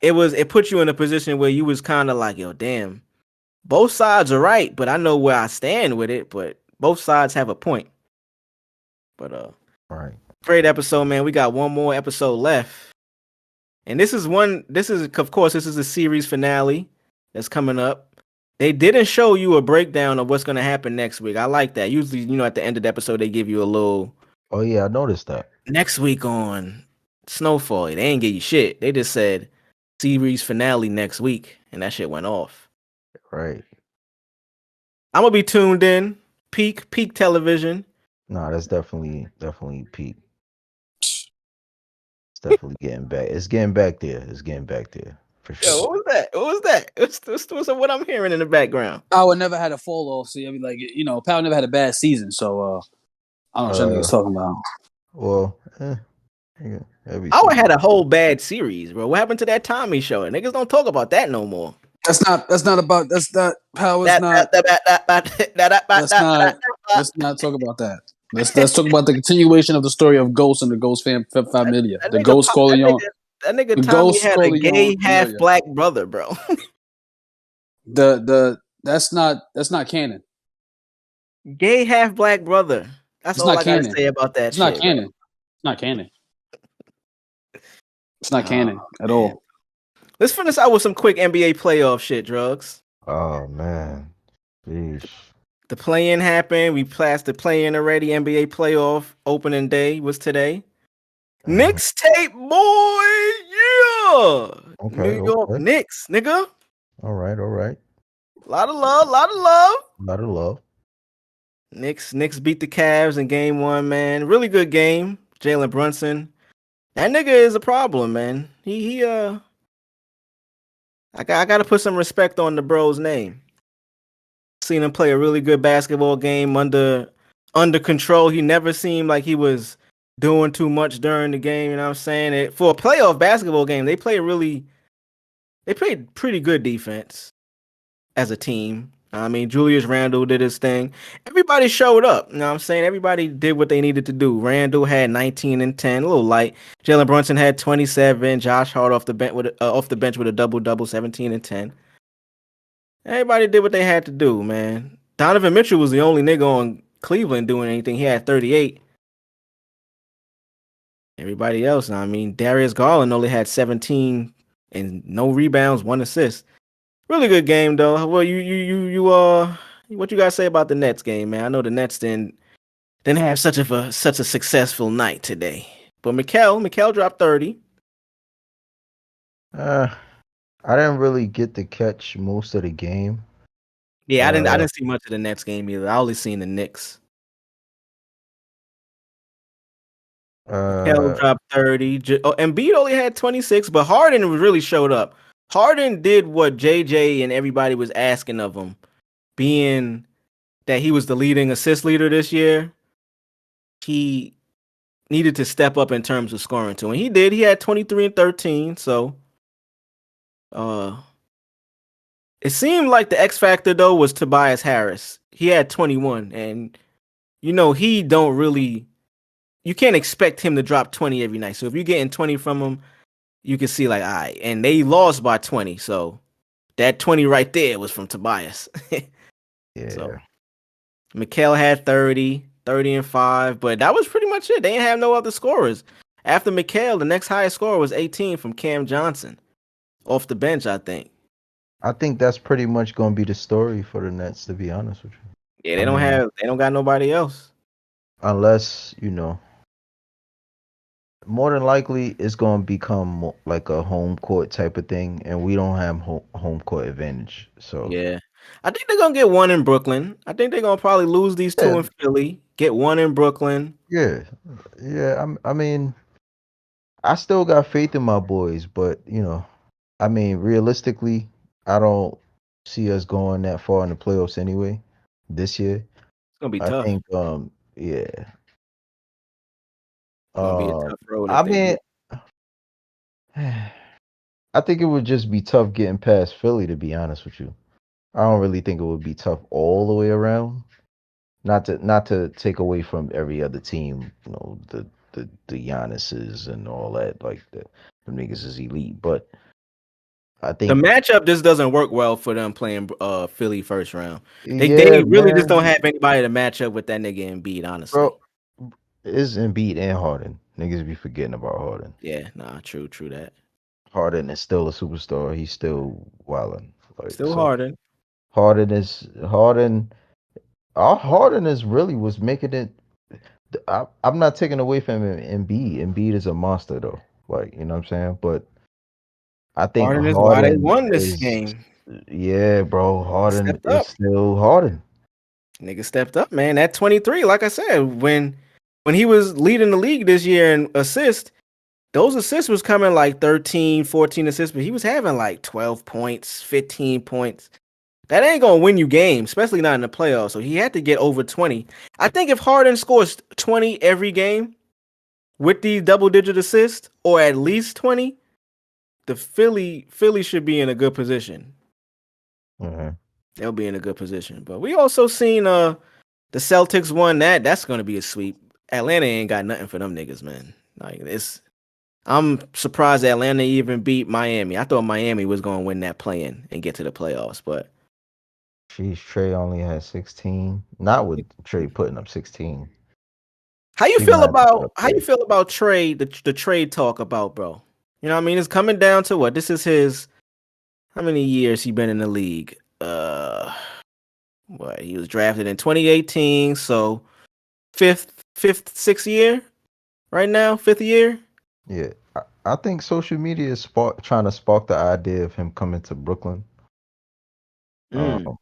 Speaker 8: it put you in a position where you was kind of like, yo, damn, both sides are right, but I know where I stand with it, but both sides have a point. But
Speaker 9: Right.
Speaker 8: great episode, man. We got one more episode left. And this is of course, this is a series finale that's coming up. They didn't show you a breakdown of what's going to happen next week. I like that. Usually, at the end of the episode, they give you a little.
Speaker 9: Oh yeah, I noticed that.
Speaker 8: Next week on Snowfall, they ain't give you shit. They just said series finale next week, and that shit went off.
Speaker 9: Right.
Speaker 8: I'm gonna be tuned in. Peak television.
Speaker 9: No, that's definitely peak. It's definitely getting back. It's getting back there. It's getting back there for sure.
Speaker 8: Yo, what was that? What was that? What's what I'm hearing in the background?
Speaker 7: Power never had a fall off, so I mean, like, Power never had a bad season, so I don't know what niggas talking about.
Speaker 9: Well,
Speaker 8: Power had a whole bad series, bro. What happened to that Tommy show? Niggas don't talk about that no more.
Speaker 7: That's not Power's not. Let's not talk about that. Let's talk about the continuation of the story of Ghost and the Ghost familia. The Ghost Corleone.
Speaker 8: That nigga Tommy had a gay half black brother, bro.
Speaker 7: That's not canon.
Speaker 8: Gay half black brother. That's all I gotta say about that.
Speaker 7: It's not canon. It's not canon. It's not canon at all.
Speaker 8: Let's finish out with some quick NBA playoff shit, drugs.
Speaker 9: Oh man. Jeez.
Speaker 8: The play-in happened. We passed the play-in already. NBA playoff opening day was today. Knicks tape, boy, yeah.
Speaker 9: Okay,
Speaker 8: New York Knicks, nigga.
Speaker 9: All right.
Speaker 8: Lot of love. Knicks beat the Cavs in game 1, man. Really good game. Jalen Brunson. That nigga is a problem, man. I gotta put some respect on the bro's name. Seen him play a really good basketball game under control. He never seemed like he was doing too much during the game. You know what I'm saying? For a playoff basketball game, they played pretty good defense as a team. I mean, Julius Randle did his thing. Everybody showed up. You know what I'm saying? Everybody did what they needed to do. Randle had 19 and 10, a little light. Jalen Brunson had 27. Josh Hart off the bench with a double-double, 17 and 10. Everybody did what they had to do, man. Donovan Mitchell was the only nigga on Cleveland doing anything. He had 38. Everybody else, I mean, Darius Garland only had 17 and no rebounds, 1 assist. Really good game though. Well, you what you guys say about the Nets game, man? I know the Nets didn't have such a successful night today. But Mikal dropped 30.
Speaker 9: I didn't really get to catch most of the game.
Speaker 8: Yeah, I didn't see much of the Nets game either. I only seen the Knicks. Mikal dropped 30. Embiid only had 26, but Harden really showed up. Harden did what JJ and everybody was asking of him, being that he was the leading assist leader this year. He needed to step up in terms of scoring too, and he did. He had 23 and 13, so it seemed like the X factor though was Tobias Harris. He had 21, and he don't really. You can't expect him to drop 20 every night. So if you're getting 20 from him, you can see like, all right, and they lost by 20, so that 20 right there was from Tobias.
Speaker 9: Yeah.
Speaker 8: So Mikal had 30 and 5, but that was pretty much it. They didn't have no other scorers. After Mikal, the next highest scorer was 18 from Cam Johnson off the bench, I think.
Speaker 9: I think that's pretty much going to be the story for the Nets, to be honest with you.
Speaker 8: Yeah, they don't got nobody else.
Speaker 9: Unless, more than likely it's going to become like a home court type of thing, and we don't have home court advantage. So
Speaker 8: yeah, I think they're going to get one in Brooklyn. I think they're going to probably lose these two in Philly. Get one in Brooklyn.
Speaker 9: Yeah. I mean, I still got faith in my boys, but I mean, realistically, I don't see us going that far in the playoffs anyway this year.
Speaker 8: It's gonna be
Speaker 9: I
Speaker 8: tough.
Speaker 9: think, yeah.
Speaker 8: It's gonna be a tough road
Speaker 9: I
Speaker 8: if they
Speaker 9: mean,
Speaker 8: do.
Speaker 9: I think it would just be tough getting past Philly, to be honest with you. I don't really think it would be tough all the way around. Not to take away from every other team, the Giannis's and all that, like the niggas is elite. But I
Speaker 8: The
Speaker 9: think,
Speaker 8: matchup just doesn't work well for them playing Philly first round. They
Speaker 9: yeah,
Speaker 8: really just
Speaker 9: man,
Speaker 8: don't have anybody to match up with that nigga Embiid, honestly.
Speaker 9: bro, it's Embiid and Harden. Niggas be forgetting about Harden.
Speaker 8: Yeah, nah, true that.
Speaker 9: Harden is still a superstar. He's still wilding. Like,
Speaker 8: Still
Speaker 9: so
Speaker 8: Harden.
Speaker 9: Harden. Our Harden is really was making it. I'm not taking away from Embiid. Embiid is a monster though. Like, you know what I'm saying? But I think
Speaker 8: Harden is why they
Speaker 9: Harden
Speaker 8: won this
Speaker 9: is,
Speaker 8: game.
Speaker 9: yeah, bro. Harden
Speaker 8: Stepped
Speaker 9: is
Speaker 8: up.
Speaker 9: still Harden.
Speaker 8: Nigga stepped up, man. At 23, like I said, when he was leading the league this year in assists, those assists was coming like 13, 14 assists, but he was having like 12 points, 15 points. That ain't gonna win you games, especially not in the playoffs. So he had to get over 20. I think if Harden scores 20 every game with these double-digit assists, or at least 20, the Philly should be in a good position.
Speaker 9: Mhm.
Speaker 8: They'll be in a good position. But we also seen the Celtics won that. That's gonna be a sweep. Atlanta ain't got nothing for them niggas, man. Like I'm surprised Atlanta even beat Miami. I thought Miami was gonna win that play-in and get to the playoffs, but
Speaker 9: Sheesh, Trey only has 16. Not with Trey putting up 16.
Speaker 8: how you
Speaker 9: He
Speaker 8: feel
Speaker 9: gonna have to put
Speaker 8: about
Speaker 9: up 30.
Speaker 8: trade the trade talk about, bro? You know what I mean? It's coming down to what? This is his how many years he been in the league? What he was drafted in 2018, so sixth year right now, 5th year.
Speaker 9: Yeah, I think social media is trying to spark the idea of him coming to Brooklyn. Um,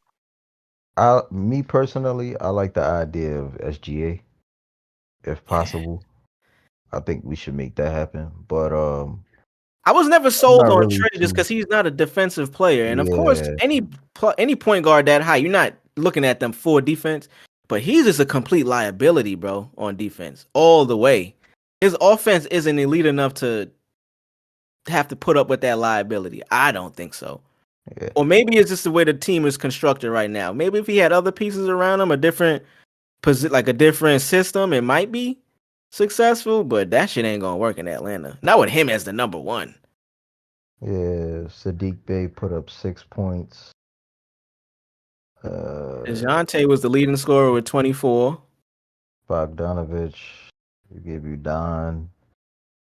Speaker 9: me personally, I like the idea of SGA if possible. I think we should make that happen. But
Speaker 8: I was never
Speaker 9: I'm
Speaker 8: sold
Speaker 9: not
Speaker 8: on
Speaker 9: really
Speaker 8: Trey just
Speaker 9: too.
Speaker 8: because he's not a defensive player, and of course,
Speaker 9: Yeah,
Speaker 8: any point guard that high, you're not looking at them for defense. But he's just a complete liability, bro, on defense all the way. His offense isn't elite enough to have to put up with that liability. I don't think so.
Speaker 9: yeah.
Speaker 8: Or maybe it's just the way the team is constructed right now. Maybe if he had other pieces around him, a different like a different system, it might be successful. But that shit ain't gonna work in Atlanta. Not with him as the number one.
Speaker 9: Yeah, Sadiq Bey put up 6 points.
Speaker 8: DeJounte was the leading scorer with 24.
Speaker 9: Bogdanovich, we gave you Don.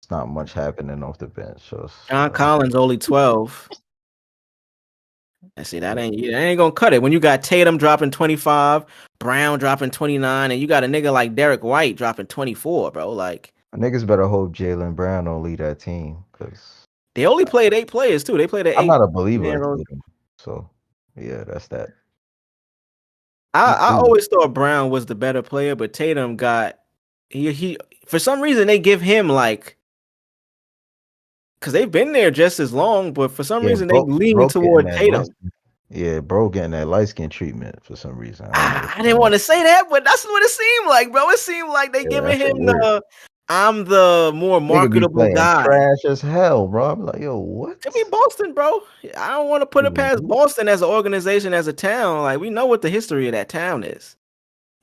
Speaker 9: It's not much happening off the bench. So
Speaker 8: John Collins only 12. I see that ain't gonna cut it. When you got Tatum dropping 25, Brown dropping 29, and you got a nigga like Derek White dropping 24, bro. Like
Speaker 9: niggas better hope Jalen Brown don't lead that team because
Speaker 8: they only played 8 players too. They played an
Speaker 9: I'm
Speaker 8: 8
Speaker 9: not a believer
Speaker 8: man
Speaker 9: in
Speaker 8: rotation.
Speaker 9: Tatum. So yeah, that's that.
Speaker 8: I always thought Brown was the better player, but Tatum got he for some reason they give him like because they've been there just as long, but for some reason they lean
Speaker 9: bro getting
Speaker 8: toward
Speaker 9: that
Speaker 8: Tatum.
Speaker 9: bro getting that light skin treatment for some reason. I don't know what's
Speaker 8: I didn't
Speaker 9: going
Speaker 8: want
Speaker 9: on.
Speaker 8: to say that, but that's what it seemed like, bro. It seemed like they
Speaker 9: Yeah,
Speaker 8: giving
Speaker 9: that shit
Speaker 8: him
Speaker 9: weird.
Speaker 8: I'm the more
Speaker 9: Nigga be
Speaker 8: marketable
Speaker 9: playing
Speaker 8: guy.
Speaker 9: trash as hell, bro. I'm like, yo, what?
Speaker 8: I mean, Boston, bro. I don't want to put it past
Speaker 9: Mhm.
Speaker 8: Boston as an organization, as a town. Like, we know what the history of that town is.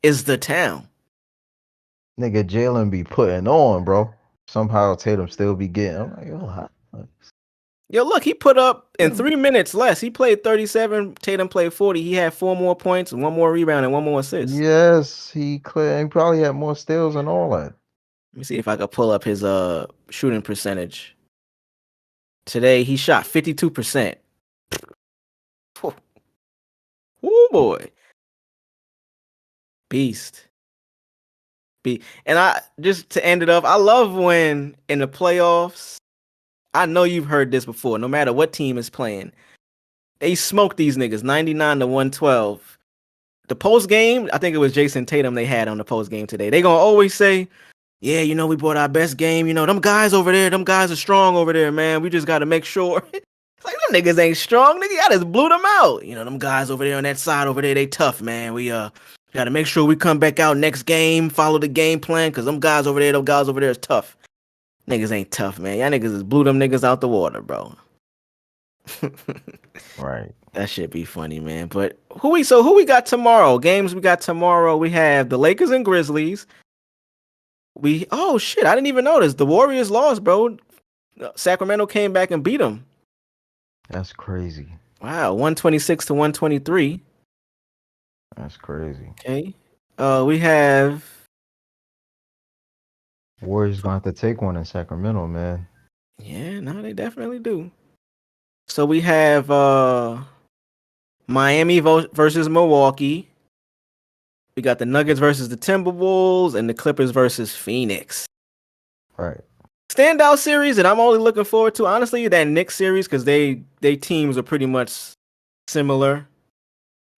Speaker 8: Is the town.
Speaker 9: Nigga Jalen be putting on, bro. Somehow Tatum still be getting. I'm like, yo, how?
Speaker 8: Yo, look, he put up in 3 minutes less. He played 37. Tatum played 40. He had 4 more points, 1 more rebound, and 1 more assist.
Speaker 9: Yes, he probably had more steals and all that.
Speaker 8: Let me see if I could pull up his shooting percentage. Today he shot 52%. Oh boy. Beast. And I just to end it up, I love when in the playoffs, I know you've heard this before, no matter what team is playing. They smoke these niggas 99 to 112. the post game, I think it was Jason Tatum they had on the post game today. They gonna always say, yeah, you know, we brought our best game. You know, them guys over there, them guys are strong over there, man. We just gotta make sure. It's like, them niggas ain't strong, nigga. I just blew them out. You know, them guys over there on that side over there, they tough, man. We gotta make sure we come back out next game, follow the game plan, cause them guys over there is tough. Niggas ain't tough, man. Y'all niggas just blew them niggas out the water, bro.
Speaker 9: Right.
Speaker 8: That shit be funny, man. But who we got tomorrow? Games we got tomorrow. We have the Lakers and Grizzlies. Oh shit, I didn't even notice. The Warriors lost, bro. Sacramento came back and beat them.
Speaker 9: That's crazy.
Speaker 8: Wow, 126 to 123.
Speaker 9: That's crazy.
Speaker 8: Okay. We have
Speaker 9: Warriors gonna have to take one in Sacramento, man.
Speaker 8: Yeah, no, they definitely do. So we have Miami versus Milwaukee. We got the Nuggets versus the Timberwolves and the Clippers versus Phoenix.
Speaker 9: Right.
Speaker 8: Standout series that I'm only looking forward to, honestly, that Knicks series, because they teams are pretty much similar.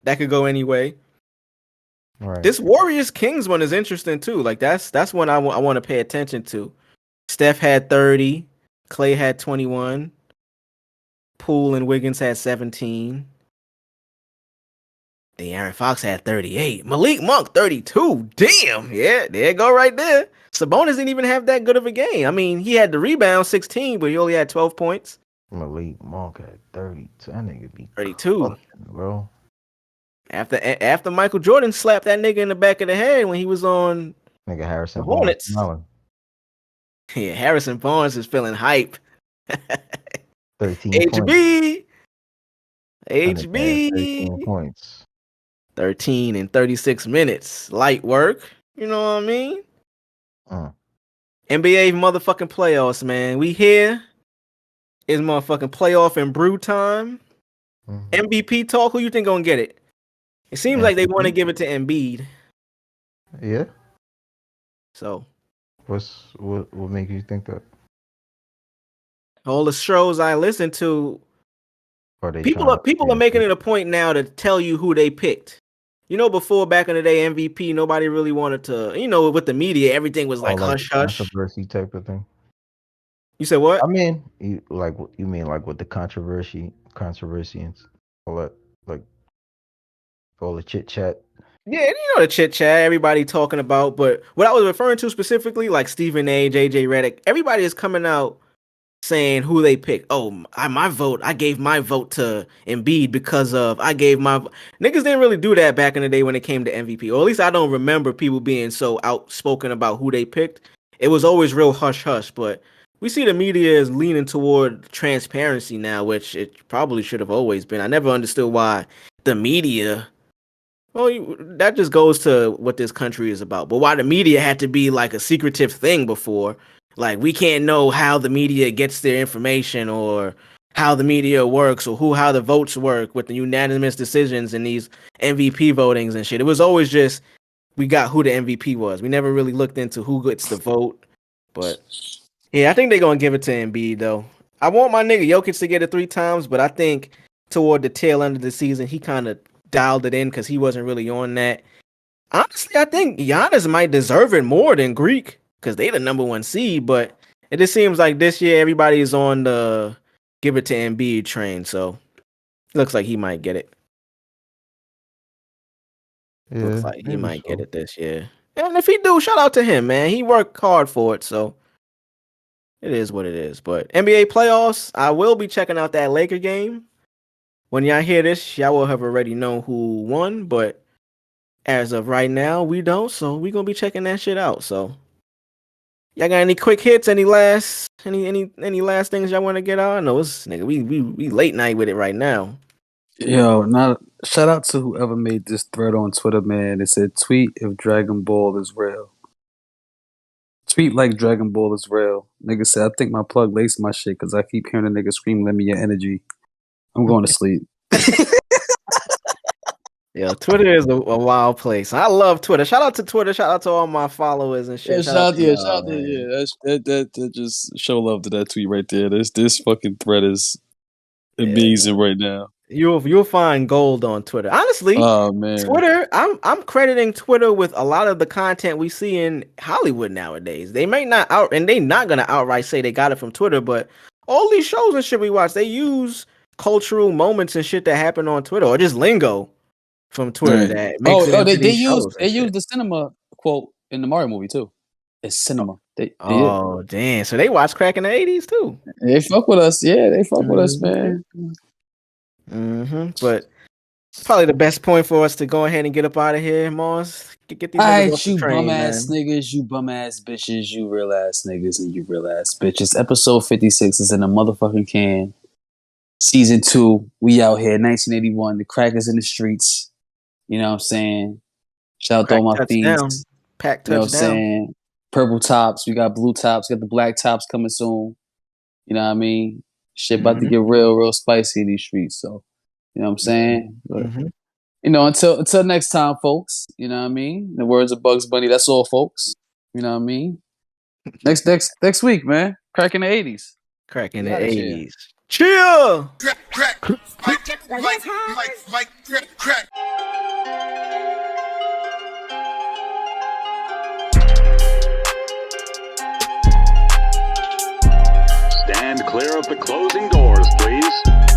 Speaker 8: That could go any way.
Speaker 9: Right.
Speaker 8: This Warriors Kings one is interesting too. Like that's one I want to pay attention to. Steph had 30, Clay had 21, Poole and Wiggins had 17. De'Aaron Fox had 38. Malik Monk 32. Damn. Yeah, there you go right there. Sabonis didn't even have that good of a game. I mean, he had the rebound 16, but he only had 12 points.
Speaker 9: Malik Monk had 32. That nigga be
Speaker 8: 32.
Speaker 9: cooking, bro.
Speaker 8: After Michael Jordan slapped that nigga in the back of the head when he was on
Speaker 9: Nigga Harrison
Speaker 8: the Hornets.
Speaker 9: Barnes.
Speaker 8: Yeah, Harrison Barnes is feeling hype.
Speaker 9: 13
Speaker 8: HB.
Speaker 9: points.
Speaker 8: HB.
Speaker 9: 13 points.
Speaker 8: 13 in 36 minutes. Light work. You know what I mean? NBA motherfucking playoffs, man. We here. It's motherfucking playoff and brew time. MVP talk. Who you think gonna get it? It seems like they want to give it to Embiid.
Speaker 9: Yeah.
Speaker 8: So
Speaker 9: what make you think that?
Speaker 8: all the shows I listen to, people are making it a point now to tell you who they picked. You know, before back in the day, MVP, nobody really wanted to. You know, with the media, everything was like hush hush,
Speaker 9: controversy type of thing.
Speaker 8: You said what?
Speaker 9: I mean, you mean like with the controversy and all that, like all the chit chat.
Speaker 8: Yeah, you know, the chit chat, everybody talking about. But what I was referring to specifically, like Stephen A, JJ Redick, everybody is coming out saying who they picked. Oh, I gave my vote to Embiid because of niggas didn't really do that back in the day when it came to MVP, or at least I don't remember people being so outspoken about who they picked. It was always real hush hush, but we see the media is leaning toward transparency now, which it probably should have always been. I never understood why the media. Well, that just goes to what this country is about. But why the media had to be like a secretive thing before. Like, we can't know how the media gets their information or how the media works or how the votes work with the unanimous decisions in these MVP votings and shit. It was always just, we got who the MVP was. We never really looked into who gets the vote. But, yeah, I think they're going to give it to Embiid, though. I want my nigga Jokic to get it 3 times, but I think toward the tail end of the season, he kind of dialed it in because he wasn't really on that. Honestly, I think Giannis might deserve it more than Greek because they the number 1 seed, but it just seems like this year everybody is on the give it to Embiid train, so looks like he might get it.
Speaker 9: Yeah,
Speaker 8: looks like he might get it this year. And if he do, shout out to him, man. He worked hard for it, so it is what it is. But NBA playoffs, I will be checking out that Laker game. When y'all hear this, y'all will have already known who won, but as of right now, we don't, so we're gonna be checking that shit out. So y'all got any quick hits, any last things y'all want to get out? I know it's nigga, we late night with it right now.
Speaker 7: Yo, shout out to whoever made this thread on Twitter, man. It said tweet if Dragon Ball is real. Tweet like Dragon Ball is real. Nigga said, I think my plug laced my shit because I keep hearing a nigga scream, let me your energy. I'm going to sleep.
Speaker 8: Yeah, Twitter is a wild place. I love Twitter. Shout out to Twitter. Shout out to all my followers and shit.
Speaker 7: Yeah, shout out that just show love to that tweet right there. This fucking thread is amazing right now.
Speaker 8: You'll find gold on Twitter. Honestly,
Speaker 7: Oh man,
Speaker 8: Twitter, I'm crediting Twitter with a lot of the content we see in Hollywood nowadays. They may not they not gonna outright say they got it from Twitter, but all these shows and shit we watch, they use cultural moments and shit that happen on Twitter or just lingo from Twitter
Speaker 7: Right.
Speaker 8: that makes it into
Speaker 7: they
Speaker 8: these
Speaker 7: use
Speaker 8: shows
Speaker 7: they
Speaker 8: and shit.
Speaker 7: use the cinema quote in the Mario movie too. It's cinema. They
Speaker 8: Oh damn! So they watch crack in the 80s too.
Speaker 7: they fuck with us. Yeah, they fuck with us, man.
Speaker 8: But probably the best point for us to go ahead and get up out of here, Marz. Get these
Speaker 7: All
Speaker 8: niggas
Speaker 7: right,
Speaker 8: off the
Speaker 7: you
Speaker 8: train,
Speaker 7: bum ass
Speaker 8: man.
Speaker 7: niggas, you bum ass bitches, you real ass niggas, and you real ass bitches. Episode 56 is in the motherfucking can. Season 2, we out here, 1981. The crackers in the streets. You know what I'm saying? Shout out to all my
Speaker 8: Touchdown.
Speaker 7: fiends.
Speaker 8: Pack
Speaker 7: You know what I'm
Speaker 8: touchdown.
Speaker 7: saying? Purple tops, we got blue tops, we got the black tops coming soon. You know what I mean? Shit about to get real spicy in these streets. So, you know what I'm saying? But, you know, until next time, folks. You know what I mean? In the words of Bugs Bunny, that's all, folks. You know what I mean? Next week, man. Crack in the 80s.
Speaker 8: Crack in
Speaker 7: We
Speaker 8: the
Speaker 7: outta here.
Speaker 8: 80s. Chill.
Speaker 3: Stand clear of the closing doors, please.